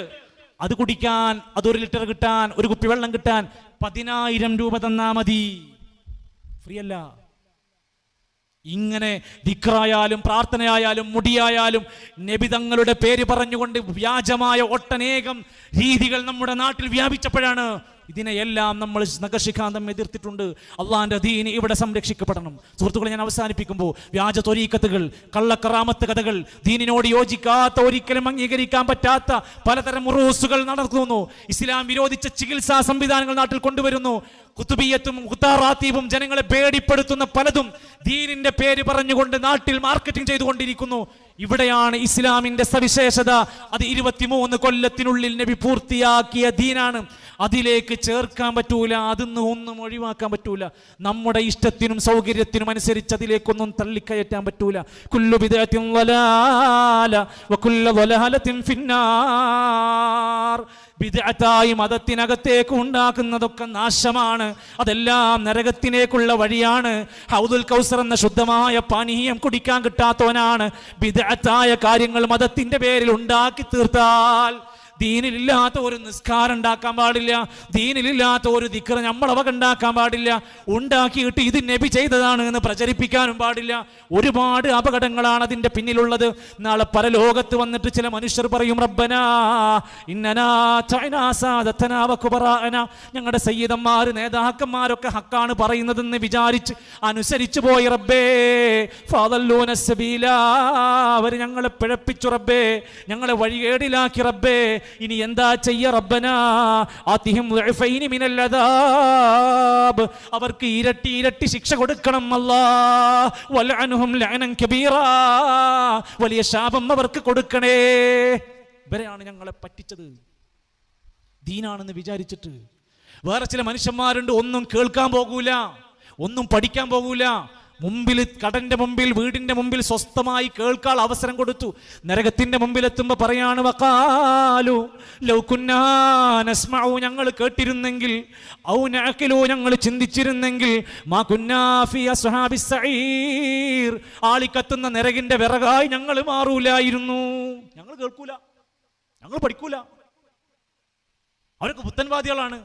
അത് കുടിക്കാൻ, അത് 1 ലിറ്റർ കിട്ടാൻ, ഒരു കുപ്പി വെള്ളം കിട്ടാൻ 10,000 രൂപ തന്നാ മതി, ഫ്രീ അല്ല. ഇങ്ങനെ ദിക്റായാലും പ്രാർത്ഥനയായാലും മുടിയായാലും നബി തങ്ങളുടെ പേര് പറഞ്ഞുകൊണ്ട് വ്യാജമായ ഒട്ടനേകം രീതികൾ നമ്മുടെ നാട്ടിൽ വ്യാപിച്ചപ്പോഴാണ് ഇതിനെയെല്ലാം നമ്മൾ നഖശിഖാന്തം എതിർത്തിട്ടുണ്ട്. അള്ളാന്റെ ദീൻ ഇവിടെ സംരക്ഷിക്കപ്പെടണം. സുഹൃത്തുക്കളെ, ഞാൻ അവസാനിപ്പിക്കുമ്പോൾ, വ്യാജ ത്വരീഖത്തുകൾ, കള്ളക്കറാമത്ത് കഥകൾ, ദീനിനോട് യോജിക്കാത്ത, ഒരിക്കലും അംഗീകരിക്കാൻ പറ്റാത്ത പലതരം ഉറൂസുകൾ നടക്കുന്നു. ഇസ്ലാം വിരോധിച്ച ചികിത്സാ സംവിധാനങ്ങൾ നാട്ടിൽ കൊണ്ടുവരുന്നു. കുത്തുബിയത്തും ഖുതാറാത്തീബും ജനങ്ങളെ പേടിപ്പെടുത്തുന്ന പലതും ദീനിന്റെ പേര് പറഞ്ഞുകൊണ്ട് നാട്ടിൽ മാർക്കറ്റിംഗ് ചെയ്തുകൊണ്ടിരിക്കുന്നു. ഇവിടെയാണ് ഇസ്ലാമിന്റെ സവിശേഷത. അത് 23 കൊല്ലത്തിനുള്ളിൽ നബി പൂർത്തിയാക്കിയ ദീനാണ്. അതിലേക്ക് ചേർക്കാൻ പറ്റൂല, അതിന്ന് ഒന്നും ഒഴിവാക്കാൻ പറ്റൂല. നമ്മുടെ ഇഷ്ടത്തിനും സൗകര്യത്തിനും അനുസരിച്ച് അതിലേക്കൊന്നും തള്ളിക്കയറ്റാൻ പറ്റൂല. കുല്ലു ബിദ്അത്തിൻ ളലാല വകുല്ലു ളലാലത്തിൻ ഫിന്നാർ. ബിദ്അത്തായി മതത്തിനകത്തേക്ക് ഉണ്ടാക്കുന്നതൊക്കെ നാശമാണ്, അതെല്ലാം നരകത്തിലേക്കുള്ള വഴിയാണ്. ഹൗദുൽ കൗസർ എന്ന ശുദ്ധമായ പാനീയം കുടിക്കാൻ കിട്ടാത്തവനാണ് ബിദ്അത്തായ കാര്യങ്ങൾ മതത്തിന്റെ പേരിൽ ഉണ്ടാക്കി തീർത്താൽ. ദീനിലില്ലാത്ത ഒരു നിസ്കാരം ഉണ്ടാക്കാൻ പാടില്ല, ദീനിലില്ലാത്ത ഒരു ദിക്ർ നമ്മൾ ഉണ്ടാക്കാൻ പാടില്ല, ഉണ്ടാക്കിയിട്ട് ഇത് നബി ചെയ്തതാണ് എന്ന് പ്രചരിപ്പിക്കാനും പാടില്ല. ഒരുപാട് അപകടങ്ങളാണ് അതിന്റെ പിന്നിലുള്ളത്. നാളെ പരലോകത്ത് വന്നിട്ട് ചില മനുഷ്യർ പറയും, റബ്ബനാ ഇന്നനാ തഅനാ സാദതനാ വകുബറാഅനാ, ഞങ്ങളുടെ സയ്യിദന്മാർ നേതാക്കന്മാരൊക്കെ ഹക്കാണ് പറയുന്നതെന്ന് വിചാരിച്ച് അനുസരിച്ചു പോയി റബ്ബേ, ഫദല്ലൂന സബീല, അവർ ഞങ്ങളെ പിഴപ്പിച്ചു റബ്ബേ, ഞങ്ങളെ വഴികേടിലാക്കി റബ്ബേ. ഇനി എന്താ ചെയ്യ റബ്ബനാ ആതിഹിം ദുഅഫൈനി മിനൽ അദാബ്, അവർക്ക് ഇരട്ടി ഇരട്ടി ശിക്ഷ കൊടുക്കണം അല്ലാഹ്. വൽഅൻഹും ലഅനൻ കബീറാ, വലിയ ശാപം അവർക്ക് കൊടുക്കണേ. ഇവരെയാണ് ഞങ്ങളെ പറ്റിച്ചത് ദീനാണെന്ന് വിചാരിച്ചിട്ട്. വേറെ ചില മനുഷ്യന്മാരുണ്ട്, ഒന്നും കേൾക്കാൻ പോകൂല, ഒന്നും പഠിക്കാൻ പോകൂല. മുമ്പിൽ കടന്റെ മുമ്പിൽ വീടിന്റെ മുമ്പിൽ സ്വസ്ഥമായി കേൾക്കാൻ അവസരം കൊടുത്തു. നരകത്തിന്റെ മുമ്പിൽ എത്തുമ്പോൾ പറയാണ്, വഖാലു ലൗ കുന്നാ നസ്മഉ, ഞങ്ങൾ കേട്ടിരുന്നെങ്കിൽ, ഔ നഅഖിലു, ഞങ്ങൾ ചിന്തിച്ചിരുന്നെങ്കിൽ, മാ കുന്നാ ഫീ അസ്ഹാബിസ് സഈർ, ആളിക്കത്തുന്ന നരകിന്റെ വിറകായി ഞങ്ങൾ മാറൂലായിരുന്നു. ഞങ്ങൾ കേൾക്കൂല, ഞങ്ങൾ പഠിക്കൂല. അവരൊക്കെ പുത്തൻവാദികളാണ്,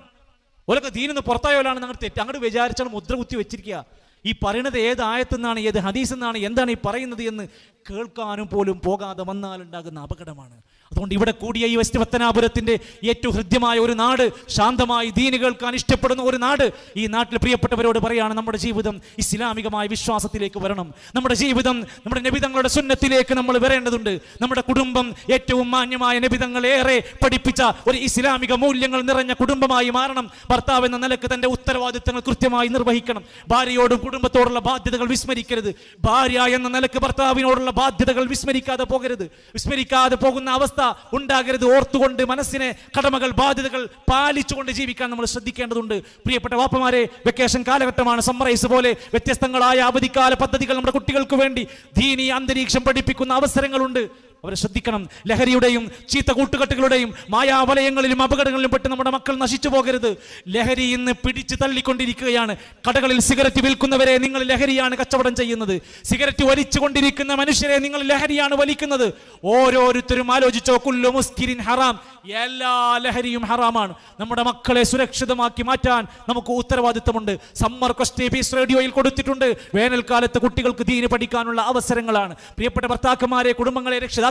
അവരൊക്കെ ദീനിന്ന് പുറത്തായവരാണ്. ഞങ്ങൾ തെറ്റ് അങ്ങോട്ട് വിചാരിച്ചാൽ മുദ്ര കുത്തി വെച്ചിരിക്കുക. ഈ പറയുന്നത് ഏത് ആയത്തെന്നാണ്, ഏത് ഹദീസ് എന്നാണ്, എന്താണ് ഈ പറയുന്നത് എന്ന് കേൾക്കാനും പോലും പോകാതെ വന്നാൽ ഉണ്ടാകുന്ന അപകടമാണ്. അതുകൊണ്ട് ഇവിടെ കൂടിയ ഈ വെസ്റ്റ് പത്തനാപുരത്തിന്റെ ഏറ്റവും ഹൃദ്യമായ ഒരു നാട്, ശാന്തമായി ദീന് കേൾക്കാൻ ഇഷ്ടപ്പെടുന്ന ഒരു നാട്, ഈ നാട്ടിൽ പ്രിയപ്പെട്ടവരോട് പറയാണ്, നമ്മുടെ ജീവിതം ഇസ്ലാമികമായ വിശ്വാസത്തിലേക്ക് വരണം. നമ്മുടെ ജീവിതം നമ്മുടെ നബിതങ്ങളുടെ സുന്നത്തിലേക്ക് നമ്മൾ വരേണ്ടതുണ്ട്. നമ്മുടെ കുടുംബം ഏറ്റവും മാന്യമായ നബിതങ്ങൾ ഏറെ പഠിപ്പിച്ച ഒരു ഇസ്ലാമിക മൂല്യങ്ങൾ നിറഞ്ഞ കുടുംബമായി മാറണം. ഭർത്താവ് എന്ന നിലക്ക് തന്റെ ഉത്തരവാദിത്തങ്ങൾ കൃത്യമായി നിർവഹിക്കണം. ഭാര്യയോടും കുടുംബത്തോടുള്ള ബാധ്യതകൾ വിസ്മരിക്കരുത്. ഭാര്യ എന്ന നിലക്ക് ഭർത്താവിനോടുള്ള ബാധ്യതകൾ വിസ്മരിക്കാതെ പോകരുത്. വിസ്മരിക്കാതെ പോകുന്ന അവസ്ഥ ഉണ്ടാകരുത്. ഓർത്തുകൊണ്ട് മനസ്സിനെ കടമകൾ ബാധ്യതകൾ പാലിച്ചുകൊണ്ട് ജീവിക്കാൻ നമ്മൾ ശ്രദ്ധിക്കേണ്ടതുണ്ട്. പ്രിയപ്പെട്ട വാപ്പമാരെ, വെക്കേഷൻ കാലഘട്ടമാണ്. സമ്മറൈസ് പോലെ വ്യത്യസ്തങ്ങളായ അവധിക്കാല പദ്ധതികൾ നമ്മുടെ കുട്ടികൾക്ക് വേണ്ടി ദീനീ അന്തരീക്ഷം പഠിപ്പിക്കുന്ന അവസരങ്ങളുണ്ട്. അവരെ ശ്രദ്ധിക്കണം. ലഹരിയുടെയും ചീത്ത കൂട്ടുകെട്ടുകളുടെയും മായാവലയങ്ങളിലും അപകടങ്ങളിലും പെട്ട് നമ്മുടെ മക്കൾ നശിച്ചു പോകരുത്. ലഹരി ഇന്ന് പിടിച്ചു തള്ളിക്കൊണ്ടിരിക്കുകയാണ്. കടകളിൽ സിഗരറ്റ് വിൽക്കുന്നവരെ നിങ്ങൾ ലഹരിയാണ് കച്ചവടം ചെയ്യുന്നത്. സിഗരറ്റ് വലിച്ചുകൊണ്ടിരിക്കുന്ന മനുഷ്യരെ നിങ്ങൾ ലഹരിയാണ് വലിക്കുന്നത്. ഓരോരുത്തരും ആലോചിച്ചോ, കുല്ലു മുസ്കിരിൻ ഹറാം, എല്ലാ ലഹരിയും ഹറാമാണ്. നമ്മുടെ മക്കളെ സുരക്ഷിതമാക്കി മാറ്റാൻ നമുക്ക് ഉത്തരവാദിത്തമുണ്ട്. സമ്മർ ക്വസ്റ്റ് പീസ് റേഡിയോയിൽ കൊടുത്തിട്ടുണ്ട്. വേനൽക്കാലത്ത് കുട്ടികൾക്ക് ദീന് പഠിക്കാനുള്ള അവസരങ്ങളാണ്. പ്രിയപ്പെട്ട ഭർത്താക്കന്മാരെ, കുടുംബങ്ങളെ, രക്ഷിതാക്കളെ,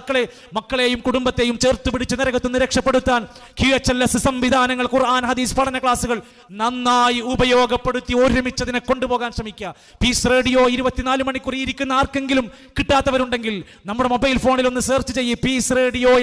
മക്കളെയും കുടുംബത്തെയും ചേർത്ത് പിടിച്ച് നരകത്തുനിന്ന് രക്ഷപ്പെടുത്താൻ QHLS സംവിധാനങ്ങൾ, ഖുർആൻ ഹദീസ് പഠന ക്ലാസുകൾ നന്നായി ഉപയോഗപ്പെടുത്തി ഒരുമിച്ചതിനെ കൊണ്ടുപോകാൻ ശ്രമിക്കുക. പീസ് റേഡിയോ 24 മണിക്കൂർ ഇരിക്കുന്ന ആർക്കെങ്കിലും കിട്ടാത്തവരുണ്ടെങ്കിൽ നമ്മുടെ മൊബൈൽ ഫോണിൽ ഒന്ന് സെർച്ച് ചെയ്യ്, പീസ് റേഡിയോ